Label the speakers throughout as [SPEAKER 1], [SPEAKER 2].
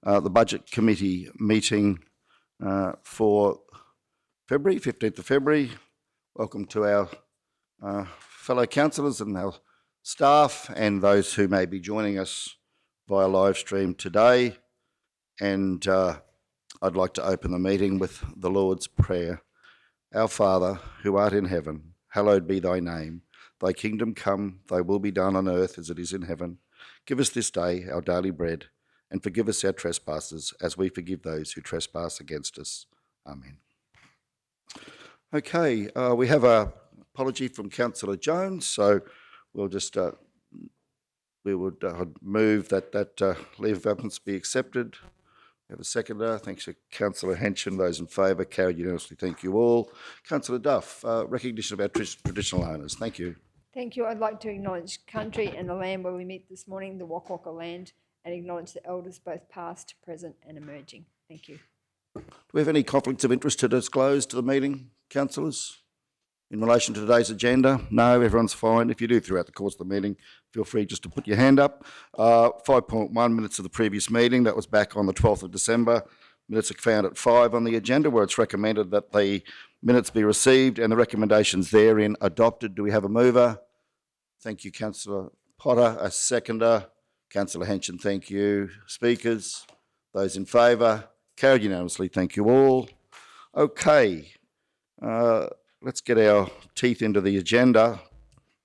[SPEAKER 1] the Budget Committee meeting for February, 15th of February. Welcome to our fellow councillors and our staff and those who may be joining us via live stream today. And I'd like to open the meeting with the Lord's Prayer. Our Father, who art in heaven, hallowed be thy name. Thy kingdom come, thy will be done on earth as it is in heaven. Give us this day our daily bread, and forgive us our trespasses as we forgive those who trespass against us. Amen. Okay, we have an apology from Councillor Jones, so we'll just we would move that leave of absence be accepted. We have a seconder. Thanks to Councillor Henson. Those in favour, carried unanimously. Thank you all. Councillor Duff, recognition of our traditional owners. Thank you.
[SPEAKER 2] Thank you. I'd like to acknowledge country and the land where we meet this morning, the Waka Waka land, and acknowledge the elders, both past, present and emerging. Thank you.
[SPEAKER 1] Do we have any conflicts of interest to disclose to the meeting, councillors, in relation to today's agenda? No, everyone's fine. If you do throughout the course of the meeting, feel free just to put your hand up. 5.1 minutes of the previous meeting, that was back on the 12th of December. Minutes are found at 5 on the agenda, where it's recommended that the minutes be received and the recommendations therein adopted. Do we have a mover? Thank you, Councillor Potter. A seconder? Councillor Henson, thank you. Speakers? Those in favour? Carried unanimously. Thank you all. Okay, let's get our teeth into the agenda.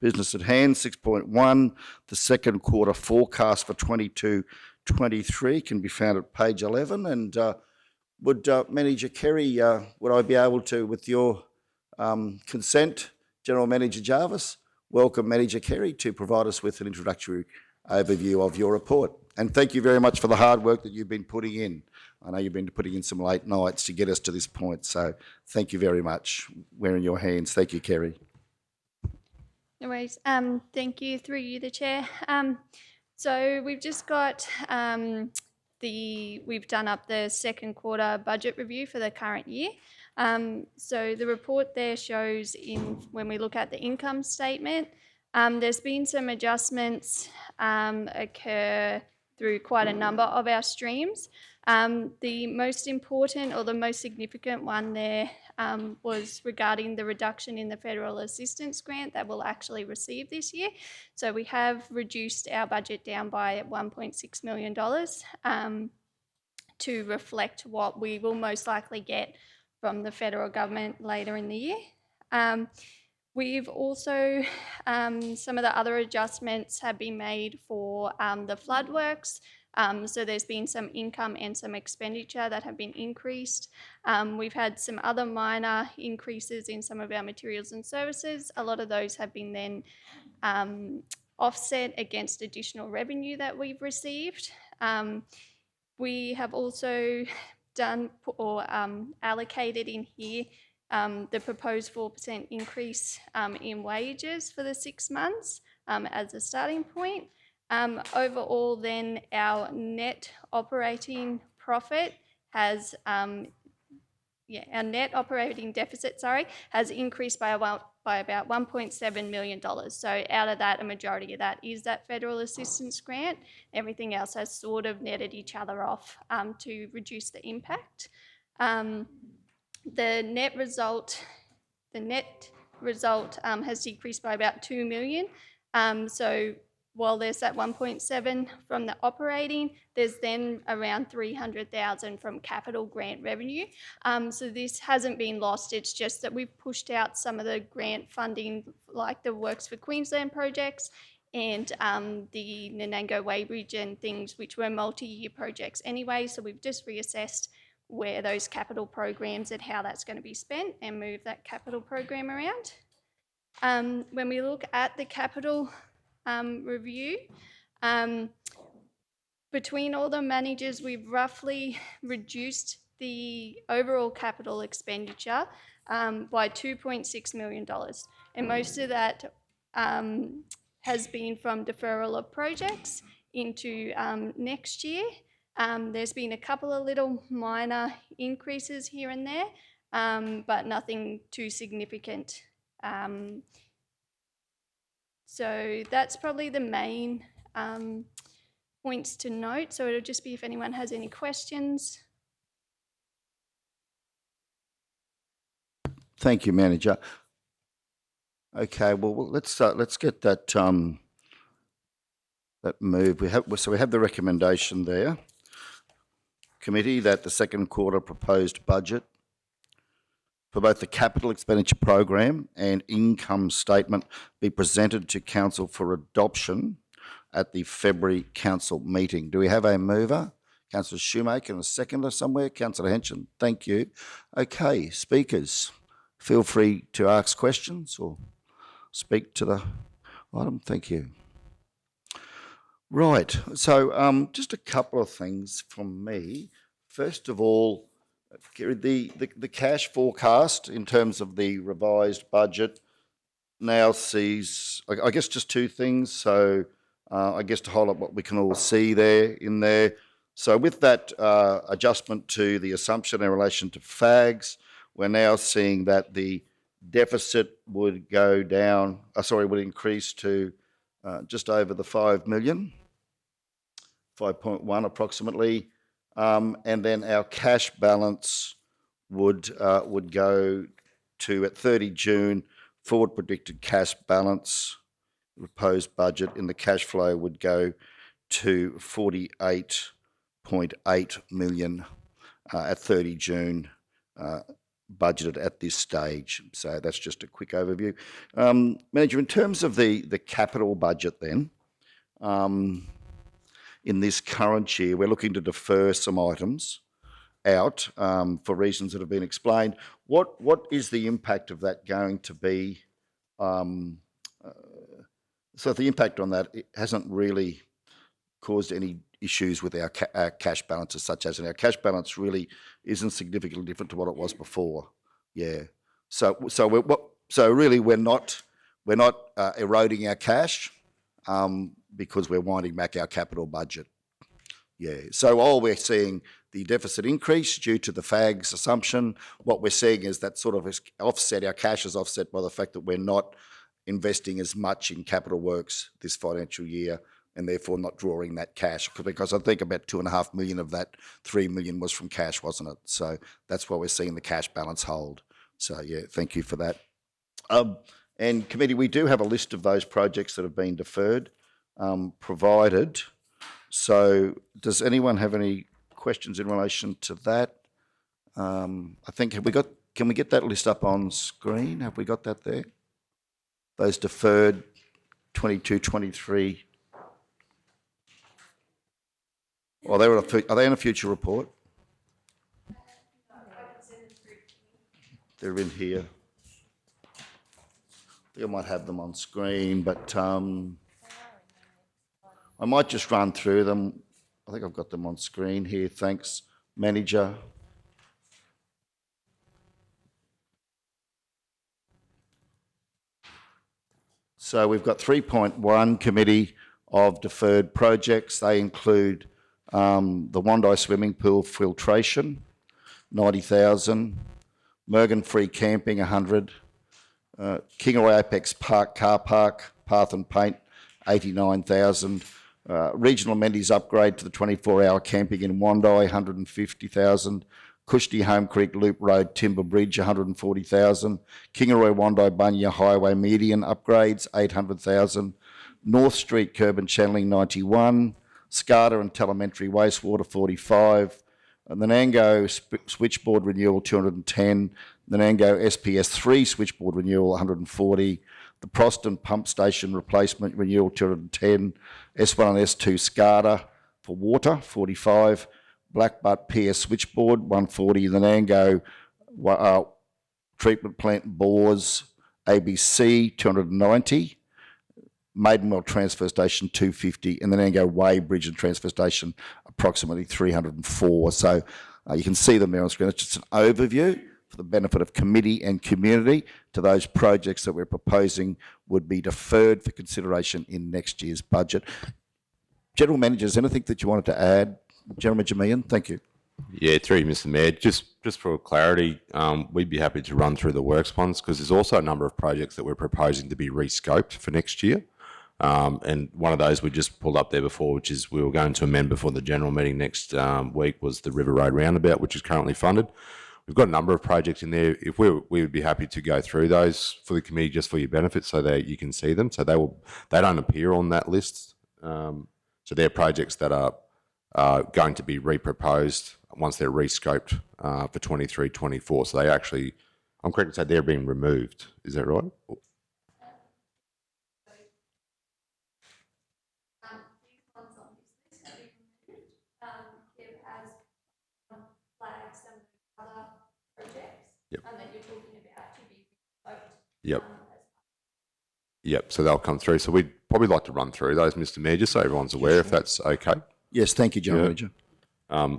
[SPEAKER 1] Business at hand, 6.1, the second quarter forecast for 22-23 can be found at page 11. And would Manager Kerry, would I be able to, with your consent, General Manager Jarvis, welcome Manager Kerry to provide us with an introductory overview of your report. And thank you very much for the hard work that you've been putting in. I know you've been putting in some late nights to get us to this point, so thank you very much. We're in your hands. Thank you, Kerry.
[SPEAKER 3] No worries. Thank you, through you, the Chair. So we've just got we've done up the second quarter budget review for the current year. So the report there shows when we look at the income statement, there's been some adjustments occur through quite a number of our streams. The most important or the most significant one there was regarding the reduction in the federal assistance grant that we'll actually receive this year. So we have reduced our budget down by $1.6 million to reflect what we will most likely get from the federal government later in the year. We've also, some of the other adjustments have been made for the flood works. So there's been some income and some expenditure that have been increased. We've had some other minor increases in some of our materials and services. A lot of those have been then offset against additional revenue that we've received. We have also done or allocated in here the proposed 4% increase in wages for the 6 months as a starting point. Overall, then, our net operating profit has, our net operating deficit, has increased by about $1.7 million. So out of that, a majority of that is that federal assistance grant. Everything else has sort of netted each other off to reduce the impact. The net result has decreased by about $2 million. So while there's that 1.7 from the operating, there's then around 300,000 from capital grant revenue. So this hasn't been lost. It's just that we've pushed out some of the grant funding, like the Works for Queensland projects and the Nanango Weybridge and things, which were multi-year projects anyway. So we've just reassessed where those capital programs and how that's going to be spent and move that capital program around. When we look at the capital review, between all the managers, we've roughly reduced the overall capital expenditure by $2.6 million. And most of that has been from deferral of projects into next year. There's been a couple of little minor increases here and there, but nothing too significant. So that's probably the main points to note, so it'll just be if anyone has any questions.
[SPEAKER 1] Thank you, Manager. Okay, well, let's get that that move. We have the recommendation there, committee, that the second quarter proposed budget for both the capital expenditure program and income statement be presented to council for adoption at the February council meeting. Do we have a mover? Councillor Shoemaker and a seconder somewhere? Councillor Henson, thank you. Okay, speakers, feel free to ask questions or speak to the item. Thank you. Right, so just a couple of things from me. First of all, the cash forecast in terms of the revised budget now sees, I guess, just two things. So I guess to highlight what we can all see there in there. So with that adjustment to the assumption in relation to FAGs, we're now seeing that the deficit would go down, would increase to just over the 5 million, 5.1 approximately. And then our cash balance would go to, at 30 June, forward predicted cash balance, proposed budget in the cash flow would go to 48.8 million at 30 June, budgeted at this stage. So that's just a quick overview. Manager, in terms of the capital budget then, in this current year, we're looking to defer some items out for reasons that have been explained. What is the impact of that going to be? So the impact on that, it hasn't really caused any issues with our cash balance as such, as in our cash balance really isn't significantly different to what it was before. Yeah. So really we're not eroding our cash because we're winding back our capital budget. Yeah. So while we're seeing the deficit increase due to the FAGs assumption, what we're seeing is that sort of offset, our cash is offset by the fact that we're not investing as much in capital works this financial year, and therefore not drawing that cash, because I think about 2.5 million of that 3 million was from cash, wasn't it? So that's why we're seeing the cash balance hold. So yeah, thank you for that. And committee, we do have a list of those projects that have been deferred, provided. So does anyone have any questions in relation to that? I think, can we get that list up on screen? Have we got that there? Those deferred 22, 23. Well, are they in a future report? They're in here. I think I might have them on screen, but I might just run through them. I think I've got them on screen here. Thanks, Manager. So we've got 3.1 committee of deferred projects. They include the Wandai swimming pool filtration, 90,000, Mergen free camping, 100, Kingaroy Apex Park car park, path and paint, 89,000, regional amenities upgrade to the 24-hour camping in Wandai, 150,000, Kushti Home Creek Loop Road Timber Bridge, 140,000, Kingaroy Wandai Bunya Highway median upgrades, 800,000, North Street curb and channeling, 91, SCADA and telemetry wastewater, 45, and the Nango switchboard renewal, 210, the Nango SPS 3 switchboard renewal, 140, the Proston pump station replacement renewal, 210, S1 and S2 SCADA for water, 45, Blackbutt PS switchboard, 140, the Nango treatment plant bores, ABC, 290, Maidenwell Transfer Station 250, and the Nango Way Bridge and Transfer Station approximately 304. So you can see them there on screen. It's just an overview for the benefit of committee and community to those projects that we're proposing would be deferred for consideration in next year's budget. General Managers, anything that you wanted to add? General Jamian, thank you.
[SPEAKER 4] Yeah, through you, Mr. Mayor. Just for clarity, we'd be happy to run through the works ones because there's also a number of projects that we're proposing to be rescoped for next year. And one of those we just pulled up there before, which is we were going to amend before the general meeting next week, was the River Road roundabout, which is currently funded. We've got a number of projects in there. If we would be happy to go through those for the committee just for your benefit, so that you can see them. So they don't appear on that list. So they're projects that are going to be reproposed once they're rescoped for 23-24. So they actually, I'm correct to say they're being removed. Is that right? Yep. Yep, so they'll come through. So we'd probably like to run through those, Mr Mayor, just so everyone's aware, if that's okay.
[SPEAKER 1] Yes, thank you, General Manager.
[SPEAKER 4] I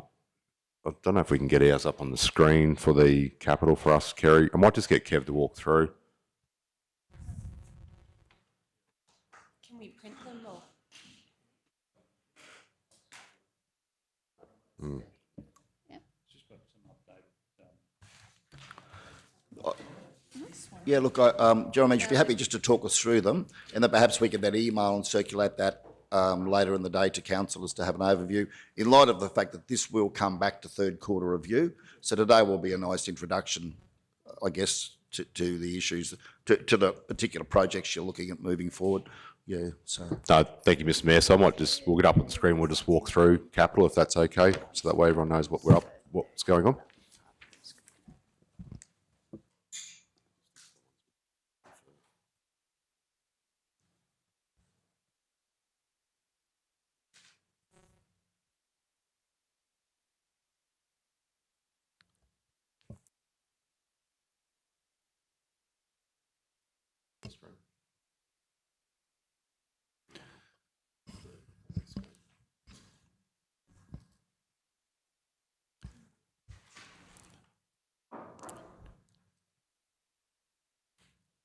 [SPEAKER 4] don't know if we can get ours up on the screen for the capital for us, Kerry. I might just get Kev to walk through.
[SPEAKER 5] Can we print them or?
[SPEAKER 1] Yeah, look, General Manager, if you're happy just to talk us through them, and then perhaps we can then email and circulate that later in the day to councillors to have an overview, in light of the fact that this will come back to third quarter review. So today will be a nice introduction, I guess, to the issues, to the particular projects you're looking at moving forward. Yeah, so.
[SPEAKER 4] No, thank you, Mr Mayor. So we'll get up on the screen, we'll just walk through capital, if that's okay, so that way everyone knows what's going on.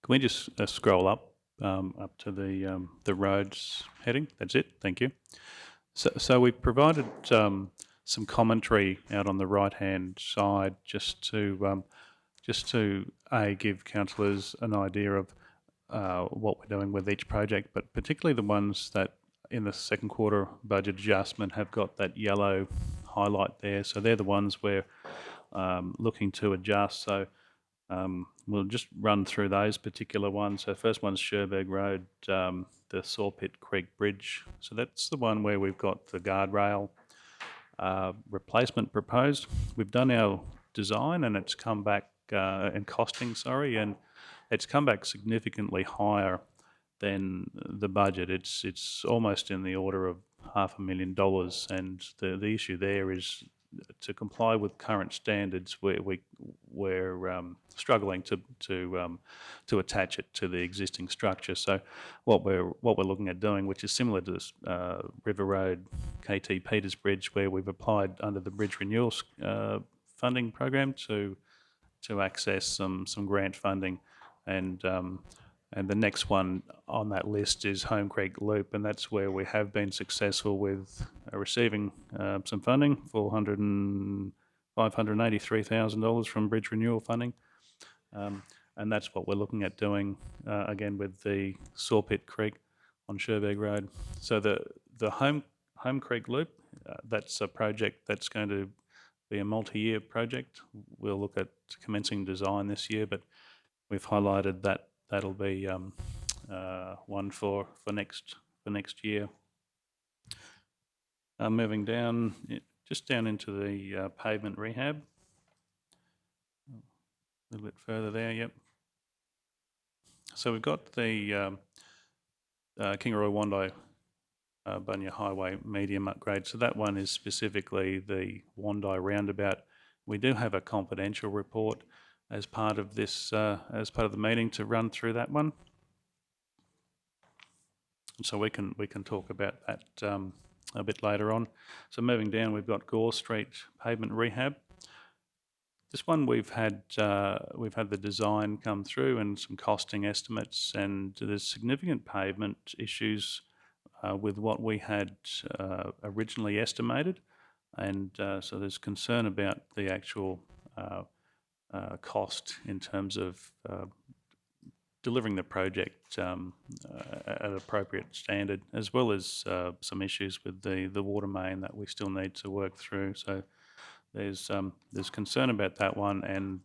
[SPEAKER 6] Can we just scroll up to the roads heading? That's it. Thank you. So we've provided some commentary out on the right-hand side just to give councillors an idea of what we're doing with each project, but particularly the ones that in the second quarter budget adjustment have got that yellow highlight there. So they're the ones we're looking to adjust. So we'll just run through those particular ones. So first one's Sherberg Road, the Sawpit Creek Bridge. So that's the one where we've got the guardrail replacement proposed. We've done our design and it's come back, and costing, and it's come back significantly higher than the budget. It's almost in the order of $500,000, and the issue there is to comply with current standards. We're struggling to attach it to the existing structure. So what we're looking at doing, which is similar to this River Road KT Peters Bridge, where we've applied under the Bridge Renewal funding program to access some grant funding, and the next one on that list is Home Creek Loop, and that's where we have been successful with receiving some funding, $583,000 from Bridge Renewal funding, and that's what we're looking at doing again with the Sawpit Creek on Sherberg Road. So the Home Creek Loop, that's a project that's going to be a multi-year project. We'll look at commencing design this year, but we've highlighted that that'll be one for next year. Moving down, just down into the pavement rehab. A little bit further there, yep. So we've got the Kingaroy Wandi Bunya Highway medium upgrade. So that one is specifically the Wandi roundabout. We do have a confidential report as part of this, as part of the meeting, to run through that one. So we can talk about that a bit later on. So moving down, we've got Gore Street pavement rehab. This one we've had the design come through and some costing estimates, and there's significant pavement issues with what we had originally estimated, and so there's concern about the actual cost in terms of delivering the project at an appropriate standard, as well as some issues with the water main that we still need to work through. So there's concern about that one, and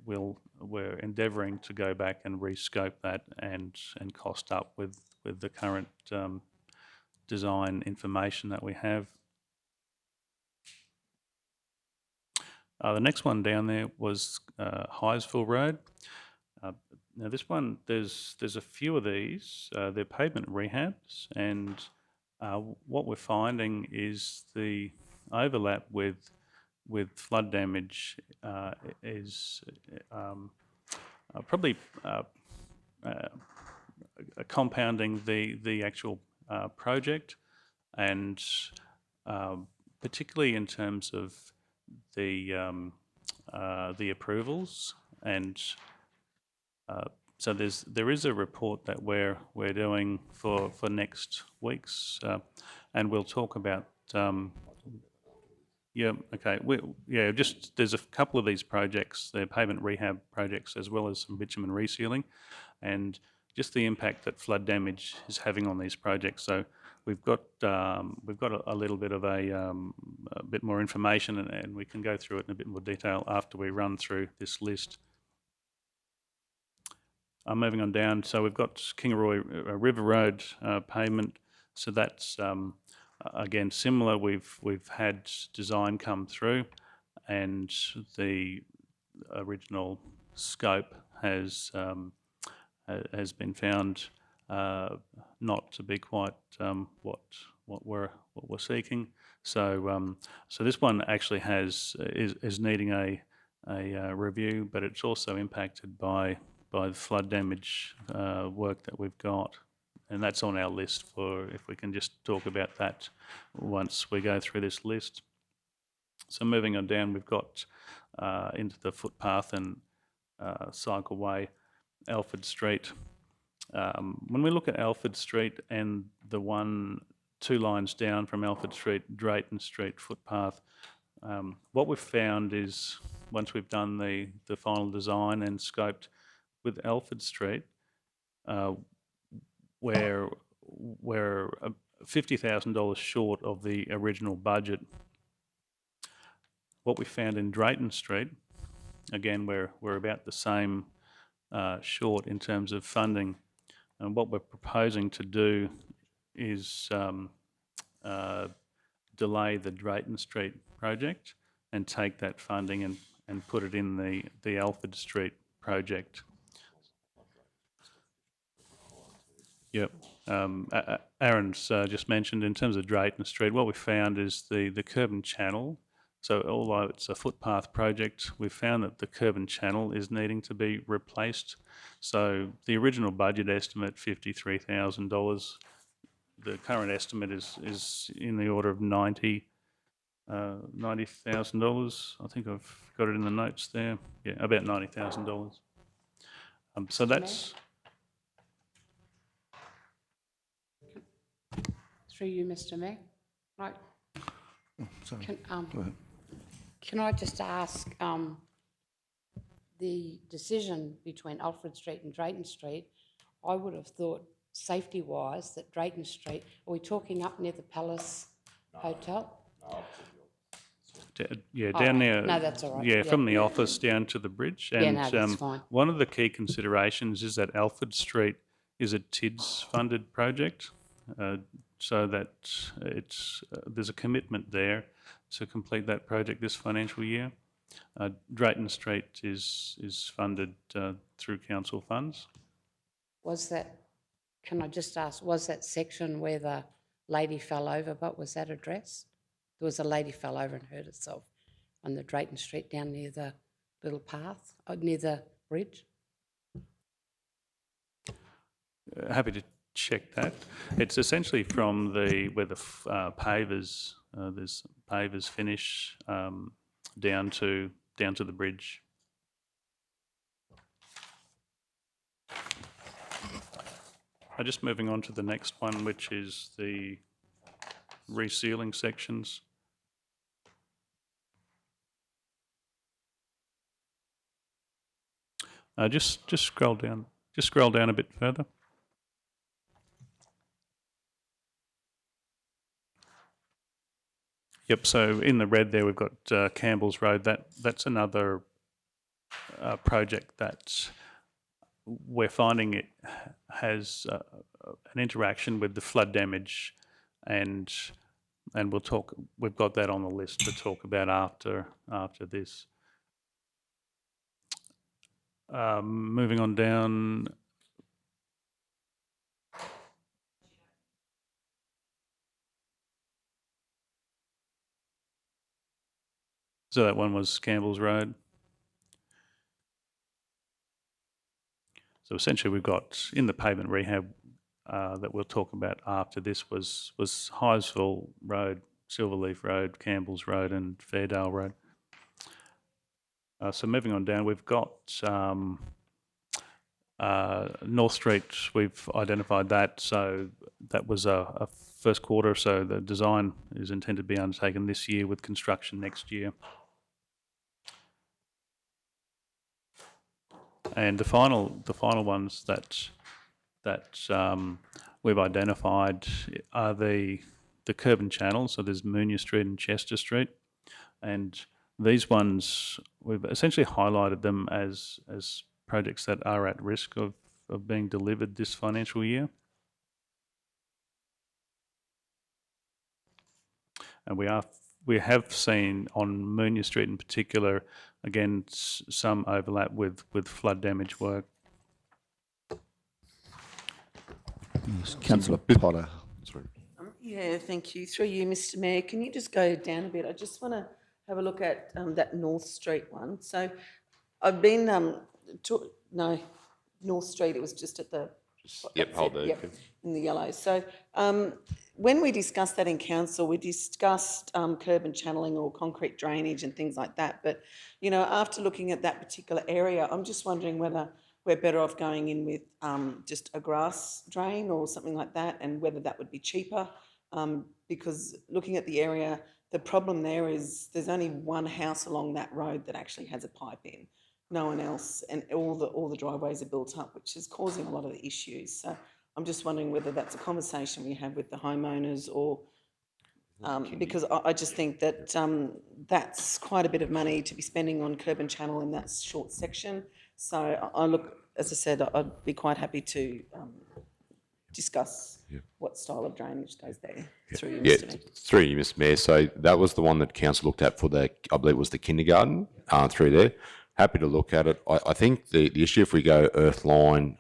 [SPEAKER 6] we're endeavouring to go back and rescope that and cost up with the current design information that we have. The next one down there was Highsville Road. Now this one, there's a few of these. They're pavement rehabs, and what we're finding is the overlap with flood damage is probably compounding the actual project, and particularly in terms of the approvals. And so there is a report that we're doing for next week's, and we'll talk about. Yeah, okay. There's a couple of these projects. They're pavement rehab projects as well as some bitumen resealing, and just the impact that flood damage is having on these projects. So we've got a little bit of a bit more information, and we can go through it in a bit more detail after we run through this list. Moving on down, so we've got Kingaroy River Road pavement. So that's again similar. We've had design come through, and the original scope has been found not to be quite what we're seeking. So this one actually is needing a review, but it's also impacted by the flood damage work that we've got, and that's on our list for if we can just talk about that once we go through this list. So moving on down, we've got into the footpath and cycleway, Alfred Street. When we look at Alfred Street and the 2 lines down from Alfred Street, Drayton Street footpath, what we've found is once we've done the final design and scoped with Alfred Street, we're $50,000 short of the original budget. What we found in Drayton Street, again, we're about the same short in terms of funding. And what we're proposing to do is delay the Drayton Street project and take that funding and put it in the Alfred Street project. Yep. Aaron's just mentioned in terms of Drayton Street, what we found is the curb and channel. So although it's a footpath project, we've found that the curb and channel is needing to be replaced. So the original budget estimate, $53,000. The current estimate is in the order of $90,000. I think I've got it in the notes there. Yeah, about $90,000. So that's...
[SPEAKER 5] Through you, Mr. Mayor. Right.
[SPEAKER 1] Sorry.
[SPEAKER 5] Can,
[SPEAKER 1] Go ahead.
[SPEAKER 5] can I just ask, the decision between Alfred Street and Drayton Street, I would have thought safety-wise that Drayton Street, are we talking up near the Palace Hotel?
[SPEAKER 6] Down there.
[SPEAKER 5] No, that's all right.
[SPEAKER 6] Yeah,
[SPEAKER 5] Yeah.
[SPEAKER 6] from the office down to the bridge.
[SPEAKER 5] Yeah,
[SPEAKER 6] And
[SPEAKER 5] no, that's fine.
[SPEAKER 6] one of the key considerations is that Alfred Street is a TIDS-funded project, so that there's a commitment there to complete that project this financial year. Drayton Street is funded through council funds.
[SPEAKER 5] Was that, can I just ask, was that section where the lady fell over, but was that addressed? There was a lady fell over and hurt herself on the Drayton Street down near the little path, near the bridge.
[SPEAKER 6] Happy to check that. It's essentially from where the pavers, there's pavers finish down to the bridge. Just moving on to the next one, which is the resealing sections. Just scroll down Just scroll down a bit further. Yep, so in the red there we've got Campbell's Road. That's another project that we're finding it has an interaction with the flood damage, and we'll talk. We've got that on the list to talk about after this. Moving on down. So that one was Campbell's Road. So essentially we've got in the pavement rehab that we'll talk about after this was Highsville Road, Silverleaf Road, Campbell's Road and Fairdale Road. So moving on down, we've got North Street, we've identified that. So that was a first quarter, so the design is intended to be undertaken this year with construction next year. And the final ones that we've identified are the curb and channel. So there's Moonier Street and Chester Street, and these ones we've essentially highlighted them as projects that are at risk of being delivered this financial year. And we have seen on Moonier Street in particular, again, some overlap with flood damage work.
[SPEAKER 1] Councillor Potter.
[SPEAKER 4] Sorry.
[SPEAKER 7] Yeah, thank you. Through you, Mr Mayor, can you just go down a bit? I just want to have a look at that North Street one. So I've been North Street, it was just at the...
[SPEAKER 4] Yep, hold there.
[SPEAKER 7] Yep, in the yellow. So when we discussed that in council, we discussed curb and channeling or concrete drainage and things like that. But, you know, after looking at that particular area, I'm just wondering whether we're better off going in with just a grass drain or something like that, and whether that would be cheaper. Because looking at the area, the problem there is there's only one house along that road that actually has a pipe in. No one else, and all the driveways are built up, which is causing a lot of the issues. So I'm just wondering whether that's a conversation we have with the homeowners, or because I just think that that's quite a bit of money to be spending on curb and channel in that short section. So I look, as I said, I'd be quite happy to discuss what style of drainage goes there. Through you, Mr. Mayor.
[SPEAKER 4] Through you, Mr Mayor. So that was the one that council looked at for I believe it was the kindergarten through there. Happy to look at it. I think the issue, if we go earth line,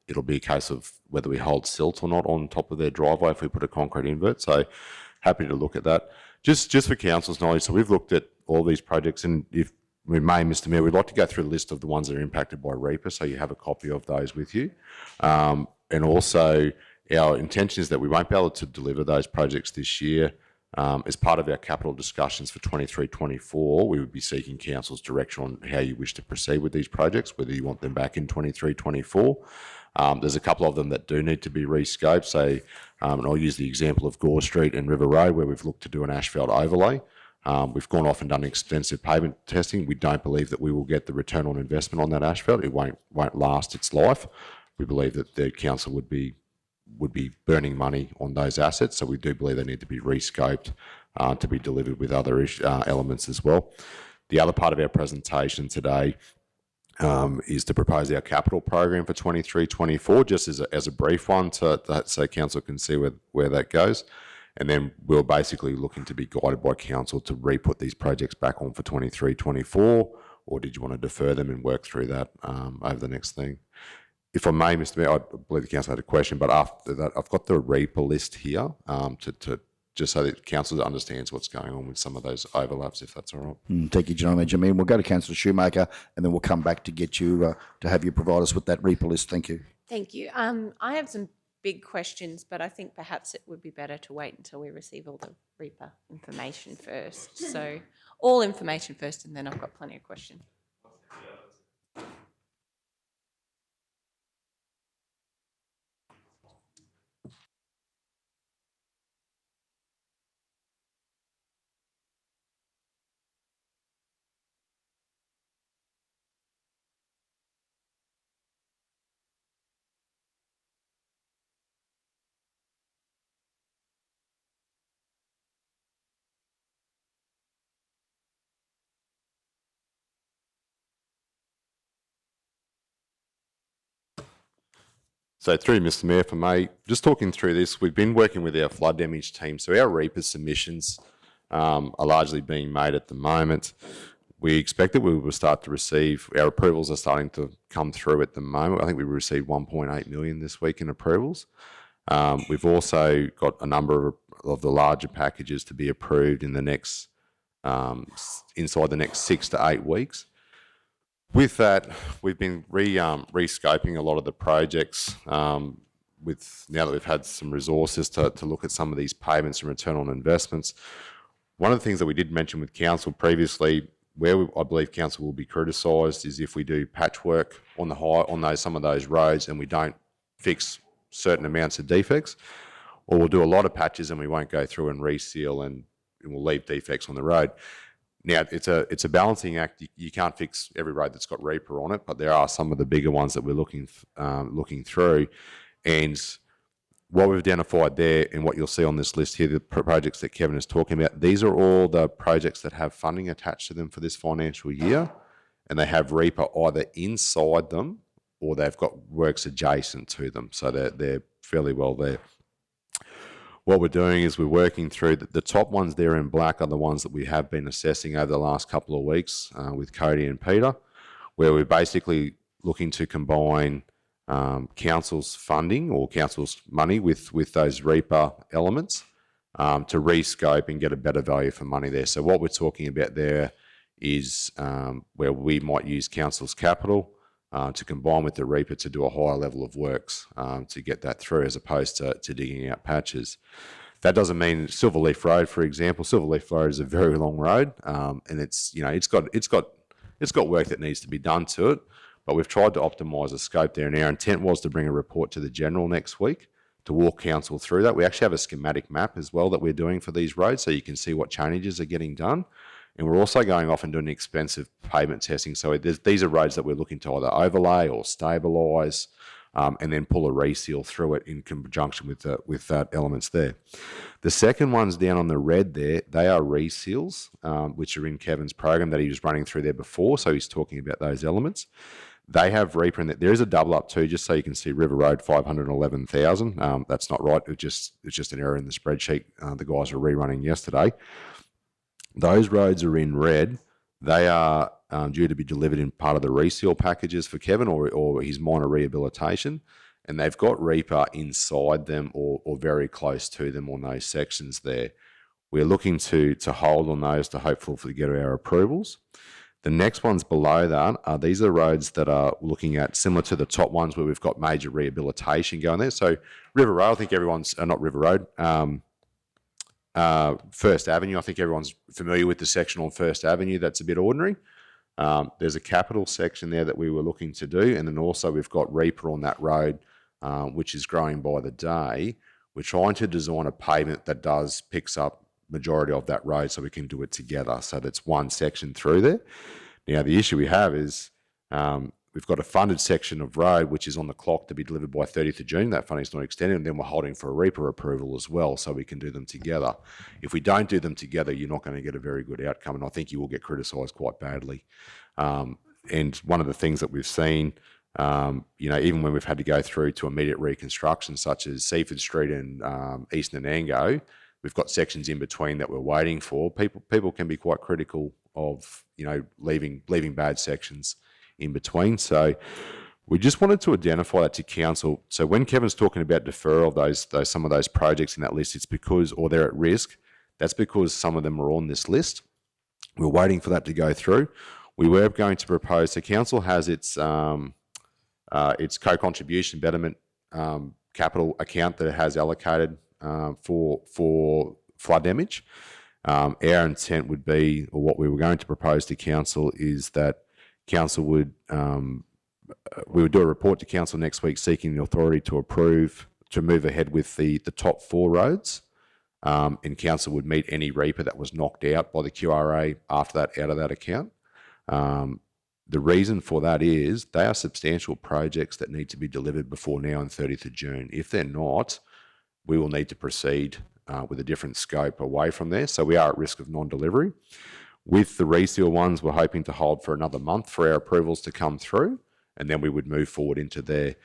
[SPEAKER 4] it'll be a case of whether we hold silt or not on top of their driveway if we put a concrete invert. So happy to look at that. Just for council's knowledge, so we've looked at all these projects, and if we may, Mr Mayor, we'd like to go through a list of the ones that are impacted by Reaper, so you have a copy of those with you. And also, our intention is that we won't be able to deliver those projects this year. As part of our capital discussions for 23-24, we would be seeking council's direction on how you wish to proceed with these projects, whether you want them back in 23-24. There's a couple of them that do need to be rescoped. So, and I'll use the example of Gore Street and River Road, where we've looked to do an asphalt overlay. We've gone off and done extensive pavement testing. We don't believe that we will get the return on investment on that asphalt. It won't last its life. We believe that the council would be burning money on those assets, so we do believe they need to be rescoped to be delivered with other elements as well. The other part of our presentation today is to propose our capital program for 23-24, just as a brief one, so council can see where that goes. And then we're basically looking to be guided by council to re-put these projects back on for 23-24, or did you want to defer them and work through that over the next thing? If I may, Mr Mayor, I believe the council had a question, but after that, I've got the Reaper list here to just so that council understands what's going on with some of those overlaps, if that's all right.
[SPEAKER 1] Thank you, General Manager. We'll go to Councillor Shoemaker, and then we'll come back to get you to have you provide us with that Reaper list. Thank you.
[SPEAKER 8] Thank you. I have some big questions, but I think perhaps it would be better to wait until we receive all the Reaper information first. So all information first, and then I've got plenty of questions.
[SPEAKER 4] So through Mr Mayor, for me, just talking through this, we've been working with our flood damage team. So our REPA submissions are largely being made at the moment. We expect that we will start to receive, our approvals are starting to come through at the moment. I think we received 1.8 million this week in approvals. We've also got a number of the larger packages to be approved in the next, inside the next 6 to 8 weeks. With that, we've been rescoping a lot of the projects with now that we've had some resources to look at some of these payments and return on investments. One of the things that we did mention with council previously, where I believe council will be criticised, is if we do patchwork on some of those roads and we don't fix certain amounts of defects, or we'll do a lot of patches and we won't go through and reseal and we'll leave defects on the road. Now, it's a balancing act. You can't fix every road that's got reaper on it, but there are some of the bigger ones that we're looking through. And what we've identified there and what you'll see on this list here, the projects that Kevin is talking about, these are all the projects that have funding attached to them for this financial year, and they have reaper either inside them or they've got works adjacent to them. So they're fairly well there. What we're doing is we're working through the top ones there in black are the ones that we have been assessing over the last couple of weeks with Cody and Peter, where we're basically looking to combine council's funding or council's money with those reaper elements to rescope and get a better value for money there. So what we're talking about there is where we might use council's capital to combine with the reaper to do a higher level of works to get that through, as opposed to digging out patches. That doesn't mean Silverleaf Road, for example. Silverleaf Road is a very long road, and it's got work that needs to be done to it. But we've tried to optimise the scope there, and our intent was to bring a report to the General next week to walk council through that. We actually have a schematic map as well that we're doing for these roads, so you can see what changes are getting done. And we're also going off and doing expensive pavement testing. So these are roads that we're looking to either overlay or stabilise, and then pull a reseal through it in conjunction with that elements there. The second ones down on the red there, they are reseals, which are in Kevin's program that he was running through there before. So he's talking about those elements. They have reaper in that. There is a double up too, just so you can see River Road 511,000. That's not right. It's just an error in the spreadsheet. The guys were rerunning yesterday. Those roads are in red. They are due to be delivered in part of the reseal packages for Kevin or his minor rehabilitation, and they've got reaper inside them or very close to them on those sections there. We're looking to hold on those to hopefully get our approvals. The next ones below that are these are roads that are looking at similar to the top ones where we've got major rehabilitation going there. So River Road, I think everyone's not River Road. First Avenue, I think everyone's familiar with the section on First Avenue. That's a bit ordinary. There's a capital section there that we were looking to do, and then also we've got reaper on that road, which is growing by the day. We're trying to design a pavement that picks up majority of that road so we can do it together. So that's one section through there. Now, the issue we have is we've got a funded section of road which is on the clock to be delivered by 30th of June. That funding's not extended, and then we're holding for a reaper approval as well so we can do them together. If we don't do them together, you're not going to get a very good outcome, and I think you will get criticised quite badly. And one of the things that we've seen, even when we've had to go through to immediate reconstruction, such as Seaford Street and Eastern Anango, we've got sections in between that we're waiting for. People can be quite critical of, leaving bad sections in between. So we just wanted to identify that to council. So when Kevin's talking about deferral of some of those projects in that list, it's because, or they're at risk, that's because some of them are on this list. We're waiting for that to go through. We were going to propose, so council has its co-contribution betterment capital account that it has allocated for flood damage. Our intent would be, or what we were going to propose to council, is that council would we would do a report to council next week seeking the authority to approve to move ahead with the top 4 roads, and council would meet any reaper that was knocked out by the QRA after that out of that account. The reason for that is they are substantial projects that need to be delivered before now and 30th of June. If they're not, we will need to proceed with a different scope away from there. So we are at risk of non-delivery. With the reseal ones, we're hoping to hold for another month for our approvals to come through, and then we would move forward into there.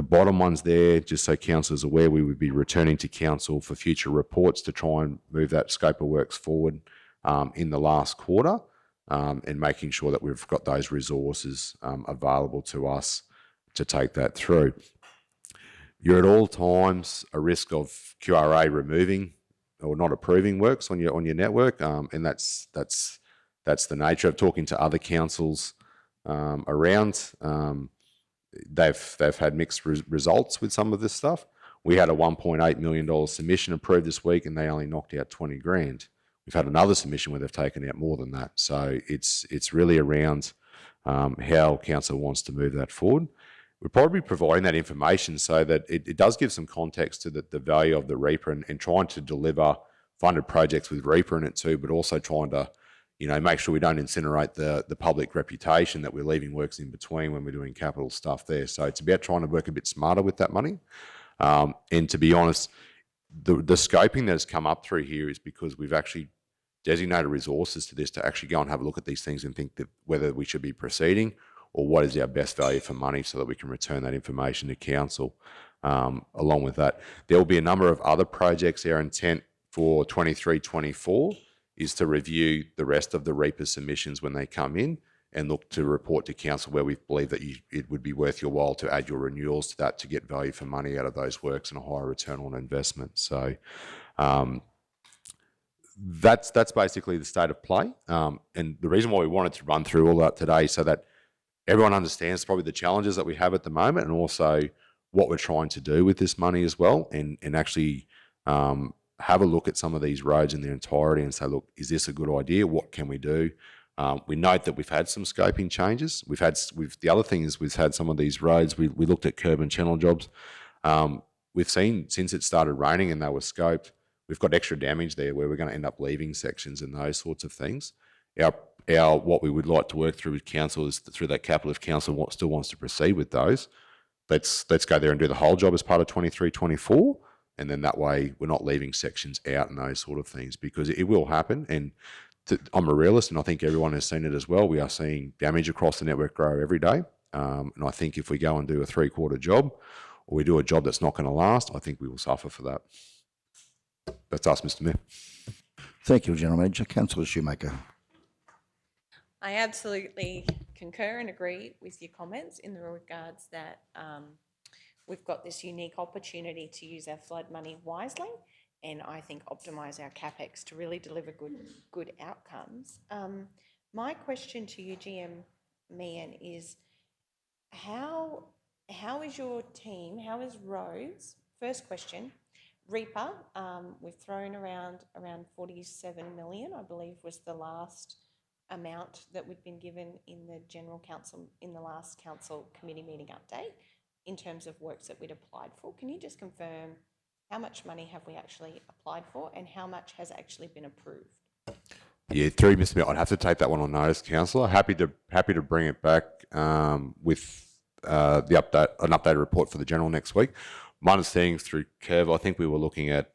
[SPEAKER 4] The bottom ones there, just so council is aware, we would be returning to council for future reports to try and move that scope of works forward in the last quarter, and making sure that we've got those resources available to us to take that through. You're at all times a risk of QRA removing or not approving works on your network, and that's the nature of talking to other councils around. They've had mixed results with some of this stuff. We had a $1.8 million submission approved this week, and they only knocked out 20 grand. We've had another submission where they've taken out more than that. So it's really around how council wants to move that forward. We're probably providing that information so that it does give some context to the value of the Reaper and trying to deliver funded projects with Reaper in it too, but also trying to, make sure we don't incinerate the public reputation that we're leaving works in between when we're doing capital stuff there. So it's about trying to work a bit smarter with that money. And to be honest, the scoping that has come up through here is because we've actually designated resources to this to actually go and have a look at these things and think that whether we should be proceeding or what is our best value for money so that we can return that information to council. Along with that, there will be a number of other projects. Our intent for 23-24 is to review the rest of the Reaper submissions when they come in and look to report to council where we believe that it would be worth your while to add your renewals to that to get value for money out of those works and a higher return on investment. So that's basically the state of play. And the reason why we wanted to run through all that today so that everyone understands probably the challenges that we have at the moment and also what we're trying to do with this money as well, and actually have a look at some of these roads in their entirety and say, look, is this a good idea? What can we do? We note that we've had some scoping changes. The other thing is we've had some of these roads. We looked at curb and channel jobs. We've seen since it started raining and they were scoped, we've got extra damage there where we're going to end up leaving sections and those sorts of things. What we would like to work through with council is through that capital. If council still wants to proceed with those, let's go there and do the whole job as part of 23-24, and then that way we're not leaving sections out and those sort of things, because it will happen. And I'm a realist, and I think everyone has seen it as well. We are seeing damage across the network grow every day, and I think if we go and do a 3-quarter job, or we do a job that's not going to last, I think we will suffer for that. That's us, Mr. Mayor.
[SPEAKER 1] Thank you, General Manager. Councillor Shoemaker.
[SPEAKER 8] I absolutely concur and agree with your comments in the regards that we've got this unique opportunity to use our flood money wisely, and I think optimise our CapEx to really deliver good outcomes. My question to you, GM Meehan, is how is your team, how is roads, first question, Reaper, we've thrown around 47 million, I believe was the last amount that we'd been given in the General Council, in the last Council Committee meeting update, in terms of works that we'd applied for. Can you just confirm how much money have we actually applied for and how much has actually been approved?
[SPEAKER 4] Yeah, through Mr. Mayor, I'd have to take that one on notice, Councillor. Happy to bring it back with an updated report for the General next week. My understanding through Curve, I think we were looking at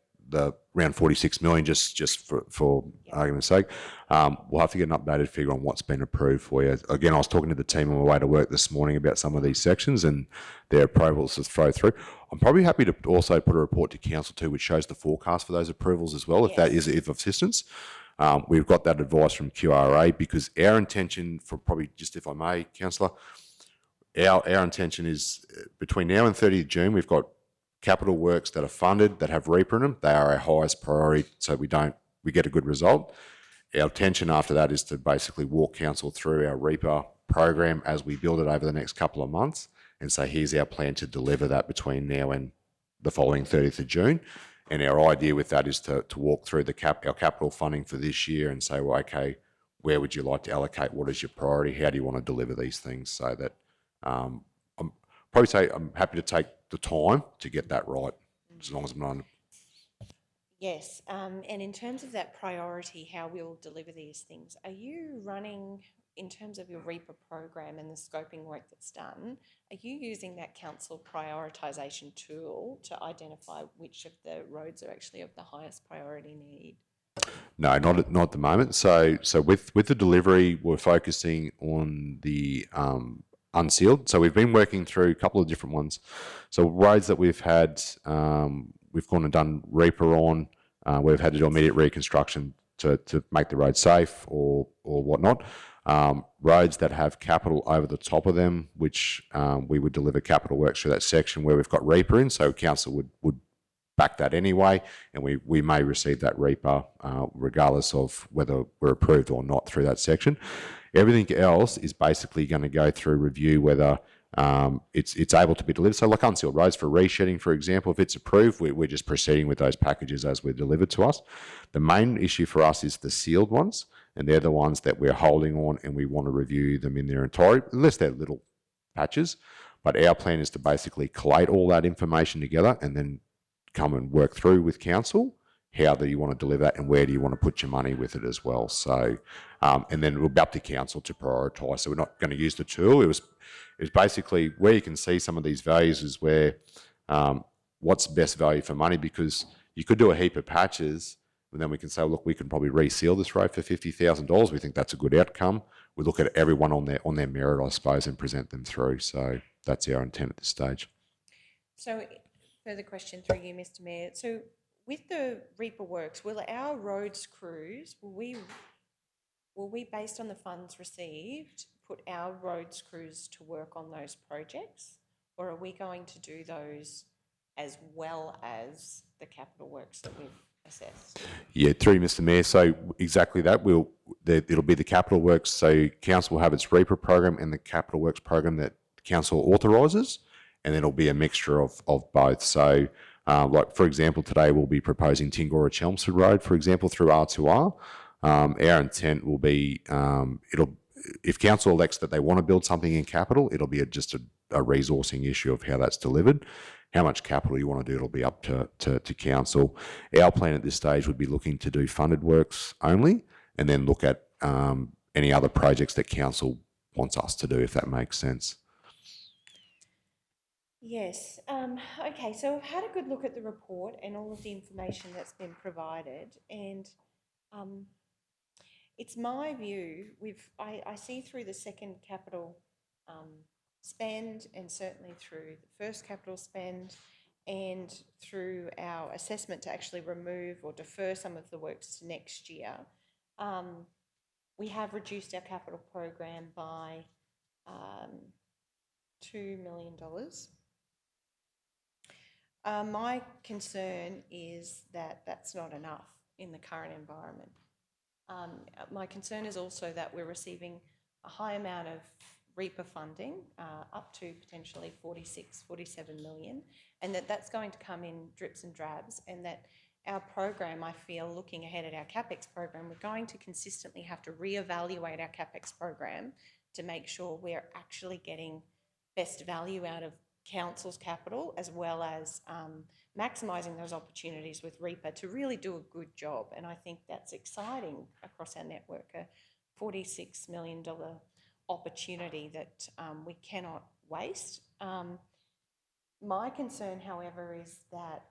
[SPEAKER 4] around 46 million, just for argument's sake. We'll have to get an updated figure on what's been approved for you. Again, I was talking to the team on my way to work this morning about some of these sections and their approvals to throw through. I'm probably happy to also put a report to council too, which shows the forecast for those approvals as well, if that is of assistance. We've got that advice from QRA, because our intention, for probably just, if I may, councillor, our intention is between now and 30th June, we've got capital works that are funded, that have Reaper in them. They are our highest priority, so we get a good result. Our intention after that is to basically walk council through our Reaper program as we build it over the next couple of months and say, here's our plan to deliver that between now and the following 30th of June. And our idea with that is to walk through our capital funding for this year and say, well, okay, where would you like to allocate? What is your priority? How do you want to deliver these things? So that I'm happy to take the time to get that right, as long as I'm not.
[SPEAKER 8] Yes, and in terms of that priority, how we'll deliver these things, are you running, in terms of your Reaper program and the scoping work that's done, are you using that council prioritisation tool to identify which of the roads are actually of the highest priority need?
[SPEAKER 4] No, not at the moment. So with the delivery, we're focusing on the unsealed. So we've been working through a couple of different ones. So roads that we've had, we've gone and done Reaper on, where we've had to do immediate reconstruction to make the road safe or whatnot. Roads that have capital over the top of them, which we would deliver capital works through that section where we've got Reaper in, so council would back that anyway, and we may receive that Reaper regardless of whether we're approved or not through that section. Everything else is basically going to go through review whether it's able to be delivered. So like unsealed roads for reshedding, for example, if it's approved, we're just proceeding with those packages as they're delivered to us. The main issue for us is the sealed ones, and they're the ones that we're holding on and we want to review them in their entirety, unless they're little patches. But our plan is to basically collate all that information together and then come and work through with council how do you want to deliver that and where do you want to put your money with it as well. So, and then it'll be up to council to prioritise. So we're not going to use the tool. It was basically where you can see some of these values is where what's the best value for money, because you could do a heap of patches and then we can say, look, we can probably reseal this road for $50,000. We think that's a good outcome. We look at everyone on their merit, I suppose, and present them through. So that's our intent at this stage.
[SPEAKER 8] So further question through you, Mr Mayor. So with the Reaper works, will our roads crews, will we, based on the funds received, put our roads crews to work on those projects? Or are we going to do those as well as the capital works that we've assessed?
[SPEAKER 4] Yeah, through Mr Mayor. So exactly that. It'll be the capital works. So council will have its Reaper program and the capital works program that council authorises, and then it'll be a mixture of both. So like, for example, today we'll be proposing Tingora-Chelmsford Road, for example, through R2R. Our intent will be, if council elects that they want to build something in capital, it'll be just a resourcing issue of how that's delivered. How much capital you want to do, it'll be up to council. Our plan at this stage would be looking to do funded works only, and then look at any other projects that council wants us to do, if that makes sense.
[SPEAKER 8] Yes. Okay, so I've had a good look at the report and all of the information that's been provided, and it's my view, I see through the second capital spend, and certainly through the first capital spend, and through our assessment to actually remove or defer some of the works to next year, we have reduced our capital program by $2 million. My concern is that that's not enough in the current environment. My concern is also that we're receiving a high amount of Reaper funding, up to potentially 47 million, and that's going to come in drips and drabs, and that our program, I feel, looking ahead at our CapEx program, we're going to consistently have to reevaluate our CapEx program to make sure we're actually getting best value out of council's capital, as well as maximising those opportunities with Reaper to really do a good job. And I think that's exciting across our network, a $46 million opportunity that we cannot waste. My concern, however, is that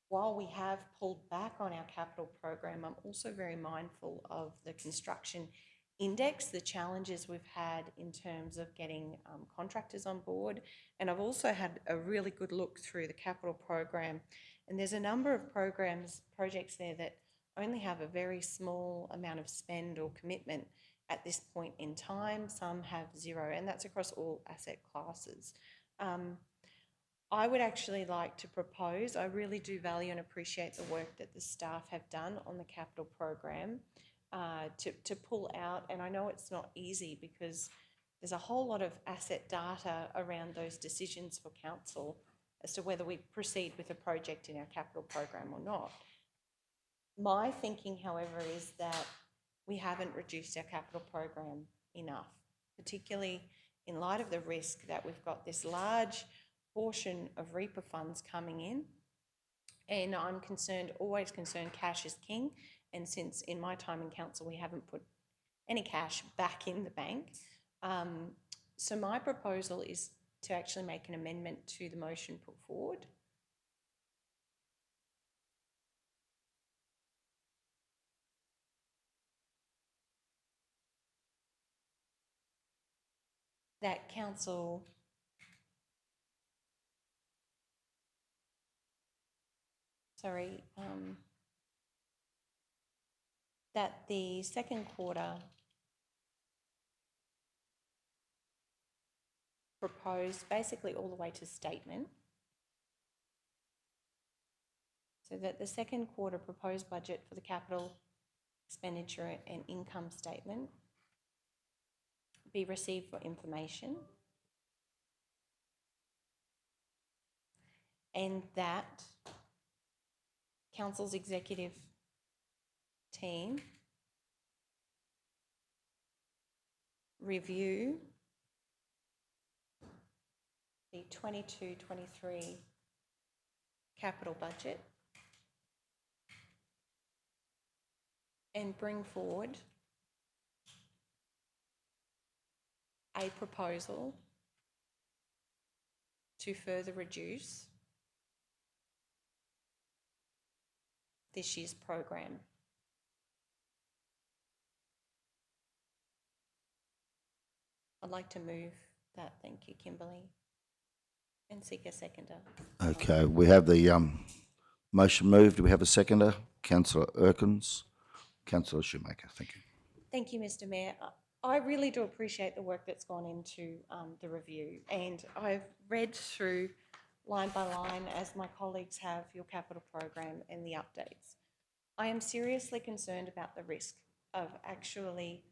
[SPEAKER 8] while we have pulled back on our capital program, I'm also very mindful of the construction index, the challenges we've had in terms of getting contractors on board. And I've also had a really good look through the capital program, and there's a number of projects there that only have a very small amount of spend or commitment at this point in time. Some have zero, and that's across all asset classes. I would actually like to propose, I really do value and appreciate the work that the staff have done on the capital program, to pull out, and I know it's not easy because there's a whole lot of asset data around those decisions for council as to whether we proceed with a project in our capital program or not. My thinking, however, is that we haven't reduced our capital program enough, particularly in light of the risk that we've got this large portion of Reaper funds coming in. And I'm concerned, always concerned, cash is king. And since in my time in council, we haven't put any cash back in the bank. So my proposal is to actually make an amendment to the motion put forward. that council that the second quarter proposed basically all the way to statement, so that the second quarter proposed budget for the capital expenditure and income statement be received for information, and that council's executive team review the 22-23 capital budget and bring forward a proposal to further reduce this year's program. I'd like to move that, thank you, Kimberly, and seek a seconder.
[SPEAKER 1] Okay, we have the motion moved. Do we have a seconder? Councillor Erkins. Councillor Shoemaker, thank you.
[SPEAKER 8] Thank you, Mr. Mayor. I really do appreciate the work that's gone into the review, and I've read through line by line, as my colleagues have, your capital program and the updates. I am seriously concerned about the risk of actually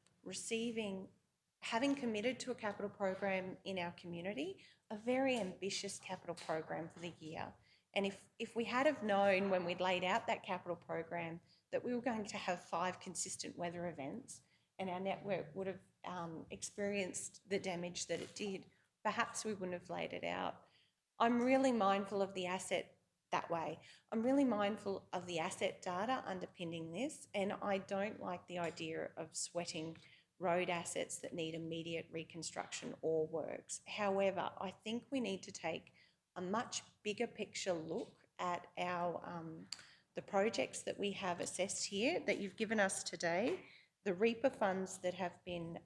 [SPEAKER 8] having committed to a capital program in our community, a very ambitious capital program for the year. And if we had have known when we'd laid out that capital program that we were going to have 5 consistent weather events and our network would have experienced the damage that it did, perhaps we wouldn't have laid it out. I'm really mindful of the asset that way. I'm really mindful of the asset data underpinning this, and I don't like the idea of sweating road assets that need immediate reconstruction or works. However, I think we need to take a much bigger picture look at our the projects that we have assessed here that you've given us today, the REAPA funds that have been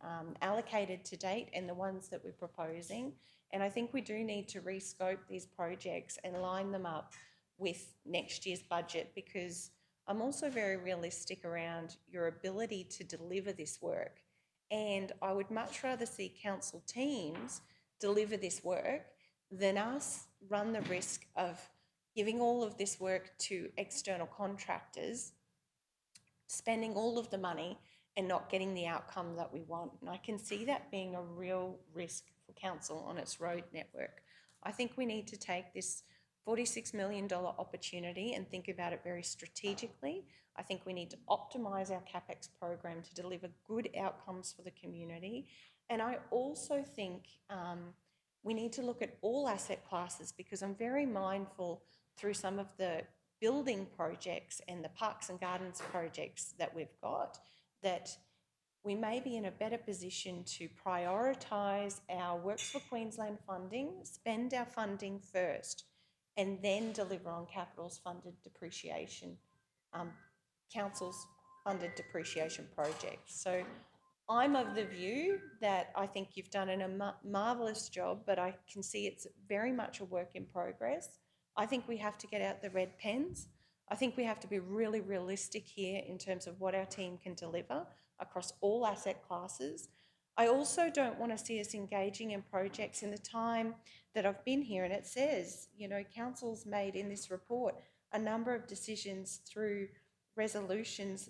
[SPEAKER 8] allocated to date and the ones that we're proposing. And I think we do need to rescope these projects and line them up with next year's budget, because I'm also very realistic around your ability to deliver this work. And I would much rather see council teams deliver this work than us run the risk of giving all of this work to external contractors, spending all of the money and not getting the outcome that we want. And I can see that being a real risk for council on its road network. I think we need to take this $46 million opportunity and think about it very strategically. I think we need to optimise our CapEx program to deliver good outcomes for the community. And I also think we need to look at all asset classes, because I'm very mindful through some of the building projects and the parks and gardens projects that we've got, that we may be in a better position to prioritise our Works for Queensland funding, spend our funding first, and then deliver on capital's funded depreciation, council's funded depreciation projects. So I'm of the view that I think you've done a marvellous job, but I can see it's very much a work in progress. I think we have to get out the red pens. I think we have to be really realistic here in terms of what our team can deliver across all asset classes. I also don't want to see us engaging in projects in the time that I've been here, and it says, you know, council's made in this report a number of decisions through resolutions,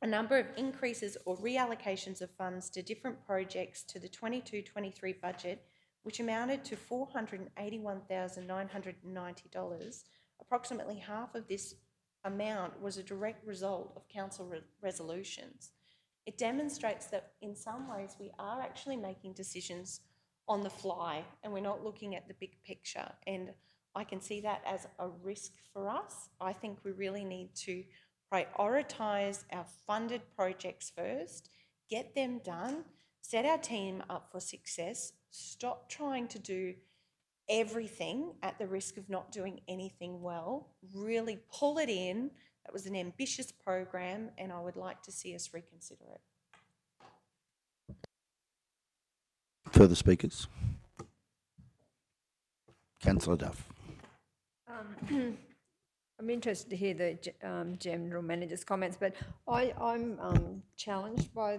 [SPEAKER 8] a number of increases or reallocations of funds to different projects to the 22-23 budget, which amounted to $481,990. Approximately half of this amount was a direct result of council resolutions. It demonstrates that in some ways we are actually making decisions on the fly and we're not looking at the big picture. And I can see that as a risk for us. I think we really need to prioritise our funded projects first, get them done, set our team up for success, stop trying to do everything at the risk of not doing anything well, really pull it in. That was an ambitious program and I would like to see us reconsider it.
[SPEAKER 1] Further speakers? Councillor Duff.
[SPEAKER 2] I'm interested to hear the General Manager's comments, but I'm challenged by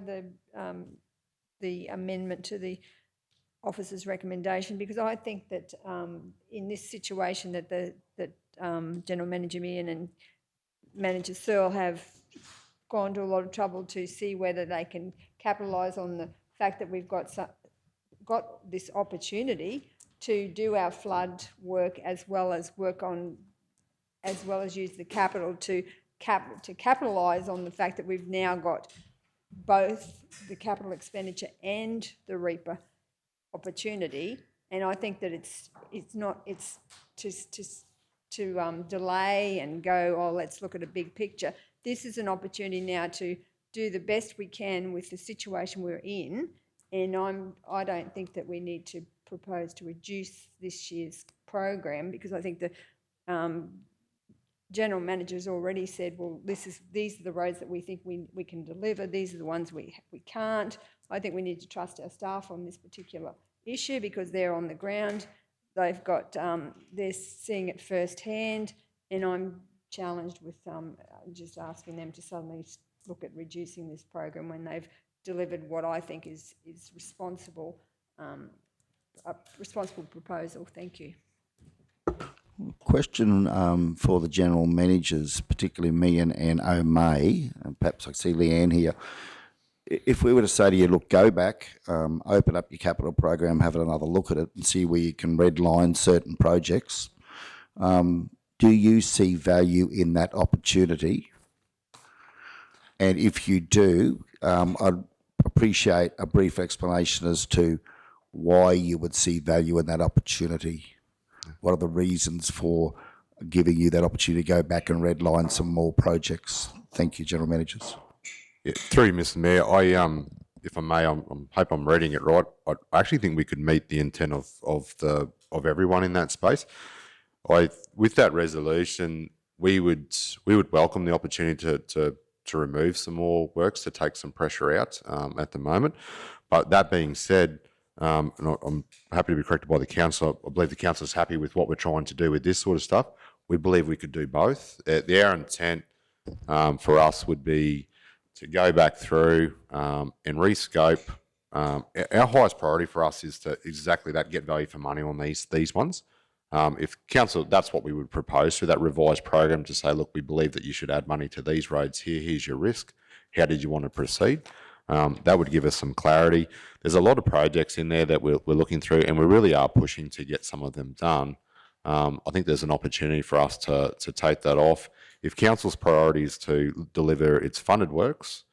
[SPEAKER 2] the amendment to the officer's recommendation, because I think that in this situation that General Manager Meehan and Manager Searle have gone to a lot of trouble to see whether they can capitalise on the fact that we've got this opportunity to do our flood work as well as use the capital to capitalise on the fact that we've now got both the capital expenditure and the REAPER opportunity. And I think that it's to delay and go, oh, let's look at a big picture. This is an opportunity now to do the best we can with the situation we're in. And I don't think that we need to propose to reduce this year's program, because I think the General Manager's already said, well, these are the roads that we think we can deliver. These are the ones we can't. I think we need to trust our staff on this particular issue, because they're on the ground. They've got, they're seeing it firsthand, and I'm challenged with just asking them to suddenly look at reducing this program when they've delivered what I think is responsible, a responsible proposal. Thank you.
[SPEAKER 1] Question for the General Managers, particularly Meehan and O'May, and perhaps I see Leanne here. If we were to say to you, look, go back, open up your capital program, have another look at it and see where you can redline certain projects, do you see value in that opportunity? And if you do, I'd appreciate a brief explanation as to why you would see value in that opportunity. What are the reasons for giving you that opportunity to go back and redline some more projects? Thank you, General Managers.
[SPEAKER 4] Yeah, through you, Mr. Mayor, if I may, I hope I'm reading it right. I actually think we could meet the intent of everyone in that space. With that resolution, we would welcome the opportunity to remove some more works, to take some pressure out at the moment. But that being said, and I'm happy to be corrected by the council. I believe the council is happy with what we're trying to do with this sort of stuff. We believe we could do both. Our intent for us would be to go back through and rescope. Our highest priority for us is to exactly that, get value for money on these ones. If council, that's what we would propose through that revised program, to say, look, we believe that you should add money to these roads here. Here's your risk. How did you want to proceed? That would give us some clarity. There's a lot of projects in there that we're looking through, and we really are pushing to get some of them done. I think there's an opportunity for us to take that off. If council's priority is to deliver its funded works,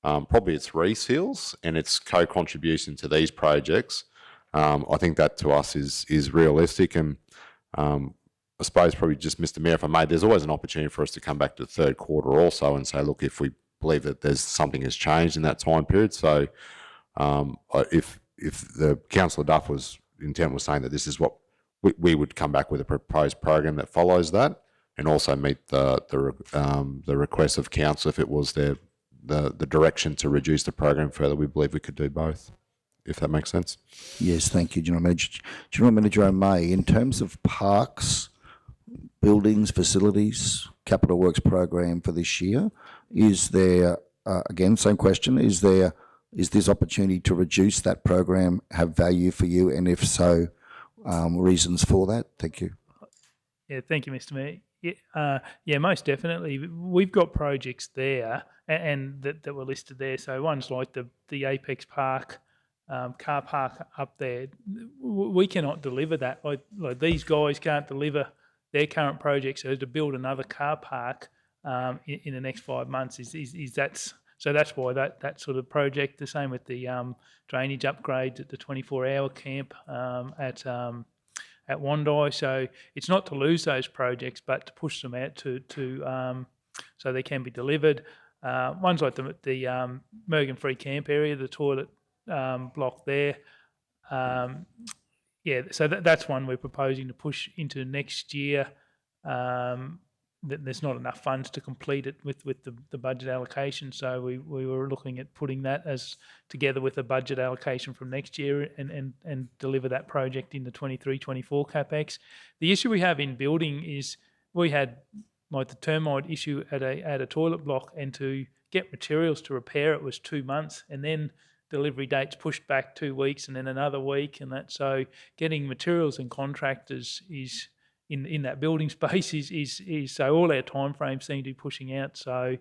[SPEAKER 4] probably its reseals and its co-contribution to these projects, I think that to us is realistic. And I suppose probably just, Mr. Mayor, if I may, there's always an opportunity for us to come back to the third quarter also and say, look, if we believe that there's something has changed in that time period. So if the Councillor Duff intent was saying that this is what we would come back with a proposed program that follows that, and also meet the request of council if it was the direction to reduce the program further. We believe we could do both, if that makes sense.
[SPEAKER 1] Yes, thank you, General Manager. General Manager O'May, in terms of parks, buildings, facilities, capital works program for this year, is there, again, same question, is this opportunity to reduce that program have value for you? And if so, reasons for that? Thank you.
[SPEAKER 9] Yeah, thank you, Mr. Mayor. Yeah, most definitely. We've got projects there and that were listed there. So ones like the Apex Park, car park up there, we cannot deliver that. Like these guys can't deliver their current project. So to build another car park in the next 5 months so that's why that sort of project. The same with the drainage upgrades at the 24-hour camp at Wandai. So it's not to lose those projects, but to push them out to so they can be delivered. Ones like the Mergen Free Camp area, the toilet block there. Yeah, so that's one we're proposing to push into next year. there's not enough funds to complete it with the budget allocation. So we were looking at putting that as together with a budget allocation from next year and deliver that project in the 23-24 capex. The issue we have in building is we had like the termite issue at a toilet block, and to get materials to repair it was 2 months, and then delivery dates pushed back 2 weeks and then another week, and that, so getting materials and contractors is in that building space is so all our timeframes seem to be pushing out. So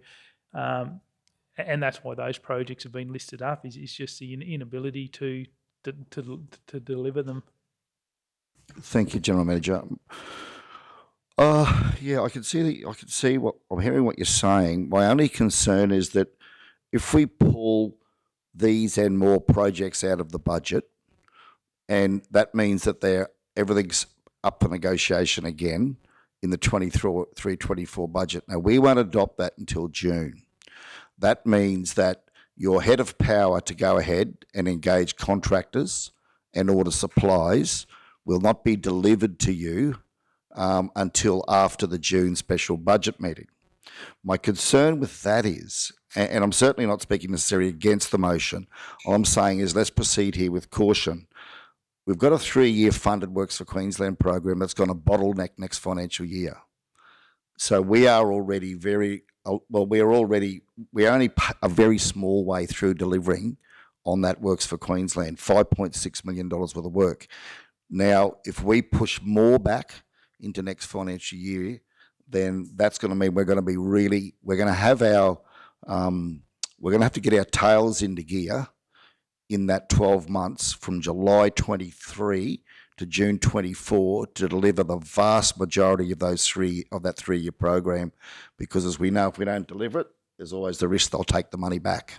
[SPEAKER 9] and that's why those projects have been listed up, is just the inability to deliver them.
[SPEAKER 1] Thank you, General Manager. Yeah, I can see what I'm hearing. What you're saying. My only concern is that if we pull these and more projects out of the budget, and that means that everything's up for negotiation again in the 23-24 budget. Now, we won't adopt that until June. That means that your head of power to go ahead and engage contractors and order supplies will not be delivered to you until after the June special budget meeting. My concern with that is, and I'm certainly not speaking necessarily against the motion, all I'm saying is let's proceed here with caution. We've got a 3-year funded Works for Queensland program that's going to bottleneck next financial year. So we are already we're only a very small way through delivering on that Works for Queensland, $5.6 million worth of work. Now, if we push more back into next financial year, then that's going to mean we're going to have to get our tails into gear in that 12 months from July 23 to June 24 to deliver the vast majority of that 3-year program, because as we know, if we don't deliver it, there's always the risk they'll take the money back.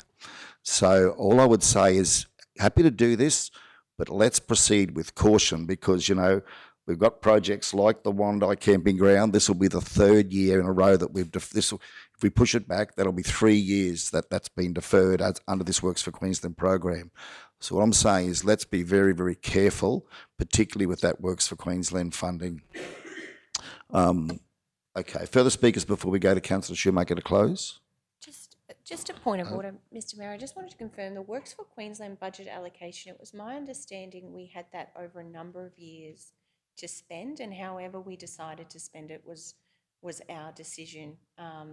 [SPEAKER 1] So all I would say is happy to do this, but let's proceed with caution, because, we've got projects like the Wandai Camping Ground. This will be the 3rd year in a row that if we push it back, that'll be 3 years that's been deferred under this Works for Queensland program. So what I'm saying is let's be very, very careful, particularly with that Works for Queensland funding. Okay, further speakers before we go to Councillor Shoemaker to close?
[SPEAKER 8] Just a point of order, Mr Mayor. I just wanted to confirm the Works for Queensland budget allocation. It was my understanding we had that over a number of years to spend, and however we decided to spend it was our decision. Have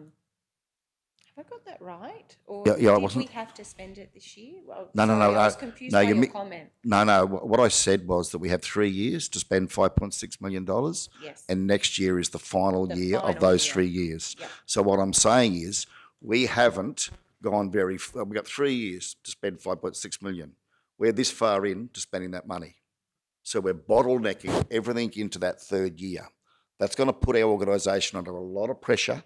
[SPEAKER 8] I got that right? Or did we have to spend it this year? Well,
[SPEAKER 1] No.
[SPEAKER 8] I was confused by your comment.
[SPEAKER 1] No. What I said was that we have 3 years to spend $5.6 million.
[SPEAKER 8] Yes.
[SPEAKER 1] And next year is the final year of those 3 years.
[SPEAKER 8] Yep.
[SPEAKER 1] So what I'm saying is we haven't gone we've got 3 years to spend $5.6 million. We're this far in to spending that money. So we're bottlenecking everything into that 3rd year. That's going to put our organisation under a lot of pressure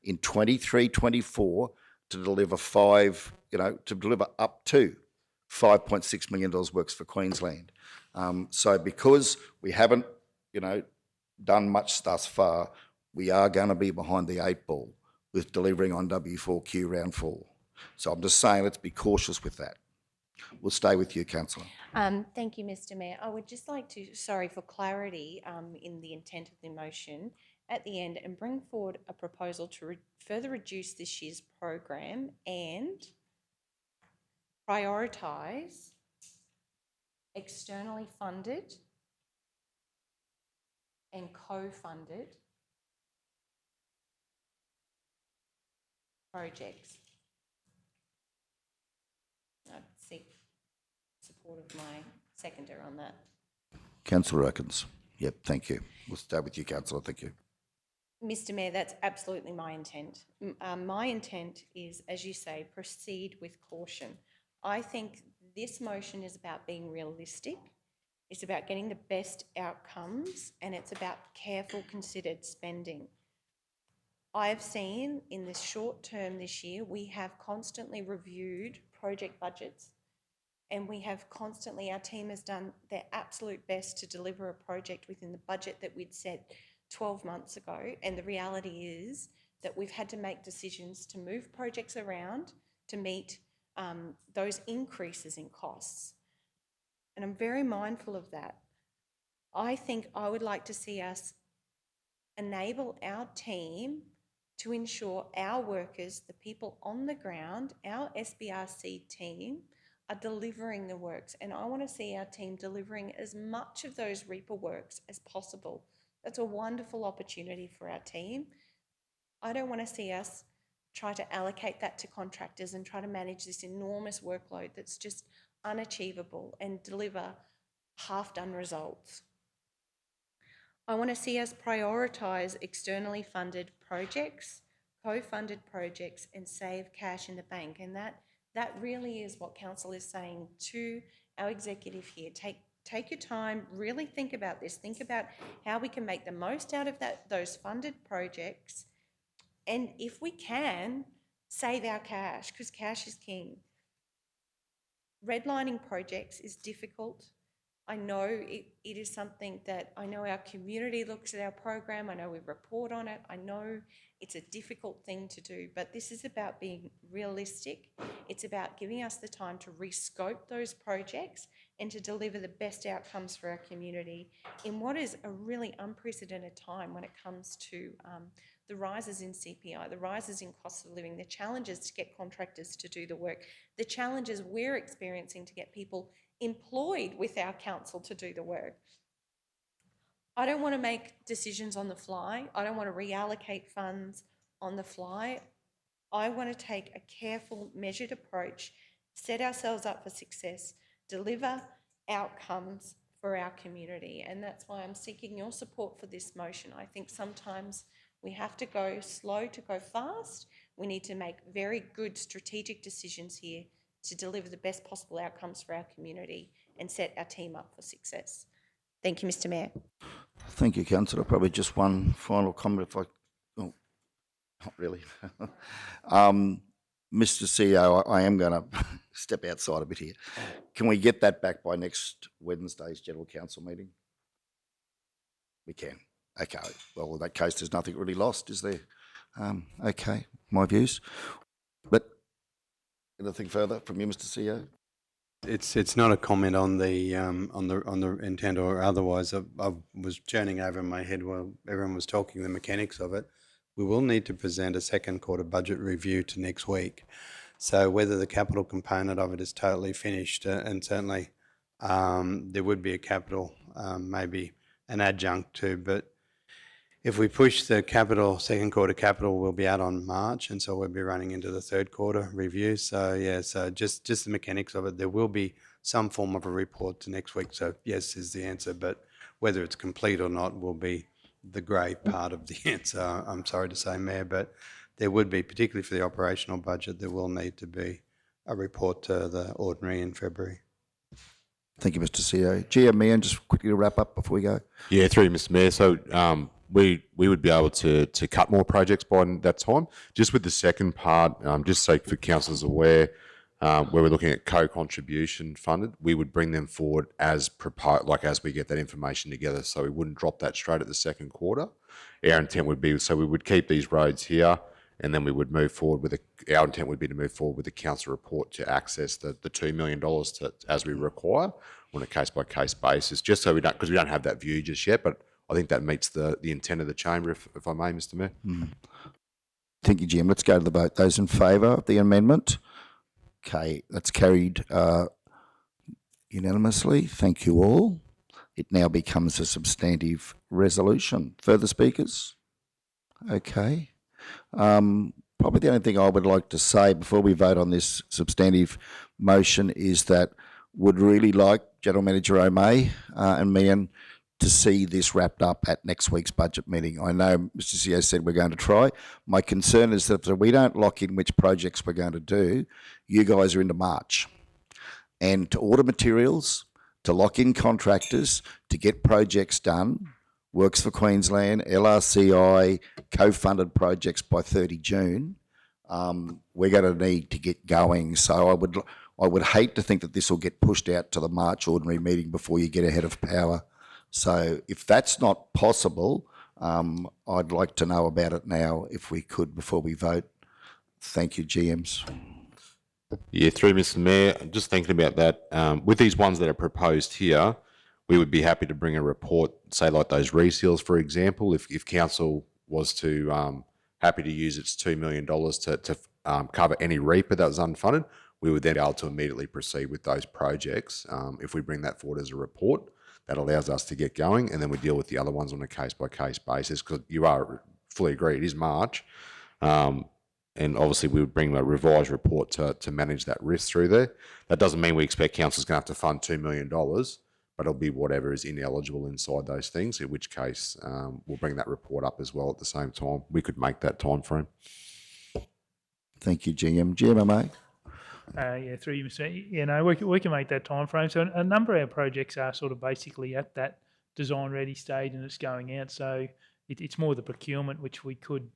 [SPEAKER 1] in 23-24 to deliver up to $5.6 million Works for Queensland. So because we haven't, done much thus far, we are going to be behind the 8 ball with delivering on W4Q round 4. So I'm just saying let's be cautious with that. We'll stay with you, Councillor.
[SPEAKER 8] Thank you, Mr Mayor. I would just like to, sorry, for clarity in the intent of the motion at the end, and bring forward a proposal to further reduce this year's program and prioritise externally funded and co-funded projects. I seek support of my seconder on that.
[SPEAKER 1] Councillor Erkins. Yep, thank you. We'll start with you, Councillor. Thank you.
[SPEAKER 8] Mr Mayor, that's absolutely my intent. My intent is, as you say, proceed with caution. I think this motion is about being realistic. It's about getting the best outcomes, and it's about careful, considered spending. I have seen in this short term this year, we have constantly reviewed project budgets, and we have constantly, our team has done their absolute best to deliver a project within the budget that we'd set 12 months ago. And the reality is that we've had to make decisions to move projects around to meet those increases in costs. And I'm very mindful of that. I think I would like to see us enable our team to ensure our workers, the people on the ground, our SBRC team, are delivering the works. And I want to see our team delivering as much of those Reaper works as possible. That's a wonderful opportunity for our team. I don't want to see us try to allocate that to contractors and try to manage this enormous workload that's just unachievable and deliver half-done results. I want to see us prioritise externally funded projects, co-funded projects, and save cash in the bank. And that really is what Council is saying to our executive here. Take your time, really think about this. Think about how we can make the most out of those funded projects. And if we can, save our cash, because cash is king. Redlining projects is difficult. I know it is something that I know our community looks at our program. I know we report on it. I know it's a difficult thing to do, but this is about being realistic. It's about giving us the time to rescope those projects and to deliver the best outcomes for our community in what is a really unprecedented time when it comes to the rises in CPI, the rises in cost of living, the challenges to get contractors to do the work, the challenges we're experiencing to get people employed with our council to do the work. I don't want to make decisions on the fly. I don't want to reallocate funds on the fly. I want to take a careful, measured approach, set ourselves up for success, deliver outcomes for our community. And that's why I'm seeking your support for this motion. I think sometimes we have to go slow to go fast. We need to make very good strategic decisions here to deliver the best possible outcomes for our community and set our team up for success. Thank you, Mr. Mayor.
[SPEAKER 1] Thank you, Councillor. Probably just one final comment if I... Oh, not really. Mr. CEO, I am going to step outside a bit here. Can we get that back by next Wednesday's General Council meeting? We can. Okay. Well, in that case, there's nothing really lost, is there? Okay, my views. But anything further from you, Mr. CEO?
[SPEAKER 10] It's not a comment on the intent or otherwise. I was churning over in my head while everyone was talking the mechanics of it. We will need to present a second quarter budget review to next week. So whether the capital component of it is totally finished, and certainly there would be a capital, maybe an adjunct to, but if we push the capital, second quarter capital will be out on March, and so we'll be running into the third quarter review. So yeah, so just the mechanics of it, there will be some form of a report to next week. So yes is the answer, but whether it's complete or not will be the grey part of the answer. I'm sorry to say, Mayor, but there would be, particularly for the operational budget, there will need to be a report to the ordinary in February.
[SPEAKER 1] Thank you, Mr. CEO. GM, and just quickly to wrap up before we go.
[SPEAKER 4] Yeah, through you, Mr. Mayor. So we would be able to cut more projects by that time. Just with the second part, just so for councillors aware, where we're looking at co-contribution funded, we would bring them forward as proposed, like as we get that information together. So we wouldn't drop that straight at the second quarter. Our intent would be, so we would keep these roads here, and then we would move forward with our intent would be to move forward with the council report to access the $2 million as we require on a case by case basis, just so we don't, because we don't have that view just yet, but I think that meets the intent of the chamber, if I may, Mr. Mayor.
[SPEAKER 1] Thank you, Jim. Let's go to the vote. Those in favour of the amendment? Okay, that's carried unanimously. Thank you all. It now becomes a substantive resolution. Further speakers? Okay. Probably the only thing I would like to say before we vote on this substantive motion is that would really like General Manager O'May and Meehan to see this wrapped up at next week's budget meeting. I know Mr. CEO said we're going to try. My concern is that if we don't lock in which projects we're going to do, you guys are into March. And to order materials, to lock in contractors, to get projects done, Works for Queensland, LRCI, co-funded projects by 30 June, we're going to need to get going. So I would hate to think that this will get pushed out to the March ordinary meeting before you get ahead of power. So if that's not possible, I'd like to know about it now, if we could, before we vote. Thank you, GMs.
[SPEAKER 4] Yeah, through Mr. Mayor, just thinking about that, with these ones that are proposed here, we would be happy to bring a report, say like those reseals, for example, if council was to happy to use its $2 million to cover any REAPA that was unfunded, we would then be able to immediately proceed with those projects. If we bring that forward as a report, that allows us to get going, and then we deal with the other ones on a case-by-case basis, because you are fully agree, it is March. And obviously we would bring a revised report to manage that risk through there. That doesn't mean we expect council's going to have to fund $2 million, but it'll be whatever is ineligible inside those things, in which case we'll bring that report up as well at the same time. We could make that time frame.
[SPEAKER 1] Thank you, GM. GMMA?
[SPEAKER 9] Yeah, through you, Mr. You know, we can make that time frame. So a number of our projects are sort of basically at that design ready stage and it's going out. So it's more the procurement which we could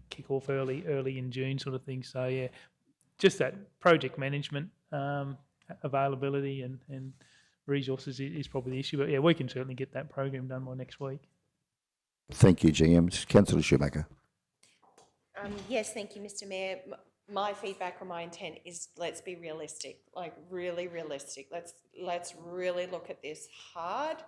[SPEAKER 9] kick off early in June sort of thing. So yeah, just that project management availability and resources is probably the issue. But yeah, we can certainly get that program done by next week.
[SPEAKER 1] Thank you, GM. Councillor Schumacher.
[SPEAKER 8] Yes, thank you, Mr. Mayor. My feedback or my intent is let's be realistic, like really realistic. Let's really look at this hard,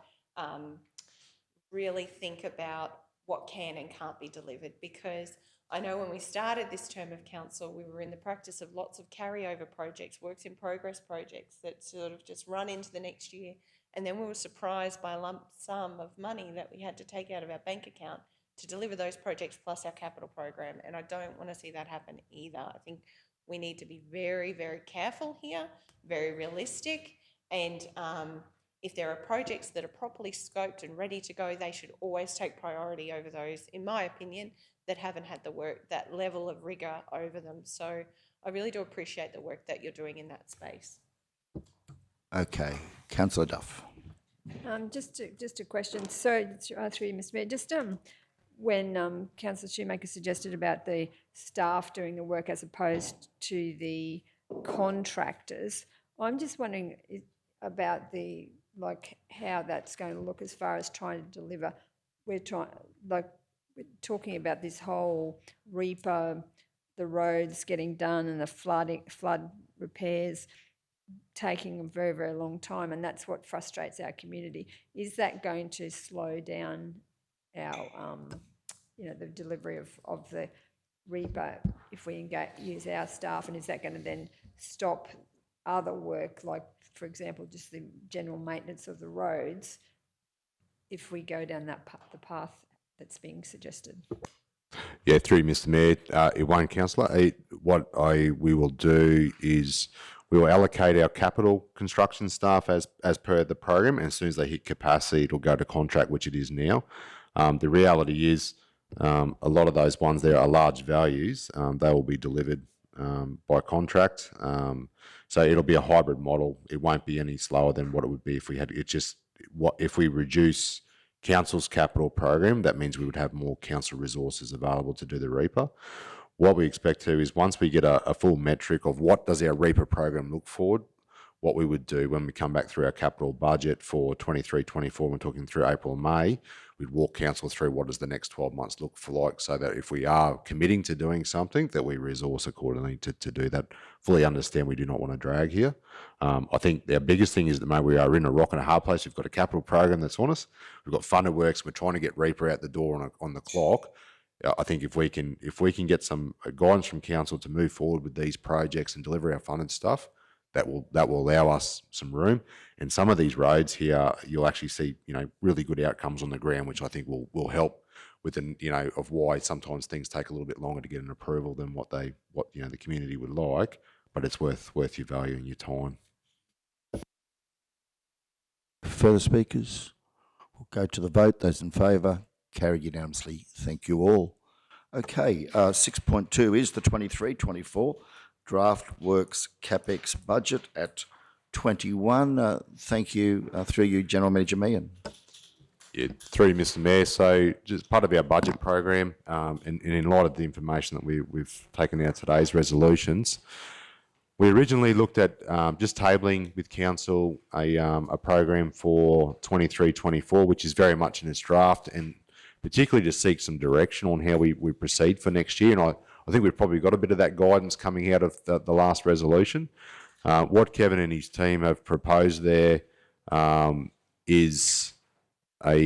[SPEAKER 8] really think about what can and can't be delivered, because I know when we started this term of council, we were in the practice of lots of carryover projects, works in progress projects that sort of just run into the next year, and then we were surprised by a lump sum of money that we had to take out of our bank account to deliver those projects plus our capital program, and I don't want to see that happen either. I think we need to be very, very careful here, very realistic, and if there are projects that are properly scoped and ready to go, they should always take priority over those, in my opinion, that haven't had the work, that level of rigour over them. So I really do appreciate the work that you're doing in that space.
[SPEAKER 1] Okay. Councillor Duff.
[SPEAKER 2] Just a question. So through you, Mr. Mayor, just when Councillor Shoemaker suggested about the staff doing the work as opposed to the contractors, I'm just wondering about how that's going to look as far as trying to deliver. We're talking about this whole REAPA, the roads getting done and the flood repairs taking a very, very long time, and that's what frustrates our community. Is that going to slow down our, the delivery of the REAPA if we use our staff, and is that going to then stop other work, like, for example, just the general maintenance of the roads, if we go down the path that's being suggested?
[SPEAKER 4] Yeah, through you, Mr. Mayor, it won't, Councillor. What we will do is we will allocate our capital construction staff as per the program, and as soon as they hit capacity, it'll go to contract, which it is now. The reality is a lot of those ones there are large values. They will be delivered by contract. So it'll be a hybrid model. It won't be any slower than what it would be if we had, if we reduce council's capital program, that means we would have more council resources available to do the REAPA. What we expect to is once we get a full metric of what does our REAPA program look forward, what we would do when we come back through our capital budget for 23-24, we're talking through April and May, we'd walk council through what does the next 12 months look for like, so that if we are committing to doing something, that we resource accordingly to do that. Fully understand we do not want to drag here. I think our biggest thing is that we are in a rock and a hard place. We've got a capital program that's on us. We've got funded works. We're trying to get REAPA out the door on the clock. I think if we can get some guidance from council to move forward with these projects and deliver our funded stuff, that will allow us some room. And some of these roads here, you'll actually see, really good outcomes on the ground, which I think will help with of why sometimes things take a little bit longer to get an approval than what the community would like. But it's worth your value and your time.
[SPEAKER 1] Further speakers? We'll go to the vote. Those in favour, carried unanimously. Thank you all. Okay, 6.2 is the 23-24 draft works CapEx budget at 21. Thank you. Through you, General Manager Meehan.
[SPEAKER 4] Yeah, through you, Mr. Mayor. So just part of our budget program, and in light of the information that we've taken out today's resolutions, we originally looked at just tabling with council a program for 23-24, which is very much in its draft, and particularly to seek some direction on how we proceed for next year. And I think we've probably got a bit of that guidance coming out of the last resolution. What Kevin and his team have proposed there is a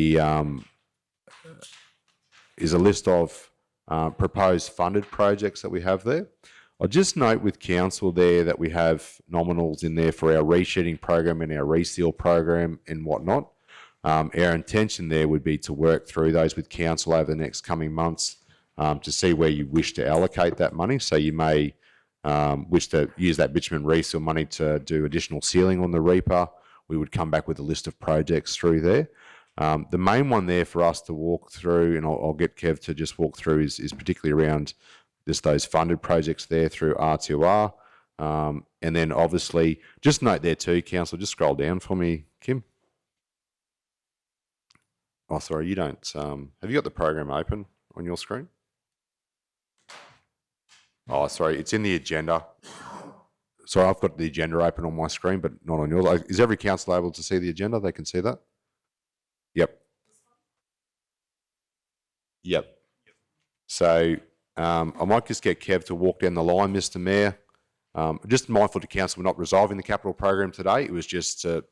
[SPEAKER 4] list of proposed funded projects that we have there. I'll just note with council there that we have nominals in there for our resheeting program and our reseal program and whatnot. Our intention there would be to work through those with council over the next coming months to see where you wish to allocate that money. So you may wish to use that bitumen reseal money to do additional sealing on the Reaper. We would come back with a list of projects through there. The main one there for us to walk through, and I'll get Kev to just walk through, is particularly around just those funded projects there through R2R. And then obviously, just note there too, council, just scroll down for me, Kim. Oh, sorry, you don't. Have you got the program open on your screen? Oh, sorry, it's in the agenda. Sorry, I've got the agenda open on my screen, but not on yours. Is every council able to see the agenda? They can see that? Yep. Yep. So I might just get Kev to walk down the line, Mr. Mayor. Just mindful to council, we're not resolving the capital program today. It was just so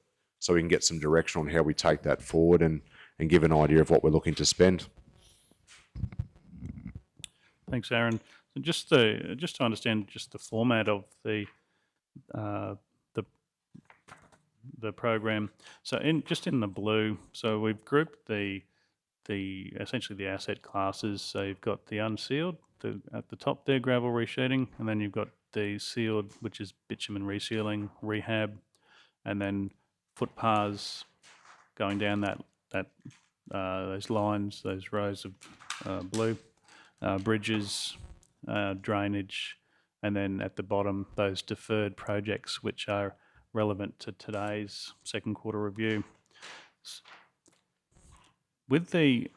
[SPEAKER 4] we can get some direction on how we take that forward and give an idea of what we're looking to spend.
[SPEAKER 6] Thanks, Aaron. So just to understand just the format of the program. So in the blue, so we've grouped the essentially the asset classes. So you've got the unsealed, at the top there, gravel resheeting, and then you've got the sealed, which is bitumen resealing, rehab, and then footpaths going down those lines, those rows of blue, bridges, drainage, and then at the bottom those deferred projects which are relevant to today's second quarter review. With the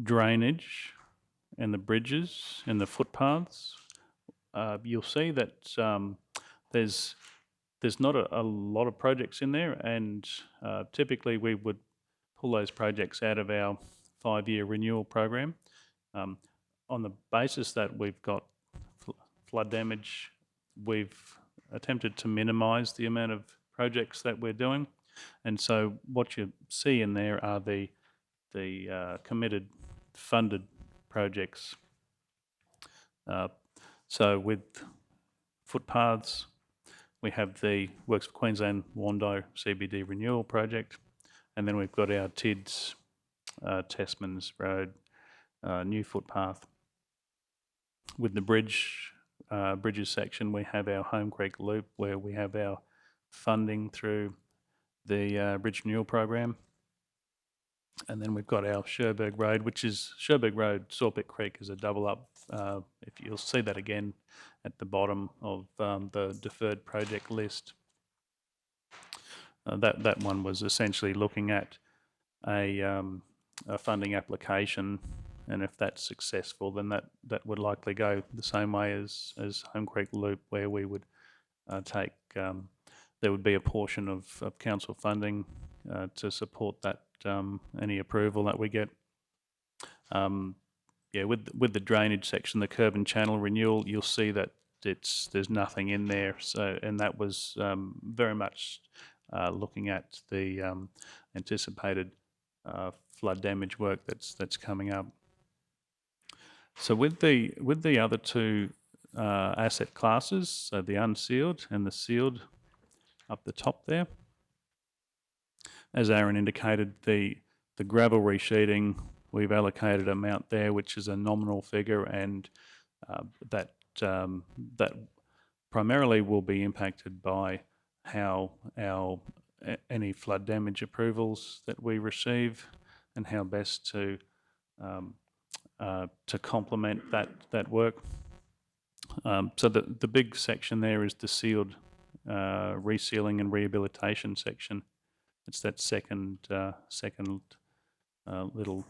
[SPEAKER 6] drainage and the bridges and the footpaths, you'll see that there's not a lot of projects in there, and typically we would pull those projects out of our 5-year renewal program on the basis that we've got flood damage. We've attempted to minimise the amount of projects that we're doing, and so what you see in there are the committed funded projects. So with footpaths, we have the Works for Queensland Wando CBD renewal project, and then we've got our TIDS, Tesmans Road, new footpath. With the bridges section, we have our Home Creek Loop, where we have our funding through the Bridge Renewal Program. And then we've got our Sherburg Road, which is Sherburg Road, Sawpit Creek is a double up. If you'll see that again at the bottom of the deferred project list. That one was essentially looking at a funding application, and if that's successful, then that would likely go the same way as Home Creek Loop, where we would take there would be a portion of council funding to support that any approval that we get. With the drainage section, the curb and channel renewal, you'll see that there's nothing in there. So, and that was very much looking at the anticipated flood damage work that's coming up. So with the other two asset classes, so the unsealed and the sealed up the top there, as Aaron indicated, the gravel resheeting, we've allocated amount there, which is a nominal figure, and that primarily will be impacted by how any flood damage approvals that we receive and how best to complement that work. So the big section there is the sealed resealing and rehabilitation section. It's that second little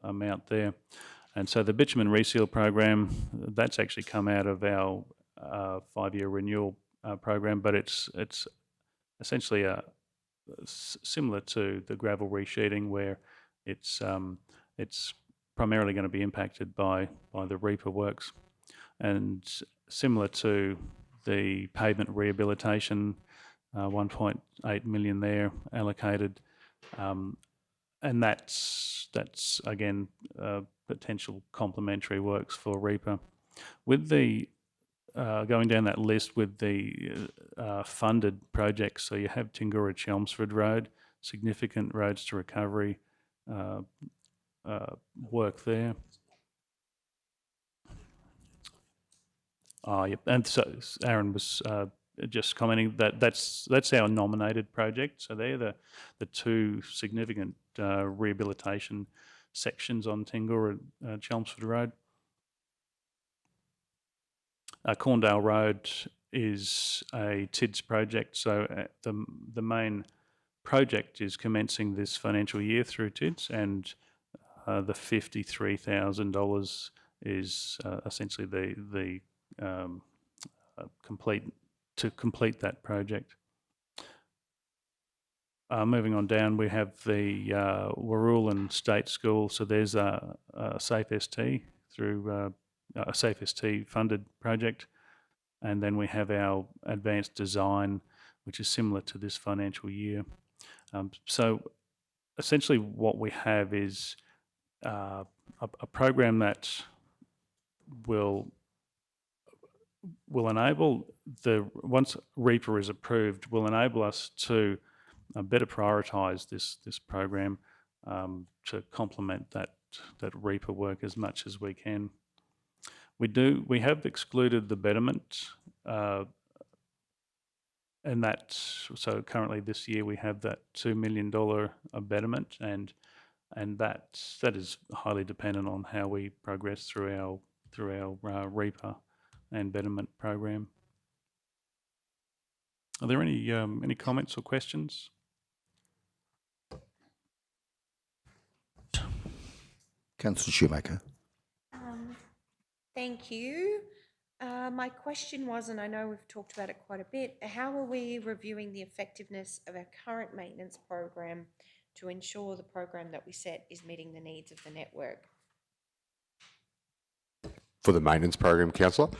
[SPEAKER 6] amount there. And so the bitumen reseal program, that's actually come out of our 5-year renewal program, but it's essentially similar to the gravel resheeting, where it's primarily going to be impacted by the Reaper works, and similar to the pavement rehabilitation, 1.8 million there allocated, and that's again potential complementary works for Reaper. With the going down that list with the funded projects, so you have Tingura-Chelmsford Road, significant roads to recovery work there. Yep. And so Aaron was just commenting that that's our nominated project. So they're the two significant rehabilitation sections on Tingura Chelmsford Road. Corndale Road is a TIDS project, so the main project is commencing this financial year through TIDS, and the $53,000 is essentially the complete that project. Moving on down, we have the Warrulan State School. So there's a Safe ST through a Safe ST funded project, and then we have our advanced design, which is similar to this financial year. So essentially, what we have is a program that will enable once Reaper is approved, will enable us to better prioritise this program to complement that Reaper work as much as we can. We have excluded the betterment, and so currently this year we have that $2 million betterment, and that is highly dependent on how we progress through our Reaper and betterment program. Are there any comments or questions?
[SPEAKER 1] Councillor Shoemaker.
[SPEAKER 8] Thank you. My question was, and I know we've talked about it quite a bit, how are we reviewing the effectiveness of our current maintenance program to ensure the program that we set is meeting the needs of the network?
[SPEAKER 4] For the maintenance program, Councillor,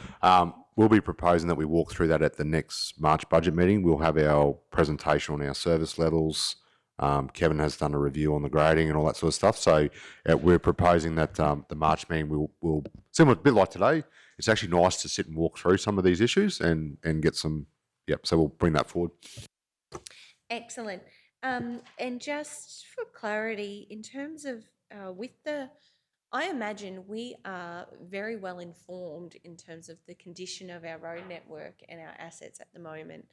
[SPEAKER 4] we'll be proposing that we walk through that at the next March budget meeting. We'll have our presentation on our service levels. Kevin has done a review on the grading and all that sort of stuff. So we're proposing that the March meeting will similar, a bit like today. It's actually nice to sit and walk through some of these issues and get some. Yep. So we'll bring that forward.
[SPEAKER 8] Excellent. And just for clarity, in terms of I imagine we are very well informed in terms of the condition of our road network and our assets at the moment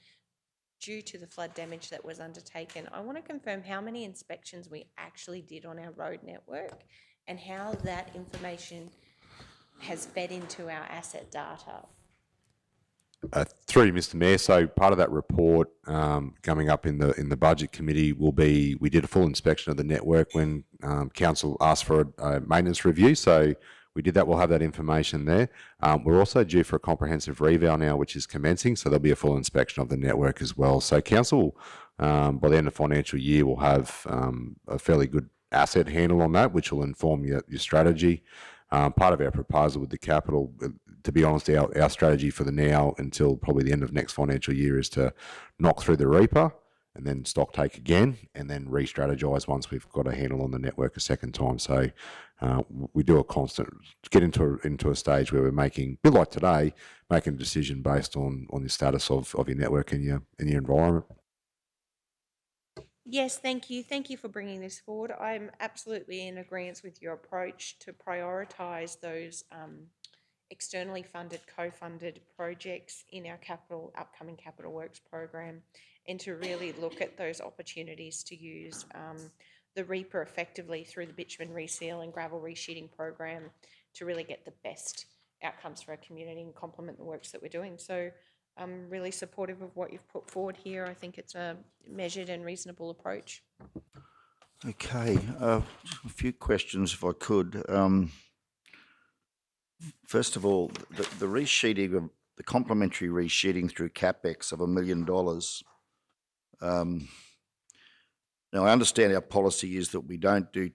[SPEAKER 8] due to the flood damage that was undertaken. I want to confirm how many inspections we actually did on our road network and how that information has fed into our asset data.
[SPEAKER 4] Through you, Mr. Mayor. So part of that report coming up in the budget committee will be, we did a full inspection of the network when council asked for a maintenance review. So we did that. We'll have that information there. We're also due for a comprehensive reval now, which is commencing. So there'll be a full inspection of the network as well. So council, by the end of financial year, will have a fairly good asset handle on that, which will inform your strategy. Part of our proposal with the capital, to be honest, our strategy for the now until probably the end of next financial year is to knock through the Reaper and then stock take again and then re-strategise once we've got a handle on the network a second time. So we do a constant, get into a stage where we're making, a bit like today, making a decision based on the status of your network and your environment.
[SPEAKER 8] Yes, thank you. Thank you for bringing this forward. I'm absolutely in agreement with your approach to prioritise those externally funded, co-funded projects in our upcoming capital works program, and to really look at those opportunities to use the Reaper effectively through the bitumen reseal and gravel resheeting program to really get the best outcomes for our community and complement the works that we're doing. So I'm really supportive of what you've put forward here. I think it's a measured and reasonable approach.
[SPEAKER 1] Okay, a few questions if I could. First of all, the resheeting of the complementary resheeting through CapEx of $1 million. Now I understand our policy is that we don't do